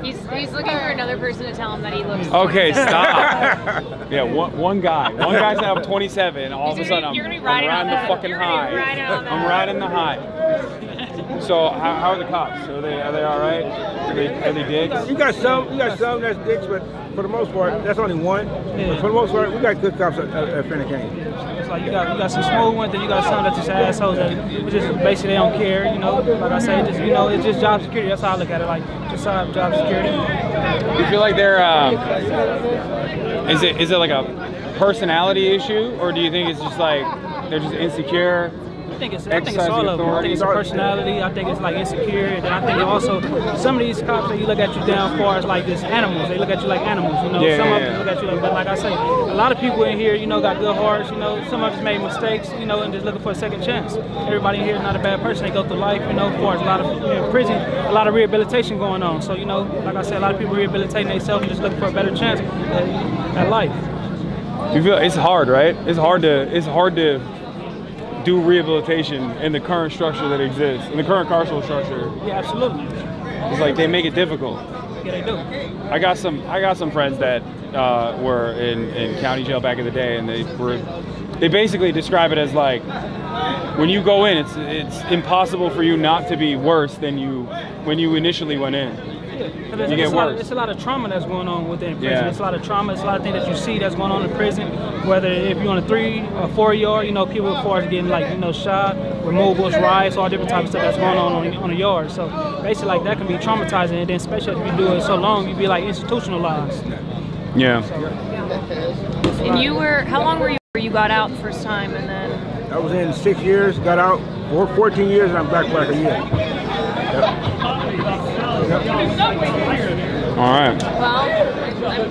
Speaker 7: He's looking for another person to tell him that he looks.
Speaker 1: Okay, stop. Yeah, one guy. One guy's now 27. All of a sudden, I'm riding the fucking high. I'm riding the high. So how are the cops? Are they all right? Are they dicks?
Speaker 13: You got some that's dicks, but for the most part, that's only one.
Speaker 8: Yeah.
Speaker 13: But for the most part, we got good cops at Finnecane.
Speaker 8: It's like you got some smooth ones, then you got some that's just assholes that just basically they don't care, you know. Like I say, just, you know, it's just job security. That's how I look at it, like just job security.
Speaker 1: You feel like they're is it like a personality issue, or do you think it's just like they're just insecure?
Speaker 8: I think it's all of them. I think it's a personality. I think it's like insecure, and then I think also some of these cops that you look at you down for is like just animals. They look at you like animals, you know. Some of them look at you like, but like I say, a lot of people in here, you know, got good hearts. You know, some of us made mistakes, you know, and just looking for a second chance. Everybody in here is not a bad person. They go through life, you know. For a lot of prison, a lot of rehabilitation going on. So you know, like I said, a lot of people rehabilitating themselves and just looking for a better chance at life.
Speaker 1: You feel it's hard, right? It's hard to do rehabilitation in the current structure that exists, in the current carceral structure.
Speaker 8: Yeah, absolutely.
Speaker 1: It's like they make it difficult.
Speaker 8: Yeah, they do.
Speaker 1: I got some friends that were in county jail back in the day, and they basically describe it as like when you go in, it's impossible for you not to be worse than when you initially went in. You get worse.
Speaker 8: It's a lot of trauma that's going on within prison.
Speaker 1: Yeah.
Speaker 8: It's a lot of trauma. It's a lot of things that you see that's going on in prison. Whether if you're on a 3 or 4 yard, you know, people as far as getting like, you know, shot, removals, riots, all different types of stuff that's going on a yard. So basically, like that can be traumatizing, and then especially if you do it so long, you be like institutionalized.
Speaker 1: Yeah.
Speaker 7: And you were, how long were you before you got out the first time, and then?
Speaker 13: I was in 6 years, got out for 14 years, and I'm back for like a year.
Speaker 1: All right.
Speaker 7: Well,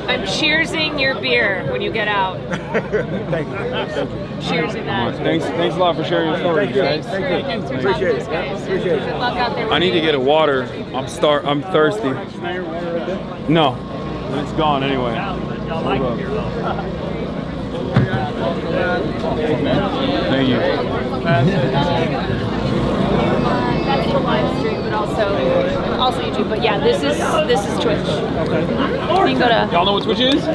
Speaker 7: I'm cheersing your beer when you get out.
Speaker 13: Thank you.
Speaker 7: Cheersing that.
Speaker 1: Thanks a lot for sharing your story, guys.
Speaker 13: Thank you. Appreciate it. Appreciate it.
Speaker 7: Good luck out there.
Speaker 1: I need to get a water. I'm thirsty. No, it's gone anyway. Thank you.
Speaker 7: That's the live stream, but also YouTube. But yeah, this is Twitch.
Speaker 8: Okay.
Speaker 7: You can go to.
Speaker 1: Y'all know what Twitch is?
Speaker 8: I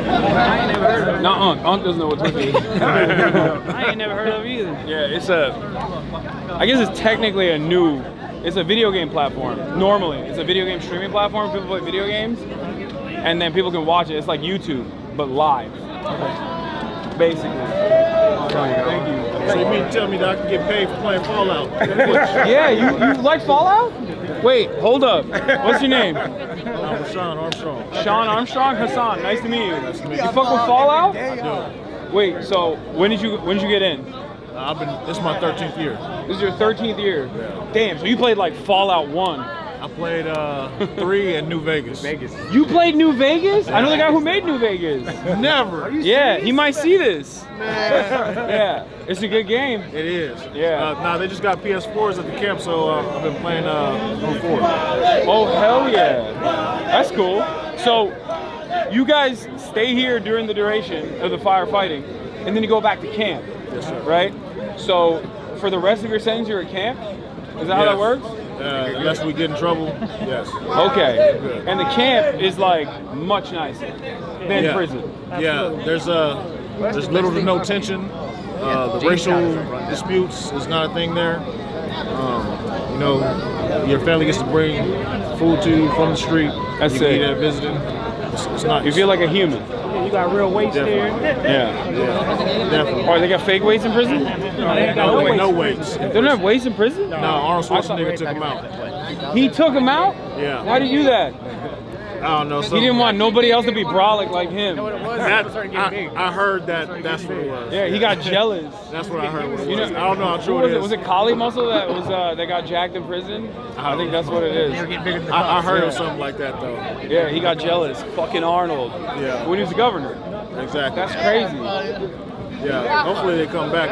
Speaker 8: ain't never heard of it.
Speaker 1: No, Unc doesn't know what Twitch is.
Speaker 8: I ain't never heard of it either.
Speaker 1: Yeah, I guess it's technically it's a video game platform. Normally, it's a video game streaming platform. People play video games, and then people can watch it. It's like YouTube, but live. Basically. Thank you.
Speaker 14: So you mean to tell me that I can get paid for playing Fallout?
Speaker 1: Yeah, you like Fallout? Wait, hold up. What's your name?
Speaker 14: I'm Sean Armstrong.
Speaker 1: Sean Armstrong? Hasan, nice to meet you.
Speaker 14: Nice to meet
Speaker 1: You
Speaker 14: you.
Speaker 1: fuck with Fallout?
Speaker 14: I do.
Speaker 1: Wait, so when did you get in?
Speaker 14: This is my 13th year.
Speaker 1: This is your 13th year?
Speaker 14: Yeah.
Speaker 1: Damn, so you played like Fallout 1.
Speaker 14: I played 3 in New Vegas.
Speaker 1: You played New Vegas? I know the guy who made New Vegas.
Speaker 14: Never.
Speaker 1: Yeah, he might see this. Yeah, it's a good game.
Speaker 14: It is.
Speaker 1: Yeah.
Speaker 14: Nah, they just got PS4s at the camp, so I've been playing 04.
Speaker 1: Oh, hell yeah. That's cool. So, you guys stay here during the duration of the firefighting, and then you go back to camp,
Speaker 14: Yes, sir.
Speaker 1: right? So, for the rest of your sentence, you're at camp? Is that how that works?
Speaker 14: Unless we get in trouble, yes.
Speaker 1: Okay. And the camp is like much nicer than prison.
Speaker 14: Yeah, there's little to no tension. The racial disputes is not a thing there. You know, your family gets to bring food to you from the street.
Speaker 1: That's
Speaker 14: you can
Speaker 1: it.
Speaker 14: eat at visiting. It's nice.
Speaker 1: You feel like a human.
Speaker 8: You got real weights there.
Speaker 1: Yeah.
Speaker 14: Definitely.
Speaker 1: Oh, they got fake weights in prison?
Speaker 14: No weights.
Speaker 1: They don't have weights in prison?
Speaker 14: No, Arnold Schwarzenegger took him out.
Speaker 1: He took him out?
Speaker 14: Yeah.
Speaker 1: Why'd he do that?
Speaker 14: I don't know.
Speaker 1: He didn't want nobody else to be brolic like him.
Speaker 14: I heard that's what it was.
Speaker 1: Yeah, he got jealous.
Speaker 14: That's what I heard. What it
Speaker 1: You
Speaker 14: was.
Speaker 1: know,
Speaker 14: I don't know how true
Speaker 1: was
Speaker 14: it is.
Speaker 1: Was it Kali Muscle that got jacked in prison? I think that's what it is.
Speaker 14: I heard of something like that though.
Speaker 1: Yeah, he got jealous. Fucking Arnold.
Speaker 14: Yeah.
Speaker 1: When he was the governor.
Speaker 14: Exactly.
Speaker 1: That's crazy.
Speaker 14: Yeah. Hopefully they come back.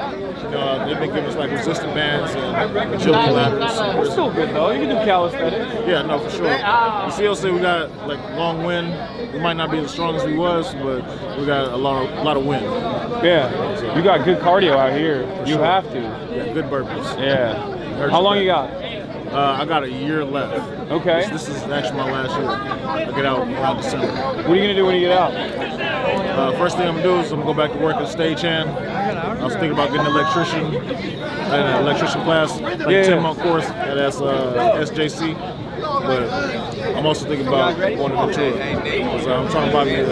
Speaker 14: They've been giving us like resistant bands and agility ladders.
Speaker 1: That's still good though. You can do calisthenics.
Speaker 14: Yeah, no, for sure. The CLC, we got like long wind. We might not be as strong as we was, but we got a lot of wind.
Speaker 1: Yeah. You got good cardio out here. You
Speaker 14: sure.
Speaker 1: have to.
Speaker 14: Yeah, good burpees.
Speaker 1: Yeah. How long you got?
Speaker 14: I got a year left.
Speaker 1: Okay.
Speaker 14: This is actually my last year. I get out around December.
Speaker 1: What are you gonna do when you get out?
Speaker 14: First thing I'm gonna do is I'm gonna go back to work as stagehand. I was thinking about getting an electrician class, like a 10-month course at SJC. But I'm also thinking about going to Ventura. So I'm trying to buy me a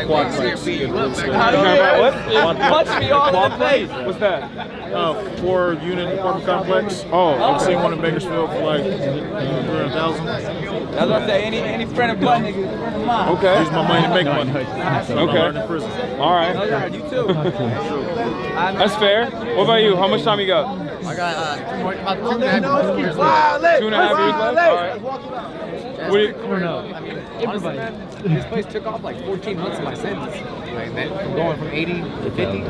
Speaker 14: quadplex.
Speaker 1: What? Punch me all in the face. What's that?
Speaker 14: 4-unit apartment complex.
Speaker 1: Oh,
Speaker 14: I've seen one in Bakersfield for like $300,000.
Speaker 15: That's what I say. Any friend of blood nigga, friend of mine.
Speaker 1: Okay.
Speaker 14: Use my money to make money.
Speaker 1: Okay.
Speaker 14: In prison.
Speaker 1: All right.
Speaker 15: You too.
Speaker 1: That's fair. What about you? How much time you got?
Speaker 15: I got about 2.5 years left.
Speaker 1: 2.5 years left? All right. What do you,
Speaker 15: I mean, honestly, man, this place took off like 14 months of my sentence. Like, from going from 80 to 50,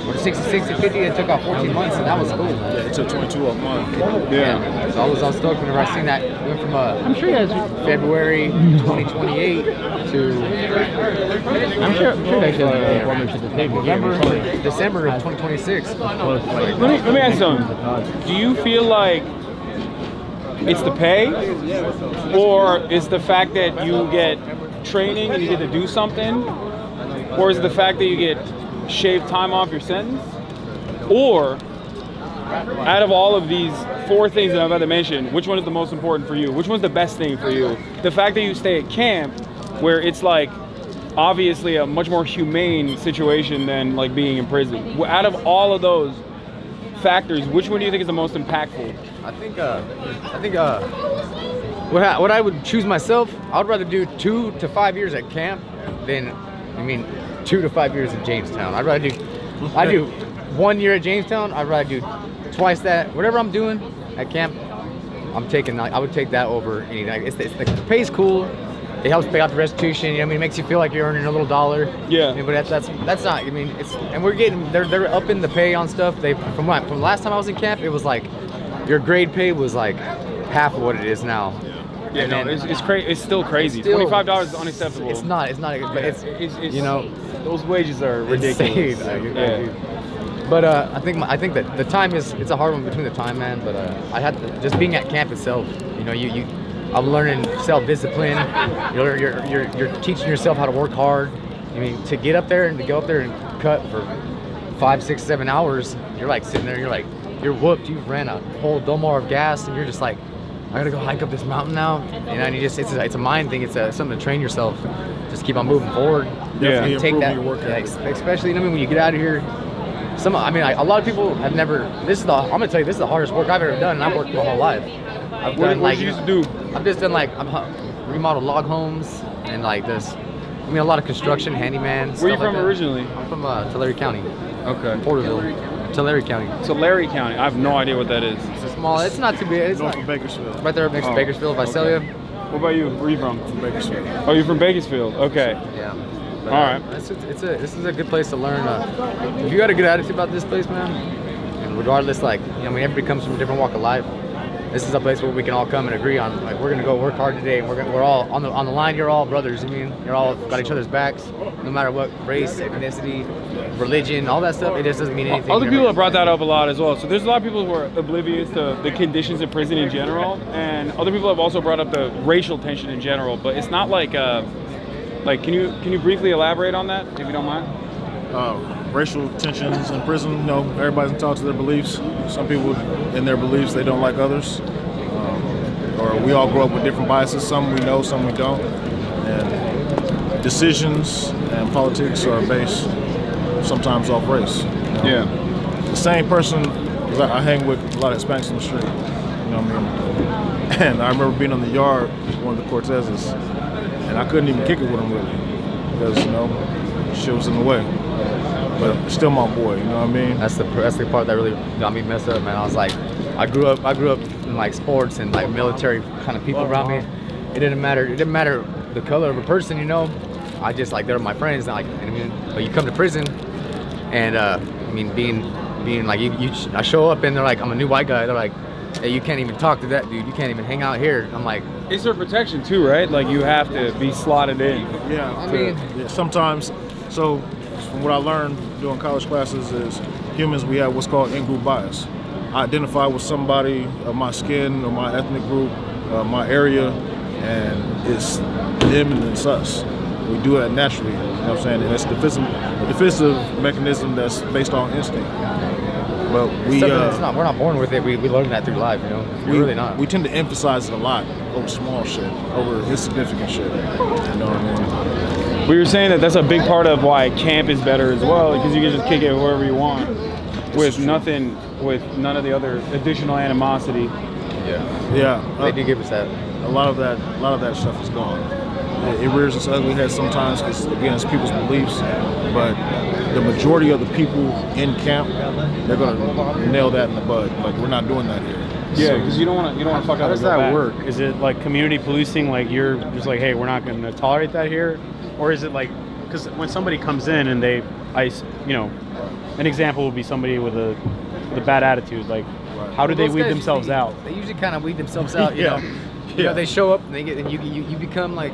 Speaker 15: or 66 to 50, it took off 14 months, and that was cool.
Speaker 14: Yeah, it took 22 a month.
Speaker 1: Yeah.
Speaker 15: So I was stoked whenever I seen that. It went from
Speaker 8: I'm sure you guys.
Speaker 15: February 2028 to
Speaker 8: I'm sure they should
Speaker 15: November, December of 2026.
Speaker 1: let me ask you something. Do you feel like it's the pay, or is the fact that you get training and you get to do something, or is it the fact that you get shaved time off your sentence? Or out of all of these 4 things that I've had to mention, which one is the most important for you? Which one's the best thing for you? The fact that you stay at camp, where it's like obviously a much more humane situation than like being in prison. Out of all of those factors, which one do you think is the most impactful?
Speaker 15: I think what I would choose myself, I would rather do 2 to 5 years at camp than, 2 to 5 years in Jamestown. I do 1 year at Jamestown. I'd rather do twice that. Whatever I'm doing at camp, I would take that over anything. The pay's cool. It helps pay out the restitution. It makes you feel like you're earning a little dollar.
Speaker 1: Yeah.
Speaker 15: But that's not. And we're getting they're upping the pay on stuff. From last time I was in camp, it was like your grade pay was like half of what it is now.
Speaker 1: Yeah, no, it's crazy. It's still crazy. $25 is unacceptable.
Speaker 15: It's not. But it's
Speaker 1: those wages are ridiculous.
Speaker 15: Yeah. But I think that the time it's a hard one between the time, man. But I had to, just being at camp itself. I'm learning self-discipline. You're teaching yourself how to work hard. To get up there and to go up there and cut for 5, 6, 7 hours, you're like sitting there. You're whooped. You've ran a whole Dolmar of gas, and you're just like, I gotta go hike up this mountain now. And it's a mind thing. It's something to train yourself. Just keep on moving forward.
Speaker 14: Yeah.
Speaker 15: And take that.
Speaker 14: Your work
Speaker 15: especially when you get out of here. A lot of people have never. I'm gonna tell you, this is the hardest work I've ever done, and I've worked my whole life.
Speaker 1: What did you used to do?
Speaker 15: I've just done remodeled log homes and like this. A lot of construction, handyman.
Speaker 1: Where are you from originally?
Speaker 15: I'm from Tulare County.
Speaker 1: Okay.
Speaker 15: Porterville. Tulare County.
Speaker 1: Tulare County. I have no idea what that is.
Speaker 15: It's a small. It's not too big. It's
Speaker 14: North
Speaker 15: not,
Speaker 14: of Bakersfield.
Speaker 15: right there next to Bakersfield, Visalia.
Speaker 1: What about you? Where are you from?
Speaker 14: From Bakersfield.
Speaker 1: Oh, you're from Bakersfield. Okay.
Speaker 15: Yeah. But,
Speaker 1: All right.
Speaker 15: This is a good place to learn. If you got a good attitude about this place, man, and regardless, like, you know, I mean, everybody comes from a different walk of life. This is a place where we can all come and agree on, like, we're gonna go work hard today, and we're all on the line. You're all brothers. I mean, you're all got each other's backs, no matter what race, ethnicity, religion, all that stuff. It just doesn't mean anything.
Speaker 1: Other people have brought that up a lot as well. So there's a lot of people who are oblivious to the conditions of prison in general, and other people have also brought up the racial tension in general. But it's not like, can you briefly elaborate on that, if you don't mind?
Speaker 14: Racial tensions in prison, you know, everybody's entitled to their beliefs. Some people, in their beliefs, they don't like others. Or we all grow up with different biases. Some we know, some we don't. And decisions and politics are based sometimes off race. You know?
Speaker 1: Yeah.
Speaker 14: The same person, because I hang with a lot of Hispanics on the street, you know what I mean? And I remember being on the yard with one of the Cortezes, and I couldn't even kick it with him really, because, you know, shit was in the way. But still my boy, you know what I mean?
Speaker 15: That's the part that really got me messed up, man. I was like, I grew up in like sports and like military kind of people around me. It didn't matter the color of a person, you know. I just, like, they're my friends, like, I mean, but you come to prison, and I mean, being like, I show up and they're like, I'm a new white guy. They're like, hey, you can't even talk to that dude. You can't even hang out here. I'm like,
Speaker 1: it's their protection too, right? Like, you have to be slotted in.
Speaker 14: Yeah.
Speaker 15: I mean,
Speaker 14: yeah, sometimes. So from what I learned doing college classes is humans, we have what's called in-group bias. I identify with somebody of my skin or my ethnic group, my area, and it's them and it's us. We do that naturally, you know what I'm saying? And it's a defensive mechanism that's based on instinct. But we're
Speaker 15: not born with it. We learn that through life, you know. We're really not.
Speaker 14: We tend to emphasize it a lot over small shit, over insignificant shit. You know what I mean?
Speaker 1: But you're saying that that's a big part of why camp is better as well, because you can just kick it wherever you want, with none of the other additional animosity.
Speaker 14: Yeah. Yeah.
Speaker 15: They do give us that.
Speaker 14: A lot of that stuff is gone. It rears its ugly head sometimes because, again, it's people's beliefs, but the majority of the people in camp, they're gonna nail that in the bud. Like, we're not doing that here.
Speaker 1: Yeah, because you don't want to fuck up.
Speaker 16: How does that work? Is it like community policing? Like, you're just like, hey, we're not going to tolerate that here, or is it like, because when somebody comes in and an example would be somebody with a bad attitude. Like, how do they weed themselves out?
Speaker 15: They usually kind of weed themselves out. You know, you know, they show up and they get, and you become like,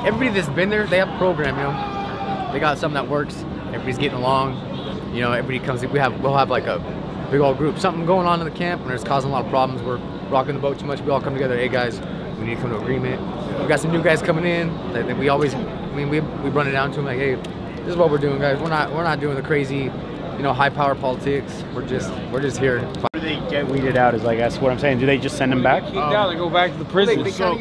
Speaker 15: everybody that's been there, they have a program. You know, they got something that works. Everybody's getting along. You know, everybody comes. We'll have like a big old group, something going on in the camp, and it's causing a lot of problems. We're rocking the boat too much. We all come together. Hey guys, we need to come to agreement. We got some new guys coming in. That we always, we run it down to them like, hey, this is what we're doing, guys. We're not doing the crazy, high power politics. We're just here.
Speaker 16: How do they get weeded out? Is, like, that's what I'm saying. Do they just send them back?
Speaker 1: Kicked out, they go back to the prison.
Speaker 14: They so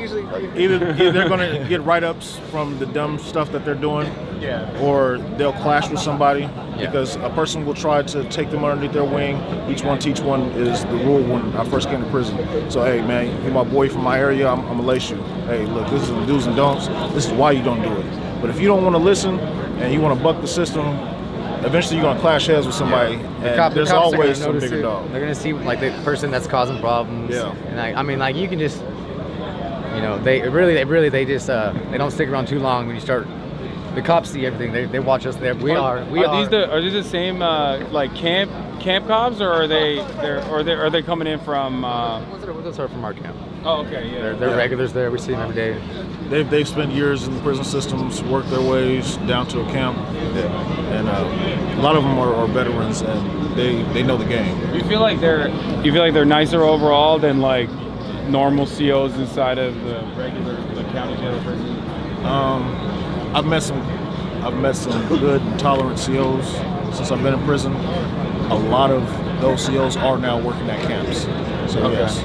Speaker 14: either they're gonna get write-ups from the dumb stuff that they're doing, or they'll clash with somebody because a person will try to take them underneath their wing. Each one teach one is the rule when I first came to prison. So, hey man, you're my boy from my area. I'm gonna lace you. Hey, look, this is the do's and don'ts. This is why you don't do it. But if you don't want to listen and you want to buck the system, eventually you're gonna clash heads with somebody, and there's always some bigger dog.
Speaker 15: They're gonna see like the person that's causing problems. Yeah. And I mean, like, you can just, they don't stick around too long when you start. The cops see everything. They watch us there. Are
Speaker 1: these the same like camp cops, or are they coming in from?
Speaker 15: Those are from our camp.
Speaker 1: Oh, okay, yeah.
Speaker 15: They're regulars there. We see them every day.
Speaker 14: They've spent years in the prison systems, worked their ways down to a camp, and a lot of them are veterans, and they know the game.
Speaker 1: You feel like they're nicer overall than like normal COs inside of the county jail prison?
Speaker 14: I've met some good and tolerant COs since I've been in prison. A lot of those COs are now working at camps. So yes.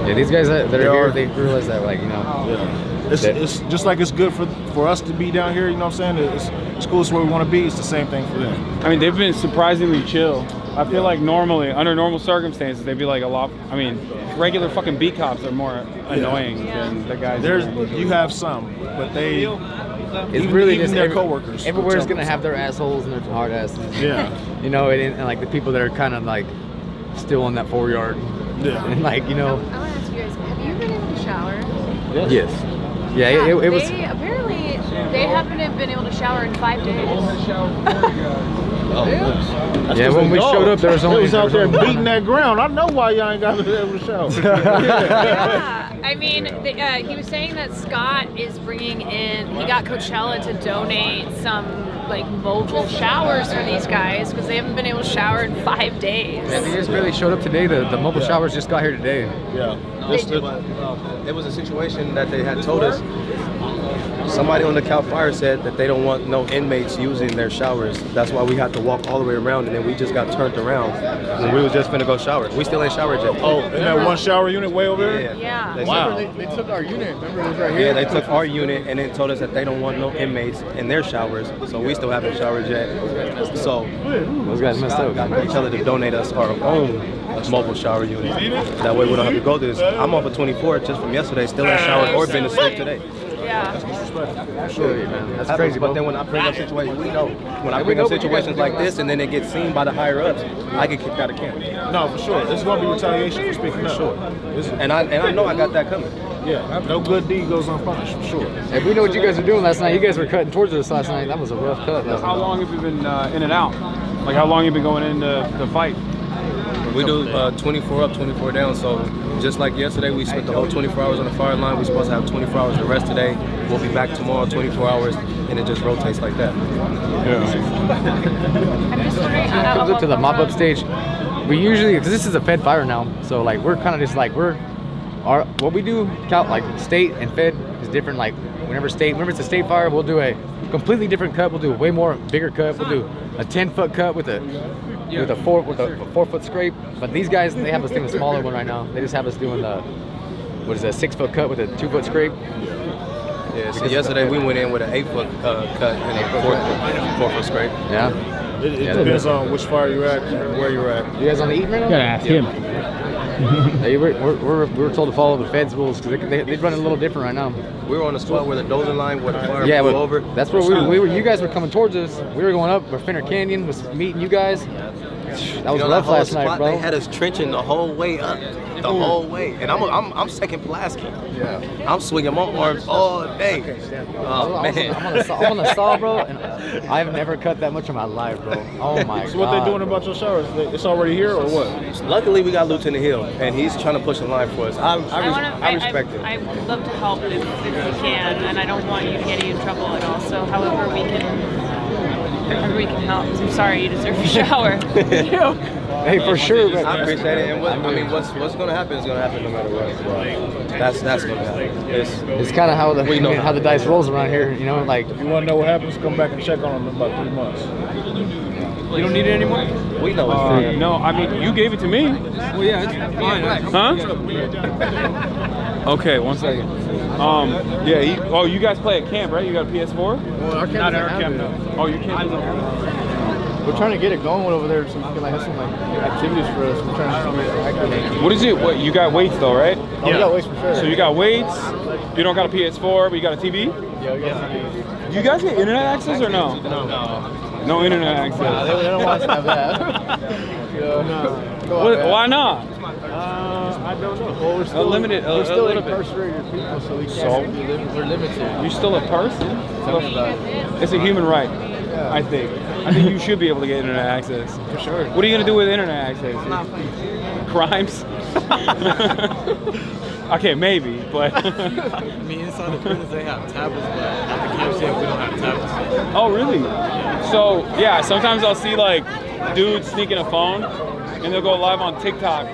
Speaker 15: Yeah, these guys that are here, they realize that, like,
Speaker 14: Yeah. It's just like it's good for us to be down here, you know what I'm saying? It's cool, it's where we want to be. It's the same thing for them.
Speaker 1: I mean, they've been surprisingly chill. I feel like normally, under normal circumstances, they'd be like a lot. I mean, regular fucking beat cops are more annoying than the guys.
Speaker 14: You have some, but
Speaker 15: it's really
Speaker 14: even
Speaker 15: just
Speaker 14: their coworkers.
Speaker 15: Everywhere's gonna have their assholes and their hard asses.
Speaker 14: Yeah.
Speaker 15: You know, and like the people that are kind of like still on that foreyard.
Speaker 14: Yeah.
Speaker 15: And like, you know.
Speaker 17: I want to ask you guys, have you been able to shower?
Speaker 15: Yes. Yeah, it was.
Speaker 17: Apparently, they haven't been able to shower in 5 days.
Speaker 15: Yeah, when we showed up, there was only.
Speaker 14: It was out there beating that ground. I know why y'all ain't got to be able to shower.
Speaker 7: Yeah, I mean, he was saying that Scott is bringing in. He got Coachella to donate some like mobile showers for these guys because they haven't been able to shower in 5 days.
Speaker 15: Yeah, they just really showed up today. The mobile showers just got here today.
Speaker 14: Yeah.
Speaker 18: It was a situation that they had told us. Somebody on the Cal Fire said that they don't want no inmates using their showers. That's why we had to walk all the way around, and then we just got turned around. And we was just finna go shower. We still ain't showered yet.
Speaker 14: Oh, in that one shower unit way over there?
Speaker 7: Yeah.
Speaker 14: Wow.
Speaker 15: They took our unit. Remember, it was right here.
Speaker 18: Yeah, they took our unit and then told us that they don't want no inmates in their showers. So we still haven't showered yet. So
Speaker 15: those guys messed up.
Speaker 18: Got each other to donate us our own mobile shower unit. That way we don't have to go through this. I'm off of 24 just from yesterday. Still ain't showered or been to sleep today.
Speaker 7: Yeah.
Speaker 15: Absolutely, man. That's crazy.
Speaker 18: But then when I bring up situations, we know when I bring up situations like this, and then it gets seen by the higher ups, I get kicked out of camp.
Speaker 14: No, for sure. This is gonna be retaliation for speaking up.
Speaker 18: Sure. And I know I got that coming.
Speaker 14: Yeah. No good deed goes unpunished, for sure.
Speaker 15: Hey, we know what you guys were doing last night. You guys were cutting towards us last night. That was a rough cut.
Speaker 1: How long have you been in and out? Like how long have you been going into the fight?
Speaker 18: We do 24 up, 24 down. So just like yesterday, we spent the whole 24 hours on the fire line. We're supposed to have 24 hours the rest today. We'll be back tomorrow, 24 hours, and it just rotates like that.
Speaker 7: I'm just wondering.
Speaker 15: When it comes up to the mop-up stage, we usually, because this is a Fed fire now, so like we're kind of just like what we do, like state and Fed is different. Like whenever it's a state fire, we'll do a completely different cut. We'll do a way more bigger cut. We'll do a 10-foot cut with a 4-foot scrape. But these guys, they have us doing a smaller one right now. They just have us doing the 6-foot cut with a 2-foot scrape.
Speaker 18: Yeah, so yesterday we went in with an 8-foot cut and a 4-foot scrape.
Speaker 15: Yeah.
Speaker 14: It depends on which fire you're at and where you're at.
Speaker 15: You guys on the eating right now?
Speaker 19: You gotta ask him.
Speaker 15: Hey, we were told to follow the Fed's rules because they run a little different right now.
Speaker 18: We were on the spot where the dozer line, where the fire
Speaker 15: Yeah,
Speaker 18: blew
Speaker 15: but
Speaker 18: over.
Speaker 15: that's where we were. You guys were coming towards us. We were going up. Finner Canyon was meeting you guys. That was rough last night, bro.
Speaker 18: They had us trenching the whole way up, the whole way, and I'm second Pulaski.
Speaker 15: Yeah.
Speaker 18: I'm swinging my arms all day. Oh man.
Speaker 15: I'm on the saw, bro, and I've never cut that much in my life, bro. Oh my god.
Speaker 14: So what they doing about your showers? It's already here or what?
Speaker 18: Luckily, we got Lieutenant Hill, and he's trying to push the line for us. I respect it.
Speaker 7: I would love to help if we can, and I don't want you to get you in trouble at all. So however we can help. I'm sorry, you deserve a shower.
Speaker 15: Hey, for sure. But
Speaker 18: I appreciate it. And what's going to happen is going to happen no matter what. That's going to happen.
Speaker 15: It's kind of how the dice rolls around here, you know. Like,
Speaker 14: if you want to know what happens, come back and check on them in about 3 months.
Speaker 1: You don't need it anymore?
Speaker 18: We know it's free.
Speaker 1: No, I mean, you gave it to me.
Speaker 19: Well, yeah, it's fine.
Speaker 1: Huh? Okay, 1 second. Yeah, you guys play at camp, right? You got a PS4?
Speaker 19: Well, our camp
Speaker 1: Not at our camp, no. Oh, your camp is
Speaker 19: We're trying to get it going over there so we can have some activities for us. We're trying to get activities.
Speaker 1: What is it? What you got weights though, right?
Speaker 19: Oh, we got weights for sure.
Speaker 1: So you got weights. You don't got a PS4, but you got a TV.
Speaker 19: Yeah, we got TV.
Speaker 1: Do you guys get internet access or no? No internet access.
Speaker 19: Nah, they don't want us to have that.
Speaker 1: Why not?
Speaker 19: I don't know. Well, we're still
Speaker 1: limited.
Speaker 19: We're still
Speaker 1: a little bit.
Speaker 19: incarcerated people, so we can't. We're limited.
Speaker 1: You're still a person. It's a human right. I think you should be able to get internet access.
Speaker 19: For sure.
Speaker 1: What are you gonna do with internet access? Crimes? Okay, maybe, but.
Speaker 20: I mean, inside the prisons they have tablets, but at the camps here we don't have tablets.
Speaker 1: Oh, really? So yeah, sometimes I'll see like dudes sneaking a phone, and they'll go live on TikTok.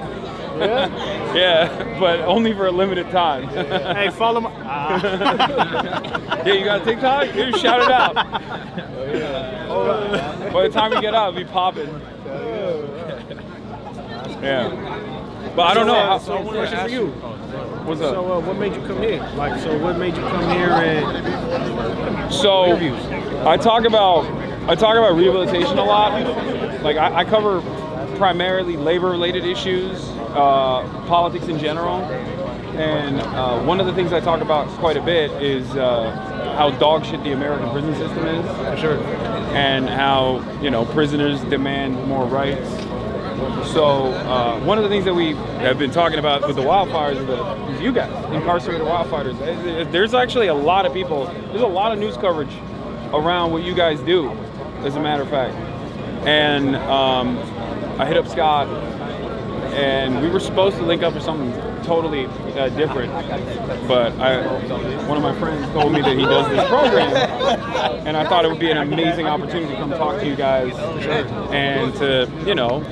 Speaker 19: Yeah?
Speaker 1: Yeah, but only for a limited time.
Speaker 19: Hey, follow my.
Speaker 1: Yeah, you got TikTok? You shout it out. By the time we get out, it'll be popping. Yeah. But I don't know.
Speaker 13: So one question for you.
Speaker 1: What's up?
Speaker 13: So what made you come here? What made you come here and
Speaker 1: So
Speaker 13: interviews?
Speaker 1: I talk about rehabilitation a lot. Like I cover primarily labor-related issues, politics in general, and one of the things I talk about quite a bit is how dog shit the American prison system is.
Speaker 8: For sure.
Speaker 1: And how, you know, prisoners demand more rights. So one of the things that we have been talking about with the wildfires is you guys, incarcerated wildfighters. There's actually a lot of people, there's a lot of news coverage around what you guys do, as a matter of fact. And I hit up Scott, and we were supposed to link up for something totally different, but one of my friends told me that he does this program, and I thought it would be an amazing opportunity to come talk to you guys and to, you know,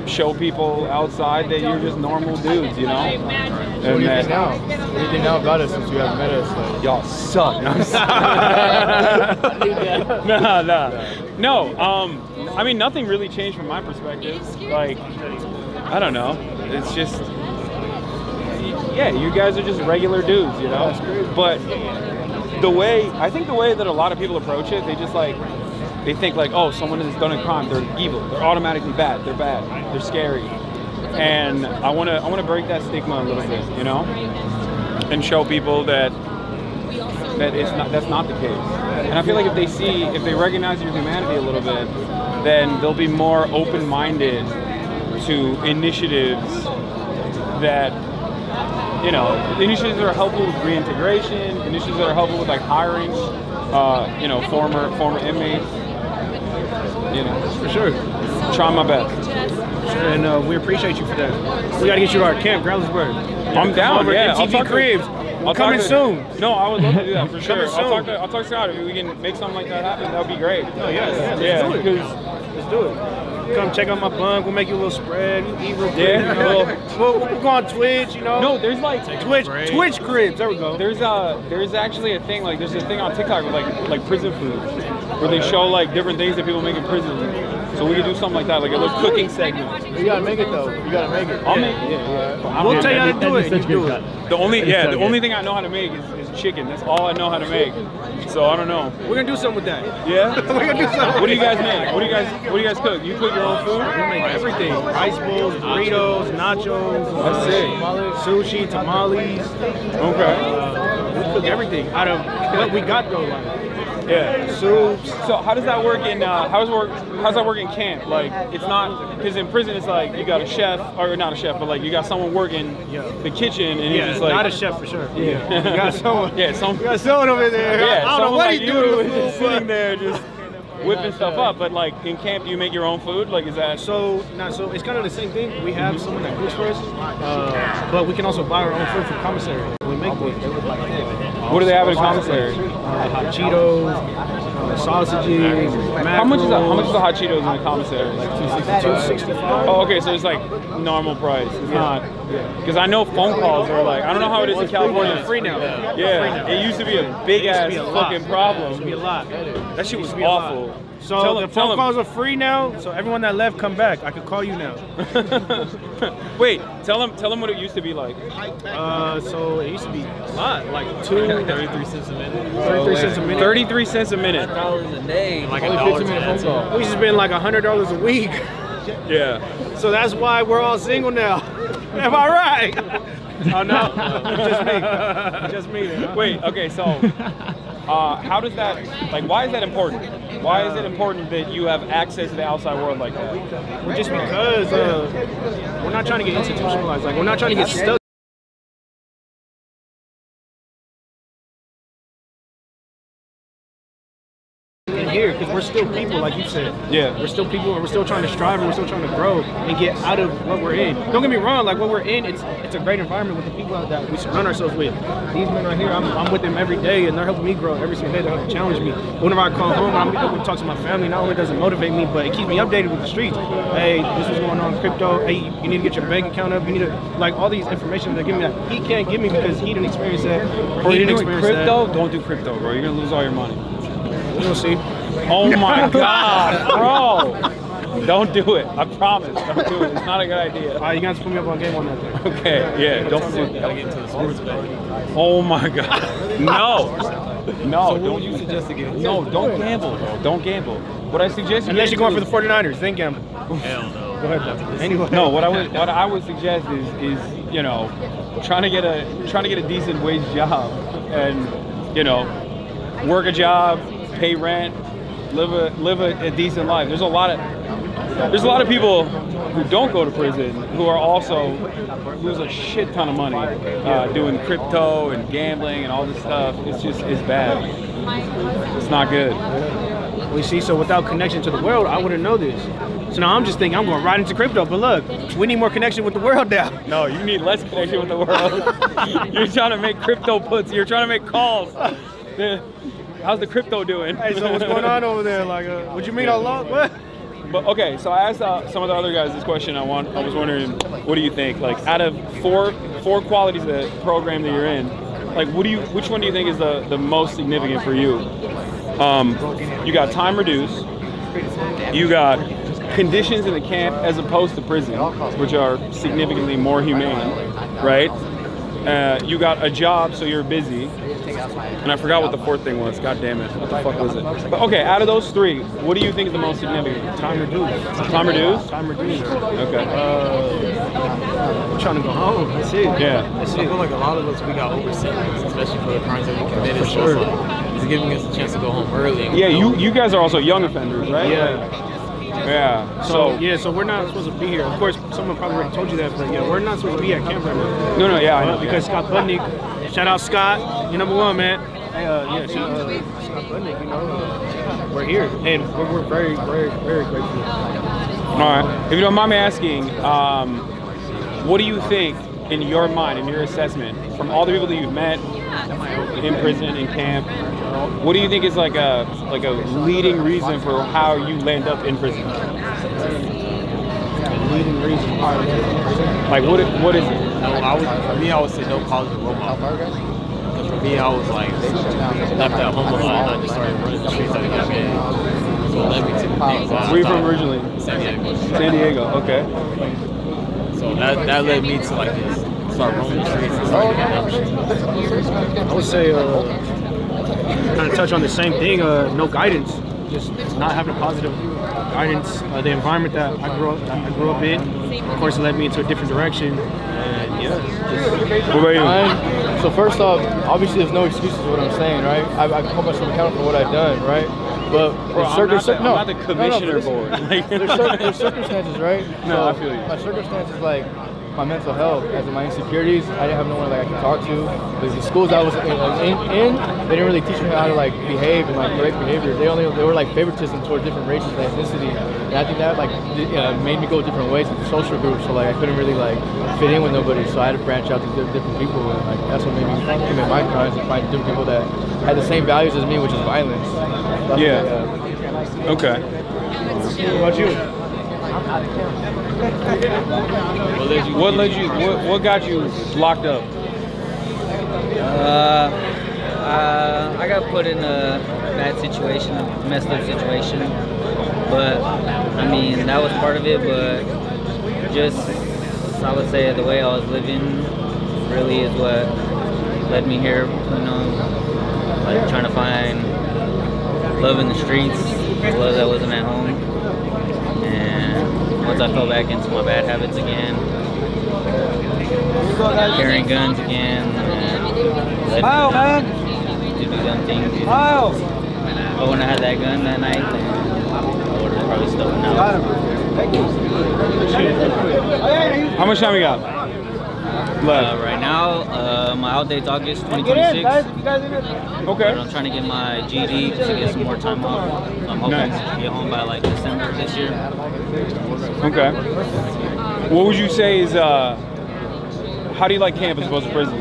Speaker 1: show people outside that you're just normal dudes, you know?
Speaker 19: So what do you think now? What do you think now about us since you haven't met us? Like,
Speaker 1: y'all suck. No, I mean, nothing really changed from my perspective. Like, I don't know. It's just, yeah, you guys are just regular dudes, you know? But I think the way that a lot of people approach it, they just like, they think like, oh, someone has done a crime, they're evil, they're automatically bad, they're scary. And I wanna break that stigma a little bit, you know? And show people that that's not the case. And I feel like if they recognize your humanity a little bit, then they'll be more open-minded to initiatives that, you know, initiatives that are helpful with reintegration, initiatives that are helpful with like hiring, you know, former inmates. You know,
Speaker 8: for sure.
Speaker 1: Try my best.
Speaker 8: Sure, and we appreciate you for that. We gotta get you to our camp, Groundsburg.
Speaker 1: I'm down. Yeah,
Speaker 8: MTV Cribs. We're coming soon.
Speaker 1: No, I would love to do that for sure.
Speaker 8: Coming soon.
Speaker 1: I'll talk to Scott. If we can make something like that happen, that would be great.
Speaker 8: Oh yes.
Speaker 1: Yeah.
Speaker 8: Let's do it. Come check out my bunk. We'll make you a little spread. Eat real quick.
Speaker 1: Yeah.
Speaker 8: You know? We'll go on Twitch. You know.
Speaker 1: No, there's like
Speaker 8: Twitch Cribs. There we go.
Speaker 1: There's actually a thing there's a thing on TikTok with like prison food, where they show like different things that people make in prison. So we could do something like that, like a little cooking segment.
Speaker 19: You gotta make it though. You gotta make it.
Speaker 1: I'll make it. Yeah.
Speaker 8: We'll tell you how to do it. You do it.
Speaker 1: The only thing I know how to make is chicken. That's all I know how to make. So I don't know.
Speaker 8: We're gonna do something with that.
Speaker 1: Yeah.
Speaker 8: We're gonna do something.
Speaker 1: What do you guys make? What do you guys cook? You cook your own food?
Speaker 8: We make everything. Rice bowls, burritos, nachos, sushi, tamales.
Speaker 1: Okay.
Speaker 8: We cook everything out of what we got though.
Speaker 1: Yeah.
Speaker 8: Soups.
Speaker 1: So how does that work in how's that work in camp? Like, it's not, because in prison it's like you got a chef, or not a chef, but like you got someone working the kitchen, and it's just like,
Speaker 8: not a chef for sure. Yeah. You got someone.
Speaker 1: Yeah,
Speaker 8: you got someone over there.
Speaker 1: Yeah,
Speaker 8: I don't know what
Speaker 1: like
Speaker 8: he's doing.
Speaker 1: Just sitting there, just whipping stuff up. But like in camp, do you make your own food? Like, is that
Speaker 8: so it's kind of the same thing. We have someone that cooks for us, but we can also buy our own food from commissary. We make things.
Speaker 1: What do they have in commissary?
Speaker 8: Hot Cheetos, sausages,
Speaker 1: How much is the hot Cheetos in the commissary?
Speaker 8: Like $2.65.
Speaker 1: Oh, okay, so it's like normal price. It's not, because I know phone calls are like, I don't know how it is in California.
Speaker 8: It's free now.
Speaker 1: Yeah, it used to be a big ass fucking problem.
Speaker 8: It used to be a lot.
Speaker 1: That shit was awful.
Speaker 8: So the phone calls are free now. So everyone that left, come back. I could call you now.
Speaker 1: Wait, tell them what it used to be like.
Speaker 8: So it used to be a lot, like 33 cents a minute. 33 cents a minute.
Speaker 1: 33 cents a minute.
Speaker 20: $1 a day. Like
Speaker 8: only 15-minute phone call. We just spend like $100 a week.
Speaker 1: Yeah.
Speaker 8: So that's why we're all single now. Am I right? Oh no, just me. Man.
Speaker 1: Wait, okay, so how does that, like, why is that important? Why is it important that you have access to the outside world like that?
Speaker 8: Well, just because we're not trying to get institutionalized. Like, we're not trying to get stuck in here, because we're still people, like you said.
Speaker 1: Yeah.
Speaker 8: We're still people, and we're still trying to strive, and we're still trying to grow and get out of what we're in. Don't get me wrong, like what we're in, it's a great environment with the people that we surround ourselves with. These men right here, I'm with them every day, and they're helping me grow every single day. They're helping challenge me. Whenever I come home, I'm able to talk to my family. Not only does it motivate me, but it keeps me updated with the streets. Hey, this is going on in crypto. Hey, you need to get your bank account up. You need to, like, all these information they're giving me that he can't give me because he didn't experience that.
Speaker 1: Bro, you're doing crypto? Don't do crypto, bro. You're gonna lose all your money.
Speaker 8: You'll see.
Speaker 1: Oh my God, bro! Don't do it. I promise. Don't do it. It's not a good idea.
Speaker 8: All right, you guys put me up on game on that thing.
Speaker 1: Okay, yeah. Don't do it.
Speaker 20: Gotta get into the sports betting.
Speaker 1: Oh my God. No. No.
Speaker 20: So what do you suggest to get into?
Speaker 1: No, don't gamble, bro. Don't gamble. What I suggest you
Speaker 8: unless you're going for the 49ers, then gamble.
Speaker 20: Hell no.
Speaker 8: Go ahead, though. Anyway.
Speaker 1: No, what I would suggest is you know, trying to get a decent wage job, and you know, work a job, pay rent, live a decent life. There's a lot of people who don't go to prison who are also lose a shit ton of money doing crypto and gambling and all this stuff. It's bad. It's not good.
Speaker 8: We see, so without connection to the world, I wouldn't know this. So now I'm just thinking I'm going right into crypto, but look, we need more connection with the world now.
Speaker 1: No, you need less connection with the world. You're trying to make crypto puts, you're trying to make calls. How's the crypto doing?
Speaker 8: Hey, so what's going on over there? Like, would you meet Allah? What?
Speaker 1: But okay, so I asked some of the other guys this question. I was wondering, what do you think? Like, out of four qualities of the program that you're in, like, which one do you think is the most significant for you? You got time reduced. You got conditions in the camp as opposed to prison, which are significantly more humane, right? You got a job, so you're busy. And I forgot what the fourth thing was. God damn it. What the fuck was it? But okay, out of those three, what do you think is the most significant?
Speaker 8: Time reduced.
Speaker 1: Time reduced?
Speaker 8: Time reduced.
Speaker 1: Okay.
Speaker 8: I'm trying to go home. That's it.
Speaker 1: Yeah.
Speaker 20: I feel like a lot of us, we got over-sentenced, especially for the crimes that we committed.
Speaker 8: For sure.
Speaker 20: So it's like, it's giving us a chance to go home early. And
Speaker 1: Yeah, you guys are also young offenders, right?
Speaker 8: Yeah.
Speaker 1: Yeah.
Speaker 8: So we're not supposed to be here. Of course, someone probably already told you that, but yeah, we're not supposed to be at camp right now.
Speaker 1: No, yeah, I know.
Speaker 8: Because Scott Budnick, shout out Scott, you're number one, man. Hey, yeah, shout out Scott Budnick, you know, we're here, and we're very, very, very grateful.
Speaker 1: All right. If you don't mind me asking, what do you think, in your mind, in your assessment, from all the people that you've met in prison, in camp, what do you think is like a leading reason for how you land up in prison?
Speaker 8: Leading reason.
Speaker 1: Like what is it?
Speaker 20: I would say no positive role model. Because for me, I was like left at home a lot, and I just started running the streets like a young age. So it led me to the things.
Speaker 1: Where are you from originally?
Speaker 20: San Diego.
Speaker 1: San Diego. Okay.
Speaker 20: So that led me to like just start roaming the streets and start getting options.
Speaker 8: I would say, kind of touch on the same thing. No guidance, just not having positive guidance. The environment that I grew up in, of course, it led me into a different direction. And yeah.
Speaker 1: What about you?
Speaker 19: So first off, obviously there's no excuses for what I'm saying, right? I hold myself accountable for what I've done, right? But
Speaker 1: I'm not the commissioner board.
Speaker 19: There's circumstances, right?
Speaker 1: No, I feel you.
Speaker 19: My circumstances, like my mental health, as in my insecurities, I didn't have no one like I could talk to. The schools I was in, they didn't really teach me how to like behave and like correct behavior. They were like favoritism towards different races and ethnicity, and I think that like made me go different ways into social groups. So like I couldn't really like fit in with nobody. So I had to branch out to different people, and like that's what made me commit my crimes and find different people that had the same values as me, which is violence. That's
Speaker 1: Yeah. Okay.
Speaker 19: What about you?
Speaker 1: What got you locked up?
Speaker 21: I got put in a bad situation, a messed up situation. But I mean, that was part of it. But just, I would say, the way I was living really is what led me here. You know, like trying to find love in the streets as well as I wasn't at home. And once I fell back into my bad habits again, carrying guns again, and led me to do dumb things. But when I had that gun that night, then I would have probably still been out.
Speaker 1: How much time we got left?
Speaker 21: Right now, my out date's August 2026.
Speaker 1: Okay.
Speaker 21: But I'm trying to get my GED to get some more time off. So I'm hoping to get home by like December this year.
Speaker 1: Okay. What would you say is, how do you like camp as opposed to prison?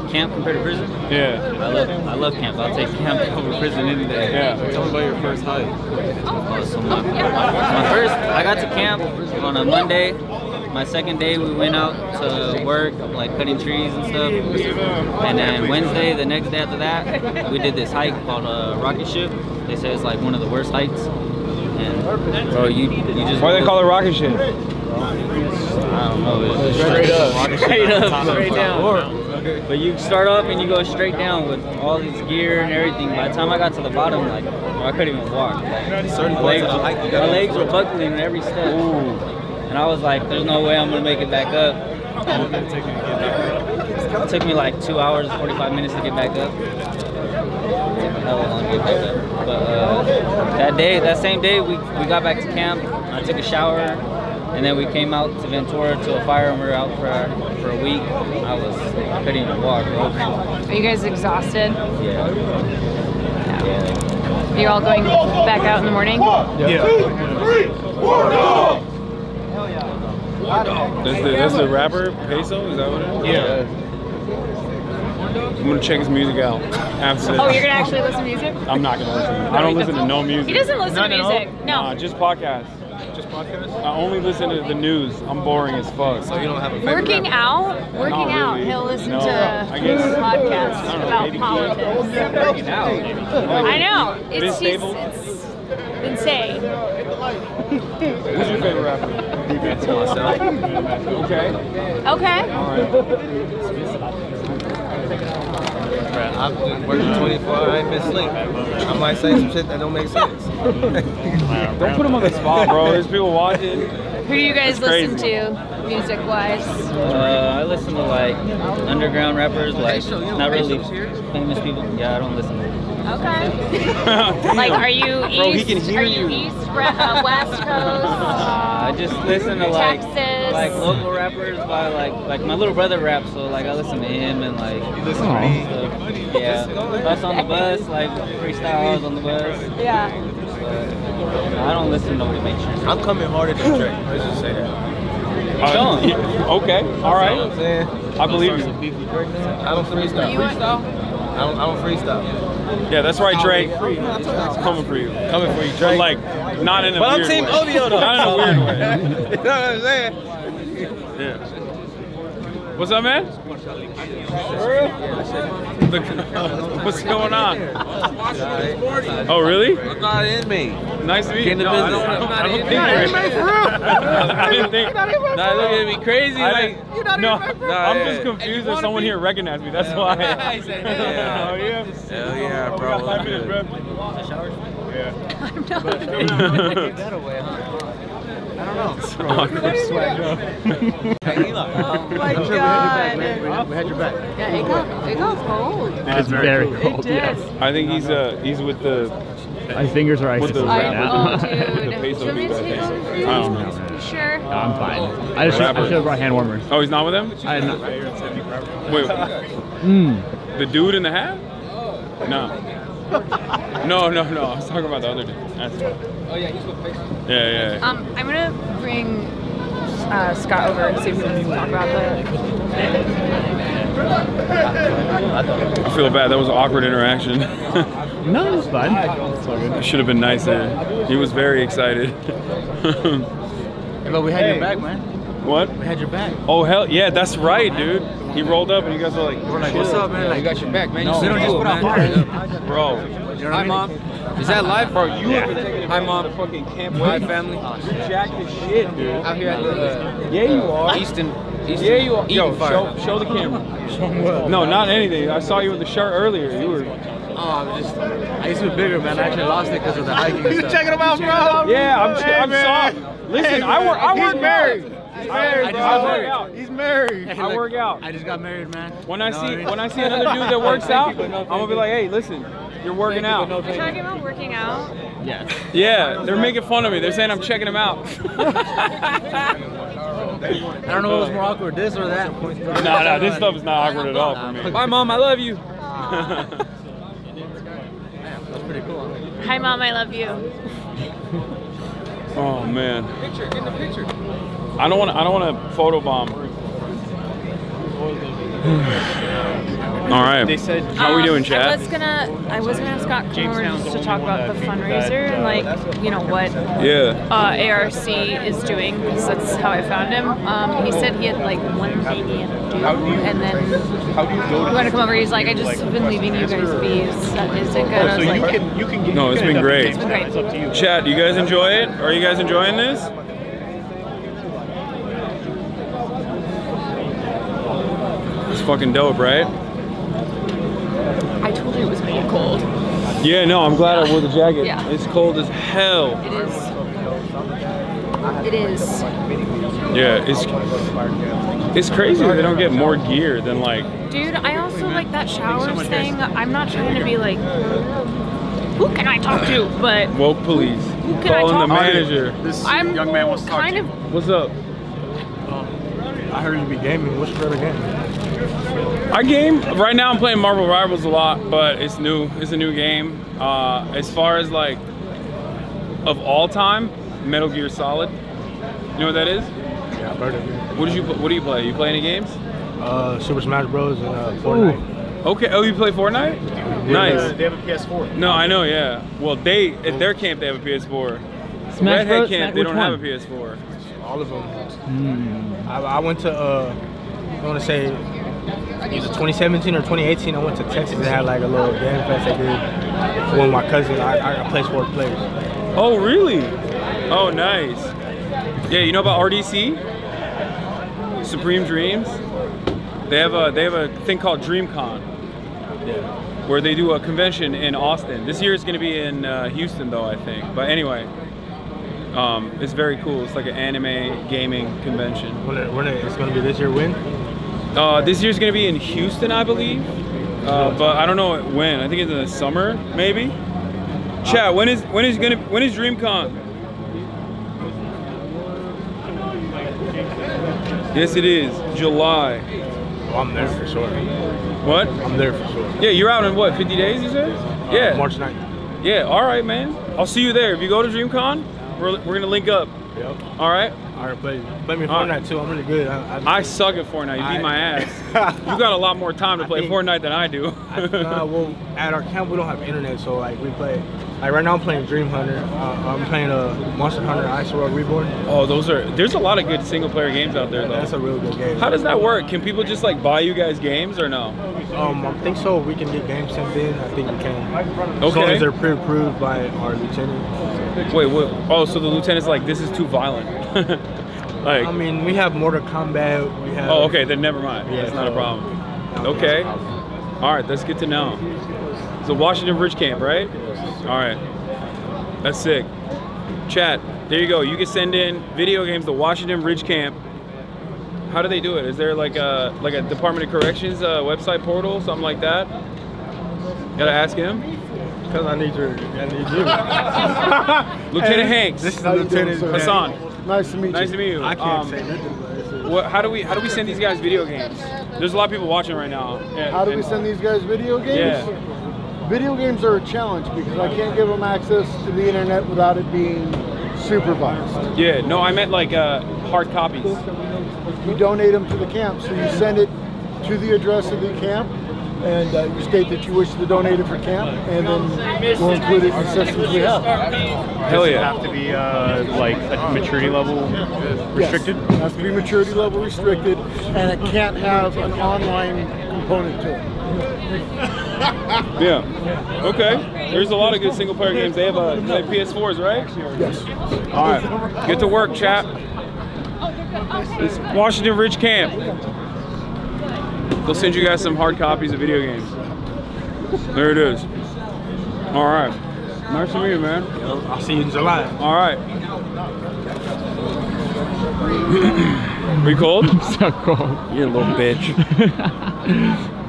Speaker 21: Camp compared to prison?
Speaker 1: Yeah.
Speaker 21: I love camp. I'll take camp over prison any day.
Speaker 1: Yeah.
Speaker 20: Tell me about your first hike.
Speaker 21: So my first, I got to camp on a Monday. My second day we went out to work, like cutting trees and stuff. And then Wednesday, the next day after that, we did this hike called Rocket Ship. They say it's like one of the worst hikes. And bro, you just.
Speaker 1: Why do they call it rocket ship?
Speaker 21: I don't know. It's straight down. But you start off and you go straight down with all this gear and everything. By the time I got to the bottom, like I couldn't even walk. My legs were buckling in every step. And I was like, there's no way I'm gonna make it back up. It took me like 2 hours, 45 minutes to get back up. hella long to get back up. But that same day, we got back to camp. I took a shower, and then we came out to Ventura to a fire, and we were out for a week. I couldn't even walk, bro.
Speaker 17: Are you guys exhausted?
Speaker 21: Yeah.
Speaker 17: Are you all going back out in the morning?
Speaker 2: Yeah. That's the rapper Peso? Is that what it is?
Speaker 16: Yeah.
Speaker 2: I'm gonna check his music out after this.
Speaker 17: Oh, you're gonna actually listen to music?
Speaker 2: I'm not gonna listen. I don't listen to no music.
Speaker 17: He doesn't listen to music. No.
Speaker 2: Nah, just podcasts.
Speaker 16: Just podcasts?
Speaker 2: I only listen to the news. I'm boring as fuck.
Speaker 18: So you don't have a favorite
Speaker 17: Working
Speaker 18: rapper?
Speaker 17: out,
Speaker 2: really.
Speaker 17: he'll listen
Speaker 2: No,
Speaker 17: to
Speaker 2: I guess-
Speaker 17: podcasts
Speaker 2: I don't know,
Speaker 17: about
Speaker 2: maybe
Speaker 17: politics.
Speaker 21: Working out.
Speaker 17: I know.
Speaker 2: Vince
Speaker 17: It's
Speaker 2: Staples?
Speaker 17: insane.
Speaker 2: Who's your favorite rapper?
Speaker 18: That's myself.
Speaker 2: Okay.
Speaker 17: Okay.
Speaker 18: I've been working 24 hours, I ain't been asleep. I might say some shit that don't make sense.
Speaker 2: Don't put him on the spot, bro. There's people watching.
Speaker 17: Who do you guys
Speaker 2: That's
Speaker 17: listen to, music-wise?
Speaker 21: I listen to like underground rappers, like not really famous people. Yeah, I don't listen to them.
Speaker 17: Okay. Like, are you east?
Speaker 2: Bro, he can hear
Speaker 17: are you
Speaker 2: you.
Speaker 17: east, west coast?
Speaker 21: I just listen to like
Speaker 17: Texas.
Speaker 21: local rappers by like my little brother raps, so like I listen to him and like
Speaker 18: You listen to me?
Speaker 21: stuff. Yeah, us on the bus, like freestyles on the bus.
Speaker 17: Yeah.
Speaker 21: But I don't listen to nobody make sure.
Speaker 18: I'm coming harder than Drake. Let's just say that.
Speaker 2: Okay. All right.
Speaker 18: You know what I'm saying?
Speaker 2: I believe you.
Speaker 18: I don't freestyle. I don't freestyle.
Speaker 2: Yeah, that's right, Drake. It's coming for you.
Speaker 18: Coming for you,
Speaker 2: But
Speaker 18: Drake.
Speaker 2: like, not in a
Speaker 18: But I'm
Speaker 2: weird
Speaker 18: Team
Speaker 2: way.
Speaker 18: OVO though.
Speaker 2: Not in a weird way.
Speaker 18: You know what I'm saying?
Speaker 2: Yeah. What's up, man? What's going on? Oh, really?
Speaker 18: I'm not an inmate.
Speaker 2: Nice to meet you.
Speaker 18: Get in the business.
Speaker 2: I don't think you're I didn't think.
Speaker 18: Nah, look at me crazy. Like,
Speaker 2: No, I'm just confused that someone here recognized me. That's why.
Speaker 18: Yeah.
Speaker 2: Oh, yeah.
Speaker 18: Hell yeah, bro.
Speaker 2: We got 5 minutes, bro. Yeah.
Speaker 17: I'm not.
Speaker 21: That away, huh?
Speaker 18: I don't know.
Speaker 2: Swag up.
Speaker 18: Hey, Eli.
Speaker 17: Oh my god.
Speaker 15: We had your back.
Speaker 17: Yeah, it got cold.
Speaker 16: It's very cold.
Speaker 17: It did.
Speaker 2: I think he's with the
Speaker 16: My fingers are
Speaker 2: with the
Speaker 16: icicles right now.
Speaker 17: Oh, dude.
Speaker 2: the
Speaker 17: Do
Speaker 2: peso
Speaker 17: you want me to
Speaker 2: dude,
Speaker 17: take
Speaker 2: I
Speaker 17: one for you?
Speaker 2: don't know.
Speaker 17: You sure?
Speaker 16: No, I'm fine. I should have brought hand warmers.
Speaker 2: Oh, he's not with him?
Speaker 16: I did not.
Speaker 2: Wait. The dude in the hat? No. No. I was talking about the other dude. That's fine.
Speaker 18: Oh yeah, he's with Peso.
Speaker 2: Yeah.
Speaker 17: I'm gonna bring Scott over and see if we can talk about the.
Speaker 2: I feel bad. That was an awkward interaction.
Speaker 16: No, it was fine. It's all good.
Speaker 2: I should have been nicer. He was very excited.
Speaker 15: Hey, but we had your back, man.
Speaker 2: What?
Speaker 15: We had your back.
Speaker 2: Oh hell yeah, that's right, dude. He rolled up and you guys were like,
Speaker 15: We're like, what's up, man? Like, we got your back, man.
Speaker 2: No,
Speaker 15: We don't just put out fires.
Speaker 2: bro.
Speaker 15: Hi, Mom. Is that live?
Speaker 2: Bro, you have been taking
Speaker 15: Hi, Mom.
Speaker 2: fucking camp.
Speaker 15: Hi, family.
Speaker 2: You jacked as shit, dude.
Speaker 15: Out here at the
Speaker 2: Yeah, you are.
Speaker 15: Easton
Speaker 2: Yeah, you are. Yo,
Speaker 15: Eaton fire.
Speaker 2: show the camera. No, not anything. I saw you with the shirt earlier. You were.
Speaker 15: Oh, I used to be bigger, man. I actually lost it because of the hiking and stuff.
Speaker 18: Checking him out, bro.
Speaker 2: Yeah, I'm sorry. Listen, I work
Speaker 18: married.
Speaker 2: out.
Speaker 18: He's married,
Speaker 2: I
Speaker 18: bro.
Speaker 2: work out.
Speaker 18: He's married.
Speaker 2: I work out.
Speaker 15: I just got married, man.
Speaker 2: When I see another dude that works out, I'm gonna be like, hey, listen, you're working out.
Speaker 17: You're talking about working out?
Speaker 15: Yeah.
Speaker 2: Yeah, they're making fun of me. They're saying I'm checking him out.
Speaker 15: I don't know what was more awkward, this or that.
Speaker 2: No, this stuff is not awkward at all for me.
Speaker 15: Bye, Mom. I love you.
Speaker 21: That's pretty cool.
Speaker 17: Hi, Mom. I love you.
Speaker 2: Oh man.
Speaker 18: Picture, get the picture.
Speaker 2: I don't want to photobomb. All right.
Speaker 16: They said,
Speaker 2: how are we doing, chat?
Speaker 17: I was gonna have Scott come over just to talk about the fundraiser and like, you know, what ARC is doing, because that's how I found him. He said he had like one thing he had to do, and then he wanted to come over. He's like, I just have been leaving you guys be. Is it good? I was like,
Speaker 2: No, it's been great.
Speaker 17: It's been great.
Speaker 16: It's up to you.
Speaker 2: Chat, do you guys enjoy it? Are you guys enjoying this? It's fucking dope, right?
Speaker 17: I told you it was gonna get cold.
Speaker 2: Yeah, no, I'm glad I wore the jacket.
Speaker 17: Yeah.
Speaker 2: It's cold as hell.
Speaker 17: It is. It is.
Speaker 2: Yeah, it's crazy that they don't get more gear than like.
Speaker 17: Dude, I also like that showers thing, I'm not trying to be like, who can I talk to? But
Speaker 1: woke police.
Speaker 17: Who can I
Speaker 1: Calling
Speaker 17: talk
Speaker 1: the
Speaker 17: to?
Speaker 1: manager.
Speaker 16: This
Speaker 17: I'm
Speaker 16: young man wants to talk
Speaker 17: kind
Speaker 16: to you.
Speaker 17: of.
Speaker 1: What's up?
Speaker 13: I heard you be gaming. What's your favorite game?
Speaker 1: I game right now. I'm playing Marvel Rivals a lot, but it's new. It's a new game. As far as like of all time, Metal Gear Solid. You know what that is?
Speaker 13: Yeah, I've heard of it.
Speaker 1: What do you play? You play any games?
Speaker 13: Super Smash Bros. And Fortnite.
Speaker 1: Ooh. Okay. Oh, you play Fortnite? Nice.
Speaker 16: They have a PS4.
Speaker 1: No, I know. Yeah. Well, at their camp they have a PS4.
Speaker 19: Smash
Speaker 1: Redhead
Speaker 19: Bros?
Speaker 1: camp they
Speaker 19: Which
Speaker 1: don't
Speaker 19: one?
Speaker 1: have a PS4.
Speaker 13: All of them. I went to, I want to say, either 2017 or 2018, I went to Texas. They had like a little game fest they did. One of my cousins, I play sport players.
Speaker 1: Oh, really? Oh, nice. Yeah, you know about RDC? Supreme Dreams? They have a thing called DreamCon.
Speaker 13: Yeah.
Speaker 1: Where they do a convention in Austin. This year it's going to be in Houston though, I think. But anyway, it's very cool. It's like an anime gaming convention.
Speaker 13: It's going to be this year when?
Speaker 1: This year's going to be in Houston, I believe. But I don't know when. I think it's in the summer, maybe. Chat. When is DreamCon? Yes, it is July.
Speaker 13: Oh, I'm there for sure.
Speaker 1: What?
Speaker 13: I'm there for sure.
Speaker 1: Yeah, you're out in what? 50 days, you said? Yeah.
Speaker 13: March 9th.
Speaker 1: Yeah. All right, man. I'll see you there. If you go to DreamCon, we're gonna link up.
Speaker 13: Yep.
Speaker 1: All right.
Speaker 13: All right, play me Fortnite too. I'm really good.
Speaker 1: I suck at Fortnite. You beat my ass. You got a lot more time to play Fortnite than I do.
Speaker 13: Well, at our camp we don't have internet, so like we play. Like right now I'm playing Dream Hunter. I'm playing Monster Hunter Ice World Reborn.
Speaker 1: Oh, there's a lot of good single player games out there though.
Speaker 13: That's a real good game.
Speaker 1: How does that work? Can people just like buy you guys games or no?
Speaker 13: I think so. We can get games sent in. I think we can.
Speaker 1: Okay.
Speaker 13: As long as they're pre-approved by our lieutenant.
Speaker 1: Wait, what? Oh, so the lieutenant's like, this is too violent. Like,
Speaker 13: I mean, we have Mortal Kombat. We have.
Speaker 1: Oh, okay. Then never mind.
Speaker 13: Yeah,
Speaker 1: That's not a problem. Okay. All right. That's good to know. So Washington Bridge Camp, right? All right. That's sick. Chat. There you go. You can send in video games to Washington Bridge Camp. How do they do it? Is there like a Department of Corrections website portal, something like that? Gotta ask him.
Speaker 13: Because I need you.
Speaker 1: Lieutenant Hanks.
Speaker 13: This is Lieutenant
Speaker 1: Hasan.
Speaker 11: Nice to meet you.
Speaker 1: Nice to meet you.
Speaker 13: I can't say nothing.
Speaker 1: How do we send these guys video games? There's a lot of people watching right now.
Speaker 11: How do we send these guys video games?
Speaker 1: Yeah.
Speaker 11: Video games are a challenge because I can't give them access to the internet without it being supervised.
Speaker 1: Yeah, no, I meant like hard copies.
Speaker 11: You donate them to the camp, so you send it to the address of the camp, and you state that you wish to donate it for camp, and then we'll include it in the systems we have.
Speaker 1: Hell yeah.
Speaker 16: Does it have to be like a maturity level restricted?
Speaker 11: Yes, it has to be maturity level restricted, and it can't have an online component to it.
Speaker 1: Yeah. Okay. There's a lot of good single player games. They have PS4s, right?
Speaker 11: Yes.
Speaker 1: All right. Get to work, chap. It's Washington Ridge Camp. They'll send you guys some hard copies of video games. There it is. All right. Nice to meet you, man.
Speaker 13: I'll see you in July.
Speaker 1: All right. We cold?
Speaker 19: I'm so cold.
Speaker 1: You little bitch.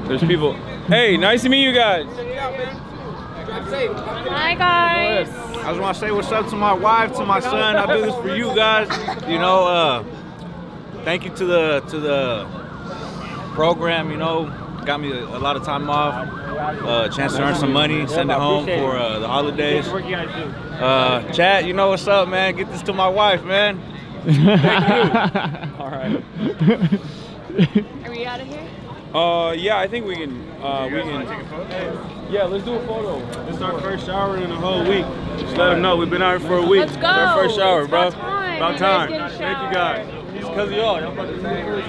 Speaker 1: There's people. Hey, nice to meet you guys.
Speaker 17: Hi guys.
Speaker 9: I just want to say what's up to my wife, to my son. I do this for you guys. You know, thank you to the program. You know, got me a lot of time off, chance to earn some money, send it home for the holidays. Chat, you know what's up, man. Get this to my wife, man. Thank you.
Speaker 1: All right.
Speaker 17: Are we out of here?
Speaker 1: Yeah, I think we can. Yeah, let's do a photo.
Speaker 2: This is our first shower in a whole week. Just let them know we've been out here for a week.
Speaker 17: Let's go.
Speaker 2: It's our first shower,
Speaker 17: It's
Speaker 2: bro.
Speaker 17: about time. You guys get a
Speaker 2: Thank you
Speaker 17: shower.
Speaker 2: guys. It's because of y'all. Y'all about to say first.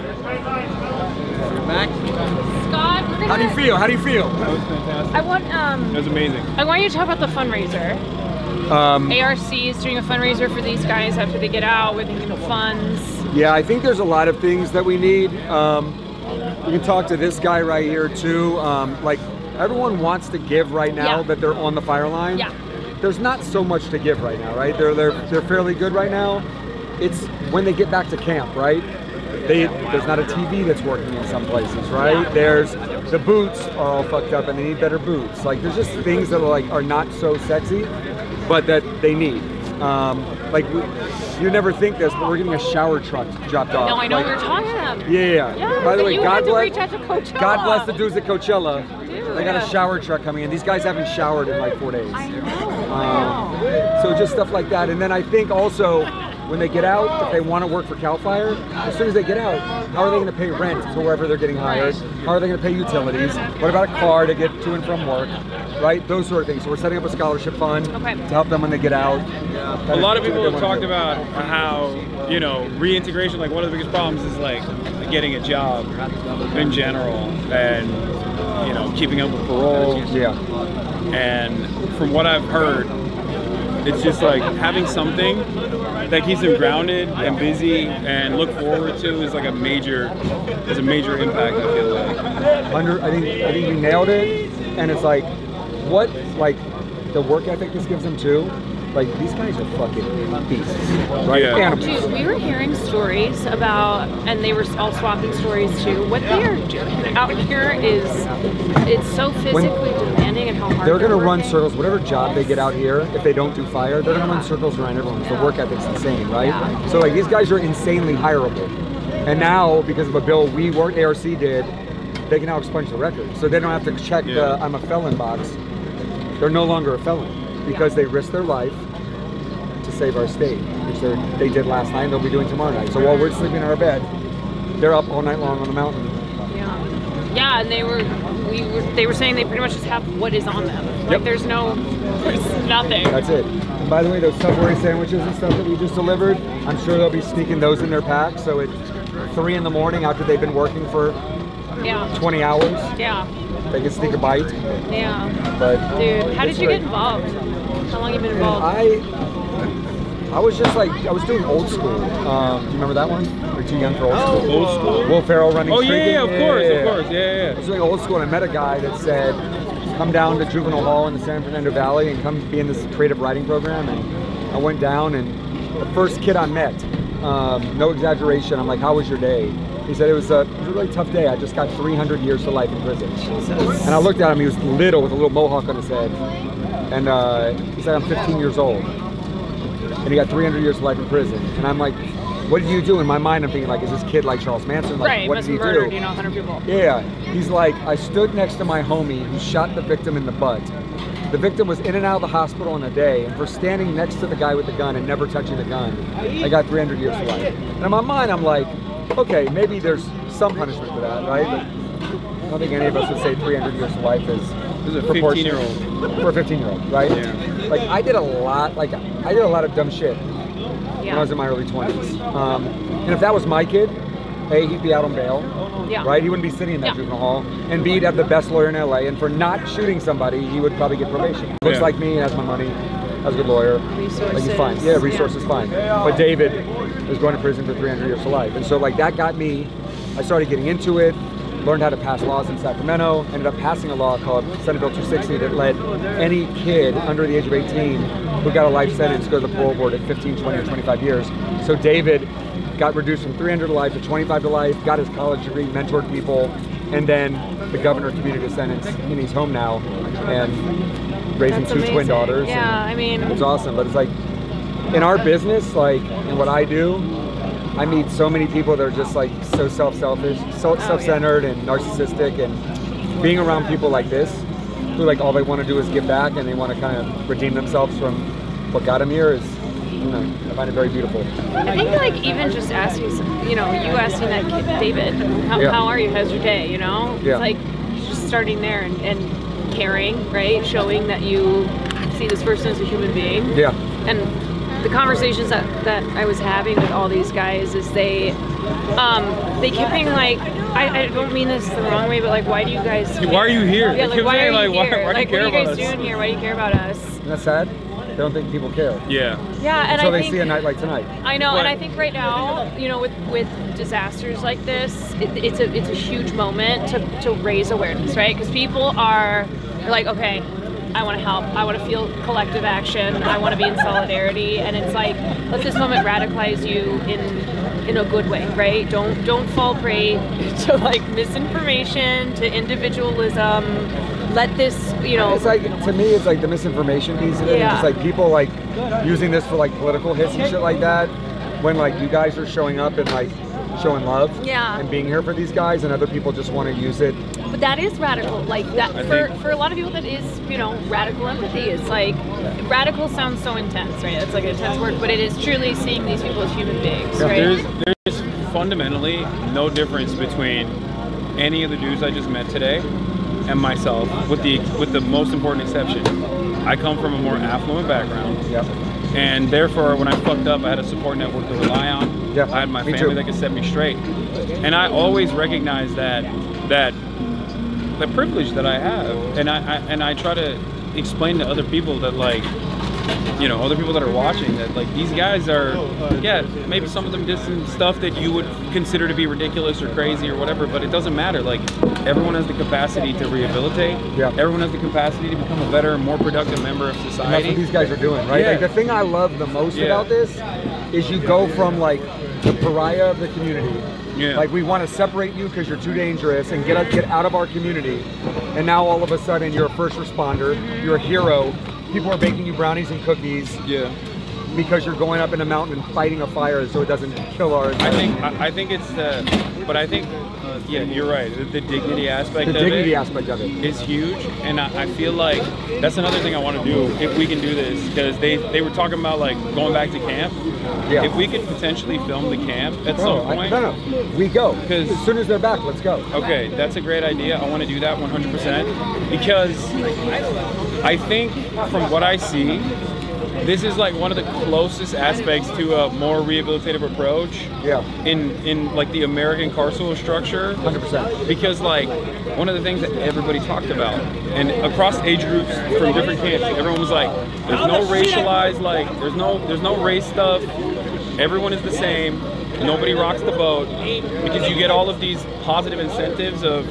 Speaker 17: Scott, we're gonna.
Speaker 6: How do you feel? How do you feel?
Speaker 1: That was fantastic.
Speaker 17: I want
Speaker 1: That was amazing.
Speaker 17: I want you to talk about the fundraiser. ARC is doing a fundraiser for these guys after they get out. We're thinking of funds.
Speaker 6: Yeah, I think there's a lot of things that we need. We can talk to this guy right here too. Like everyone wants to give right now that they're on the fire line.
Speaker 17: Yeah.
Speaker 6: There's not so much to give right now, right? They're fairly good right now. It's when they get back to camp, right? there's not a TV that's working in some places, right? There's the boots are all fucked up and they need better boots. Like there's just things that are not so sexy, but that they need. You never think this, but we're getting a shower truck dropped off.
Speaker 17: No, I know what you're talking about.
Speaker 6: Yeah. By the way, God bless the dudes at Coachella.
Speaker 17: Dude.
Speaker 6: They got a shower truck coming in. These guys haven't showered in like 4 days.
Speaker 17: I know.
Speaker 6: So just stuff like that. And then I think also when they get out, if they want to work for CAL FIRE, as soon as they get out, how are they going to pay rent to wherever they're getting hired? How are they going to pay utilities? What about a car to get to and from work? Right? Those sort of things. So we're setting up a scholarship fund to help them when they get out.
Speaker 1: A lot of people have talked about how, reintegration, like one of the biggest problems is like getting a job in general and, keeping up with parole.
Speaker 6: Yeah.
Speaker 1: And from what I've heard, it's just like having something that keeps them grounded and busy and look forward to is like a major impact, I feel like.
Speaker 6: I think we nailed it. And it's like, the work ethic this gives them too. Like, these guys are fucking beasts, right?
Speaker 1: Yeah.
Speaker 6: Animals.
Speaker 17: Dude, we were hearing stories about, and they were all swapping stories too. What they are doing out here it's so physically demanding and how hard
Speaker 6: They're going to run
Speaker 17: working.
Speaker 6: circles, whatever job they get out here, if they don't do fire, they're going to run circles around everyone. The work ethic's insane, right?
Speaker 17: Yeah.
Speaker 6: So, like, these guys are insanely hireable. And now, because of a bill ARC did, they can now expunge the record. So they don't have to check the I'm a felon box. They're no longer a felon because they risked their life to save our state, which they did last night and they'll be doing tomorrow night. So while we're sleeping in our bed, they're up all night long on the mountain.
Speaker 17: Yeah, and they were saying they pretty much just have what is on them. Like there's nothing.
Speaker 6: That's it. And by the way, those Subway sandwiches and stuff that we just delivered, I'm sure they'll be sneaking those in their packs. So at 3 in the morning after they've been working for 20 hours, they can sneak a bite.
Speaker 17: Yeah.
Speaker 6: But
Speaker 17: dude, how did you get involved? How long have you been involved?
Speaker 6: I was just like, I was doing Old School. Do you remember that one? We're too young for Old School.
Speaker 1: Old School?
Speaker 6: Will Ferrell running Streaking?
Speaker 1: Of course.
Speaker 6: I was doing Old School and I met a guy that said, come down to Juvenile Hall in the San Fernando Valley and come be in this creative writing program. And I went down and the first kid I met, no exaggeration, I'm like, how was your day? He said it was a really tough day. I just got 300 years to life in prison. And I looked at him, he was little with a little mohawk on his head. And he said, I'm 15 years old. And he got 300 years to life in prison. And I'm like, what did you do? In my mind, I'm thinking like, is this kid like Charles Manson? Like,
Speaker 17: Right,
Speaker 6: what
Speaker 17: must
Speaker 6: did he
Speaker 17: have murdered,
Speaker 6: do?
Speaker 17: 100 people.
Speaker 6: Yeah, he's like, I stood next to my homie who shot the victim in the butt. The victim was in and out of the hospital in a day, and for standing next to the guy with the gun and never touching the gun, I got 300 years to life. And in my mind, I'm like, okay, maybe there's some punishment for that, right? But I don't think any of us would say 300 years to life is
Speaker 1: a
Speaker 6: proportionate
Speaker 1: 15-year-old.
Speaker 6: for a 15-year-old, right?
Speaker 1: Yeah.
Speaker 6: Like I did a lot of dumb shit when I was in my early 20s. And if that was my kid, A, he'd be out on bail, right? He wouldn't be sitting in that juvenile hall. And B, he'd have the best lawyer in LA. And for not shooting somebody, he would probably get probation. Looks like me, has my money, has a good lawyer. Like he's fine. Yeah, resources fine. But David was going to prison for 300 years to life. And so like that got me, I started getting into it, learned how to pass laws in Sacramento, ended up passing a law called Senate Bill 260 that let any kid under the age of 18 who got a life sentence go to the parole board at 15, 20, or 25 years. So David got reduced from 300 to life to 25 to life, got his college degree, mentored people, and then the governor commuted his sentence, and he's home now, and raising
Speaker 17: That's
Speaker 6: 2 twin
Speaker 17: amazing.
Speaker 6: daughters.
Speaker 17: Yeah, I mean,
Speaker 6: it's awesome. But it's like, in our business, like, in what I do, I meet so many people that are just like so self-selfish, self-centered and narcissistic, and being around people like this, who like all they want to do is give back and they want to kind of redeem themselves from what got them here is, you know, I find it very beautiful.
Speaker 17: I think like even just asking, you asking that kid, David, how are you? How's your day? You know, it's like just starting there and caring, right? Showing that you see this person as a human being.
Speaker 6: Yeah.
Speaker 17: And the conversations that I was having with all these guys is they kept being like, I don't mean this the wrong way, but like, why do you guys care?
Speaker 1: Why are you here?
Speaker 17: Yeah, like, why are you here?
Speaker 1: Why do you care
Speaker 17: what are you
Speaker 1: about
Speaker 17: guys
Speaker 1: us?
Speaker 17: doing here? Why do you care about us?
Speaker 6: Isn't that sad? They don't think people care.
Speaker 1: Yeah.
Speaker 17: Yeah, and
Speaker 6: Until
Speaker 17: I
Speaker 6: they
Speaker 17: think,
Speaker 6: see a night like tonight.
Speaker 17: I know, and I think right now, with disasters like this, it's a huge moment to raise awareness, right? Because people are like, okay, I want to help, I want to feel collective action, I want to be in solidarity, and it's like, let this moment radicalize you in a good way, right? Don't fall prey to like misinformation, to individualism. Let this, you know.
Speaker 6: It's like, to me, it's like the misinformation piece of it.
Speaker 17: Yeah.
Speaker 6: It's just like people like using this for like political hits and shit like that. When like you guys are showing up and like showing love and being here for these guys, and other people just want to use it.
Speaker 17: But that is radical, like that for a lot of people. That is, you know, radical empathy. It's like radical sounds so intense, right? It's like an intense word, but it is truly seeing these people as human beings, right?
Speaker 1: There's fundamentally no difference between any of the dudes I just met today and myself, with the most important exception. I come from a more affluent background.
Speaker 6: Yep.
Speaker 1: And therefore, when I fucked up, I had a support network to rely on.
Speaker 6: Yep.
Speaker 1: I had my
Speaker 6: Me
Speaker 1: family
Speaker 6: too.
Speaker 1: that could set me straight. And I always recognize that the privilege that I have, and I try to explain to other people that, like, you know, other people that are watching, that like these guys are, yeah, maybe some of them did some stuff that you would consider to be ridiculous or crazy or whatever, but it doesn't matter. Like, everyone has the capacity to rehabilitate. Yeah. Everyone has the capacity to become a better, more productive member of society.
Speaker 6: And that's what these guys are doing, right?
Speaker 1: Yeah.
Speaker 6: Like the thing I love the most about this is you go from like the pariah of the community.
Speaker 1: Yeah.
Speaker 6: Like, we want to separate you because you're too dangerous and get out of our community. And now all of a sudden you're a first responder, you're a hero. People are baking you brownies and cookies. Yeah. Because you're going up in a mountain and fighting a fire so it doesn't kill our.
Speaker 1: I think it's but I think, yeah, you're right. The dignity aspect of it.
Speaker 6: The dignity aspect of it
Speaker 1: is huge, and I feel like that's another thing I want to do if we can do this, because they were talking about like going back to camp. Yeah. If we could potentially film the camp at some point.
Speaker 6: No, we go. Because as soon as they're back, let's go.
Speaker 1: Okay, that's a great idea. I want to do that 100% because I think from what I see, this is like one of the closest aspects to a more rehabilitative approach. Yeah. In like the American carceral structure. 100%. Because like one of the things that everybody talked about, and across age groups from different camps, everyone was like, there's no racialized, like there's no race stuff. Everyone is the same. Nobody rocks the boat, because you get all of these positive incentives of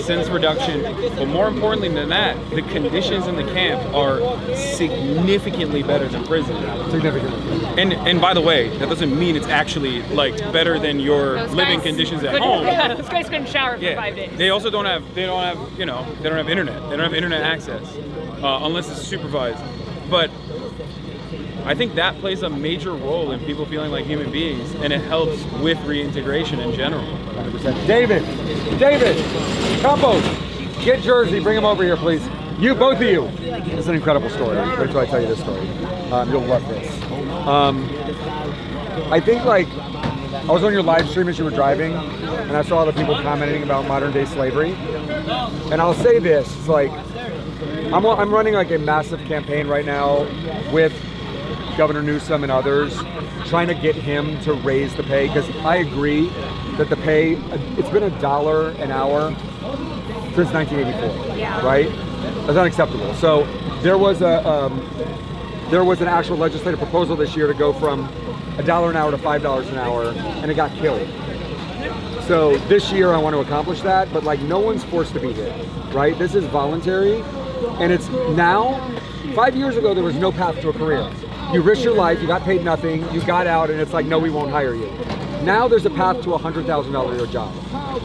Speaker 1: sentence reduction, but more importantly than that, the conditions in the camp are significantly better than prison.
Speaker 6: Significantly.
Speaker 1: And by the way, that doesn't mean it's actually like better than your living conditions at home.
Speaker 17: Yeah, those guys couldn't shower for 5 days.
Speaker 1: They also don't have internet. They don't have internet access unless it's supervised. But I think that plays a major role in people feeling like human beings, and it helps with reintegration in general.
Speaker 6: 100%. David, Campos, get Jersey, bring him over here, please. You, both of you. It's an incredible story. Wait till I tell you this story. You'll love this. I think, like, I was on your live stream as you were driving, and I saw all the people commenting about modern day slavery. And I'll say this, it's like, I'm running like a massive campaign right now with Governor Newsom and others, trying to get him to raise the pay, because I agree that the pay, it's been $1 an hour since 1984, right? That's unacceptable. So there was an actual legislative proposal this year to go from $1 an hour to $5 an hour, and it got killed. So this year I want to accomplish that, but like no one's forced to be here, right? This is voluntary, and it's now. 5 years ago there was no path to a career. You risked your life, you got paid nothing, you got out, and it's like, no, we won't hire you. Now there's a path to a $100,000 a year job.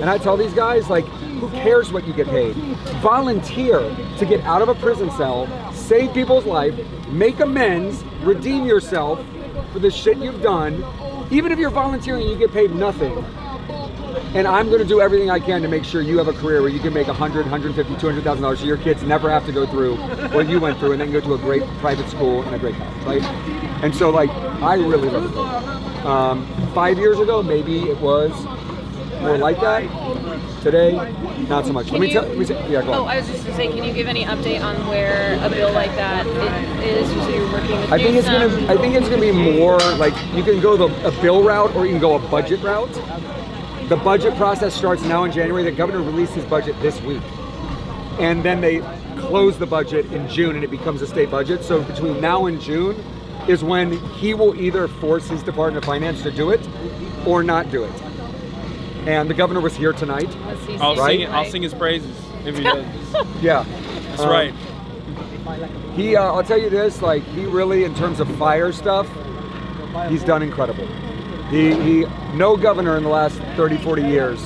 Speaker 6: And I tell these guys, like, who cares what you get paid? Volunteer to get out of a prison cell, save people's life, make amends, redeem yourself for the shit you've done. Even if you're volunteering and you get paid nothing. And I'm going to do everything I can to make sure you have a career where you can make $100,000, $150,000, $200,000 so your kids never have to go through what you went through, and then go to a great private school and a great college, right? And so, like, I really love it. 5 years ago, maybe it was more like that. Today, not so much. Let me tell you. Yeah, go on.
Speaker 17: I was just going to say, can you give any update on where a bill like that is? You said you're working with
Speaker 6: I think it's gonna be more like, you can go a bill route or you can go a budget route. The budget process starts now in January. The governor released his budget this week. And then they close the budget in June and it becomes a state budget. So between now and June is when he will either force his Department of Finance to do it or not do it. And the governor was here tonight.
Speaker 1: I'll sing his praises if he does.
Speaker 6: Yeah.
Speaker 1: That's right.
Speaker 6: I'll tell you this, like, he really, in terms of fire stuff, he's done incredible. No governor in the last 30, 40 years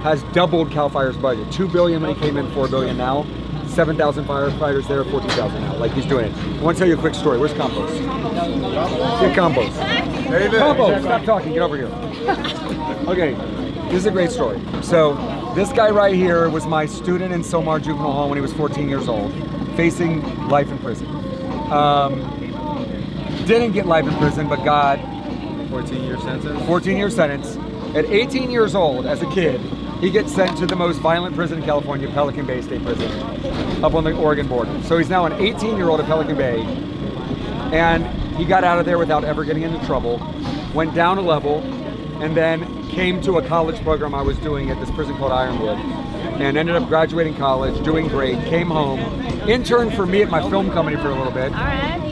Speaker 6: has doubled CAL FIRE's budget. $2 billion when he came in, $4 billion now. 7,000 firefighters there, 14,000 now. Like, he's doing it. I want to tell you a quick story. Where's Campos? Get Campos. Campos, stop talking. Get over here. Okay, this is a great story. So, this guy right here was my student in Somar Juvenile Hall when he was 14 years old, facing life in prison. Didn't get life in prison, but got
Speaker 2: 14-year sentence.
Speaker 6: 14-year sentence. At 18 years old, as a kid, he gets sent to the most violent prison in California, Pelican Bay State Prison, up on the Oregon border. So he's now an 18-year-old at Pelican Bay, and he got out of there without ever getting into trouble, went down a level, and then came to a college program I was doing at this prison called Ironwood, and ended up graduating college, doing great, came home, interned for me at my film company for a little bit.
Speaker 17: All right.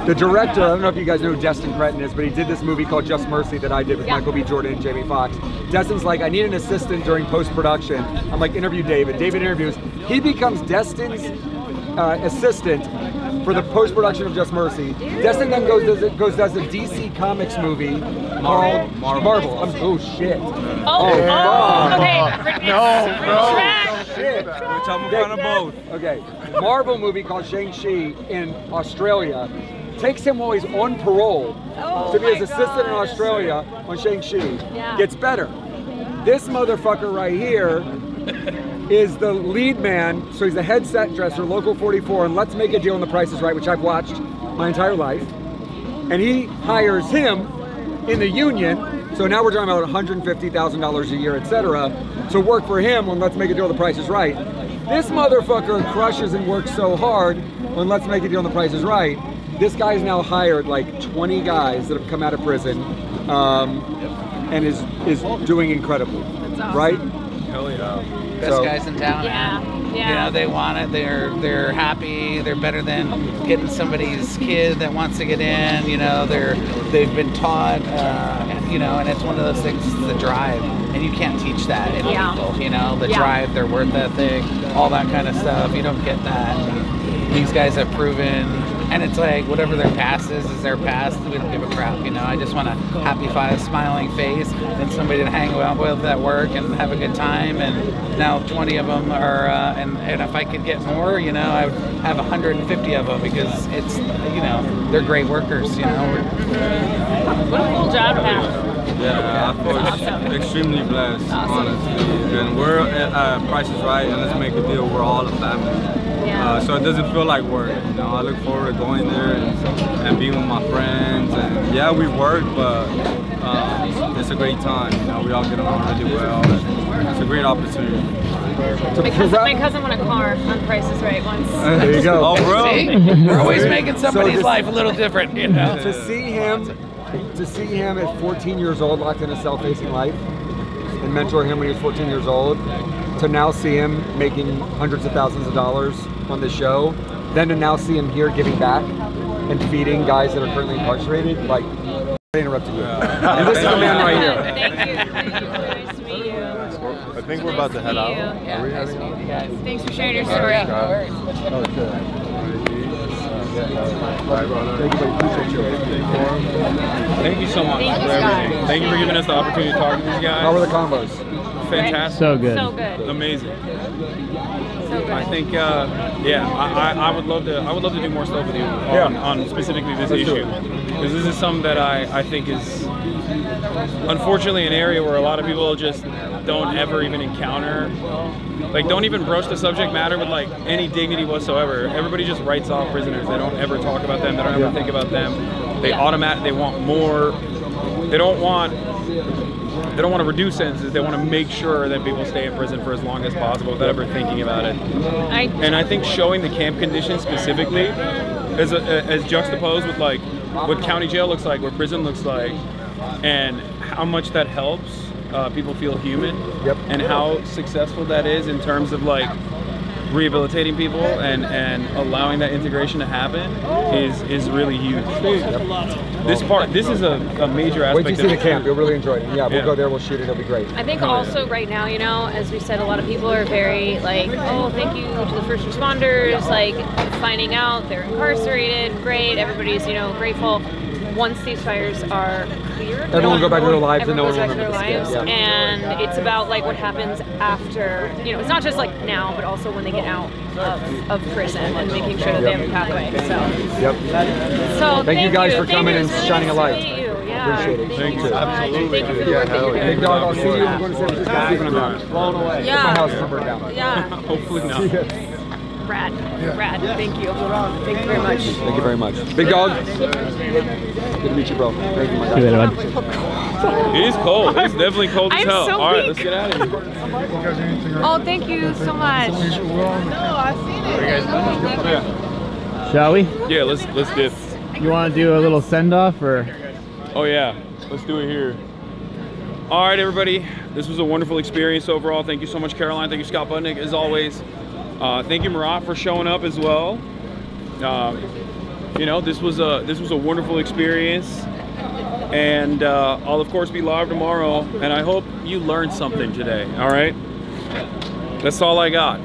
Speaker 6: The director, I don't know if you guys know who Destin Cretton is, but he did this movie called Just Mercy that I did with Michael B. Jordan and Jamie Foxx. Destin's like, I need an assistant during post-production. I'm like, interview David. David interviews. He becomes Destin's assistant for the post-production of Just Mercy. Destin then does a DC Comics movie called Marvel. Oh shit.
Speaker 17: Okay.
Speaker 6: No, shit. We're talking about both. Okay. Marvel movie called Shang-Chi in Australia. Takes him while he's on parole to be his assistant in Australia on Shang-Chi.
Speaker 17: Yeah.
Speaker 6: Gets better. This motherfucker right here is the lead man, so he's the head set dresser, Local 44, and Let's Make a Deal on The Price is Right, which I've watched my entire life. And he hires him in the union, so now we're talking about $150,000 a year, etc., to work for him on Let's Make a Deal on The Price is Right. This motherfucker crushes and works so hard on Let's Make a Deal on The Price is Right. This guy's now hired like 20 guys that have come out of prison, and is doing incredible, right?
Speaker 2: Hell yeah.
Speaker 3: Best guys in town, man.
Speaker 17: Yeah.
Speaker 3: You know, they want it. They're happy. They're better than getting somebody's kid that wants to get in. You know, they've been taught. You know, and it's one of those things. The drive, and you can't teach that in people. You know, the drive, their work ethic, all that kind of stuff. You don't get that. These guys have proven. And it's like, whatever their past is their past. We don't give a crap, you know. I just want a happy, smiling face and somebody to hang out with at work and have a good time. And now 20 of them are, and if I could get more, you know, I would have 150 of them because it's, you know, they're great workers, you know.
Speaker 17: What a cool job to have.
Speaker 2: Yeah, I feel extremely blessed, honestly. And we're at Price is Right, and Let's Make a Deal. We're all a family. So it doesn't feel like work. You know, I look forward to going there and being with my friends. And yeah, we work, but it's a great time. You know, we all get along really well. It's a great opportunity.
Speaker 17: My cousin won a car on Price is Right once.
Speaker 6: There you go.
Speaker 2: Oh, bro.
Speaker 3: See? We're always making somebody's life a little different, you know.
Speaker 6: To see him at 14 years old, locked in a cell facing life, and mentor him when he was 14 years old, to now see him making hundreds of thousands of dollars on the show, then to now see him here giving back and feeding guys that are currently incarcerated, like, I interrupted you. And this is the man right here.
Speaker 17: Thank you. Nice to meet you.
Speaker 22: I think we're about to head out.
Speaker 17: Yeah,
Speaker 22: Are we
Speaker 17: nice
Speaker 22: heading
Speaker 17: to
Speaker 22: out?
Speaker 17: meet you guys. Thanks for sharing your story.
Speaker 1: Thank you so much for everything. Thank you for giving us the opportunity to talk to these guys.
Speaker 6: How were the combos?
Speaker 1: Fantastic.
Speaker 10: So good.
Speaker 17: So good.
Speaker 1: Amazing.
Speaker 17: So good.
Speaker 1: I think, I would love to do more stuff with you on specifically this issue, because this is something that I think is unfortunately an area where a lot of people just don't ever even encounter, like, don't even broach the subject matter with like any dignity whatsoever. Everybody just writes off prisoners. They don't ever talk about them. They don't ever think about them. They they want more. They don't want to reduce sentences. They want to make sure that people stay in prison for as long as possible without ever thinking about it. And I think showing the camp conditions specifically as juxtaposed with like what county jail looks like, what prison looks like, and how much that helps people feel human, and how successful that is in terms of like rehabilitating people and allowing that integration to happen is really huge. This is a major aspect.
Speaker 6: Wait till you see the camp. You'll really enjoy it. Yeah, we'll go there. We'll shoot it. It'll be great.
Speaker 17: I think also right now, you know, as we said, a lot of people are very like, oh, thank you to the first responders, like finding out they're incarcerated. Great, everybody's, you know, grateful. Once these fires are cleared,
Speaker 6: everyone will go back to their lives and no one
Speaker 17: goes
Speaker 6: will
Speaker 17: back to their lives.
Speaker 6: Yeah.
Speaker 17: And it's about like what happens after, you know, it's not just like now, but also when they get out of prison and making sure that they have a pathway. So,
Speaker 6: yep.
Speaker 17: So
Speaker 6: thank you guys for coming and
Speaker 17: so
Speaker 6: shining a light.
Speaker 17: Nice to meet you. Yeah.
Speaker 6: Appreciate it.
Speaker 17: Thank you so much. Thank you for the work that you're doing.
Speaker 6: Big dog, I'll see you. I'm going to San Francisco. I'm blown away.
Speaker 17: Yeah.
Speaker 6: My house is burned down.
Speaker 17: Yeah.
Speaker 1: Hopefully not.
Speaker 17: Rad. Rad. Thank you. Thank you very much.
Speaker 6: Thank you very much. Big dog. Good to meet you, bro. Thank you, my guy.
Speaker 1: It is cold. It's definitely cold as
Speaker 17: I'm
Speaker 1: hell.
Speaker 17: so
Speaker 1: All right,
Speaker 17: weak.
Speaker 1: let's get out of here.
Speaker 17: Oh, thank you so much.
Speaker 10: Shall we?
Speaker 1: Yeah, let's dip.
Speaker 10: You want to do a little send off or?
Speaker 1: Oh yeah, let's do it here. All right, everybody. This was a wonderful experience overall. Thank you so much, Caroline. Thank you, Scott Budnick, as always. Thank you, Murat, for showing up as well. You know, this was a wonderful experience, and I'll of course be live tomorrow. And I hope you learned something today. All right, that's all I got.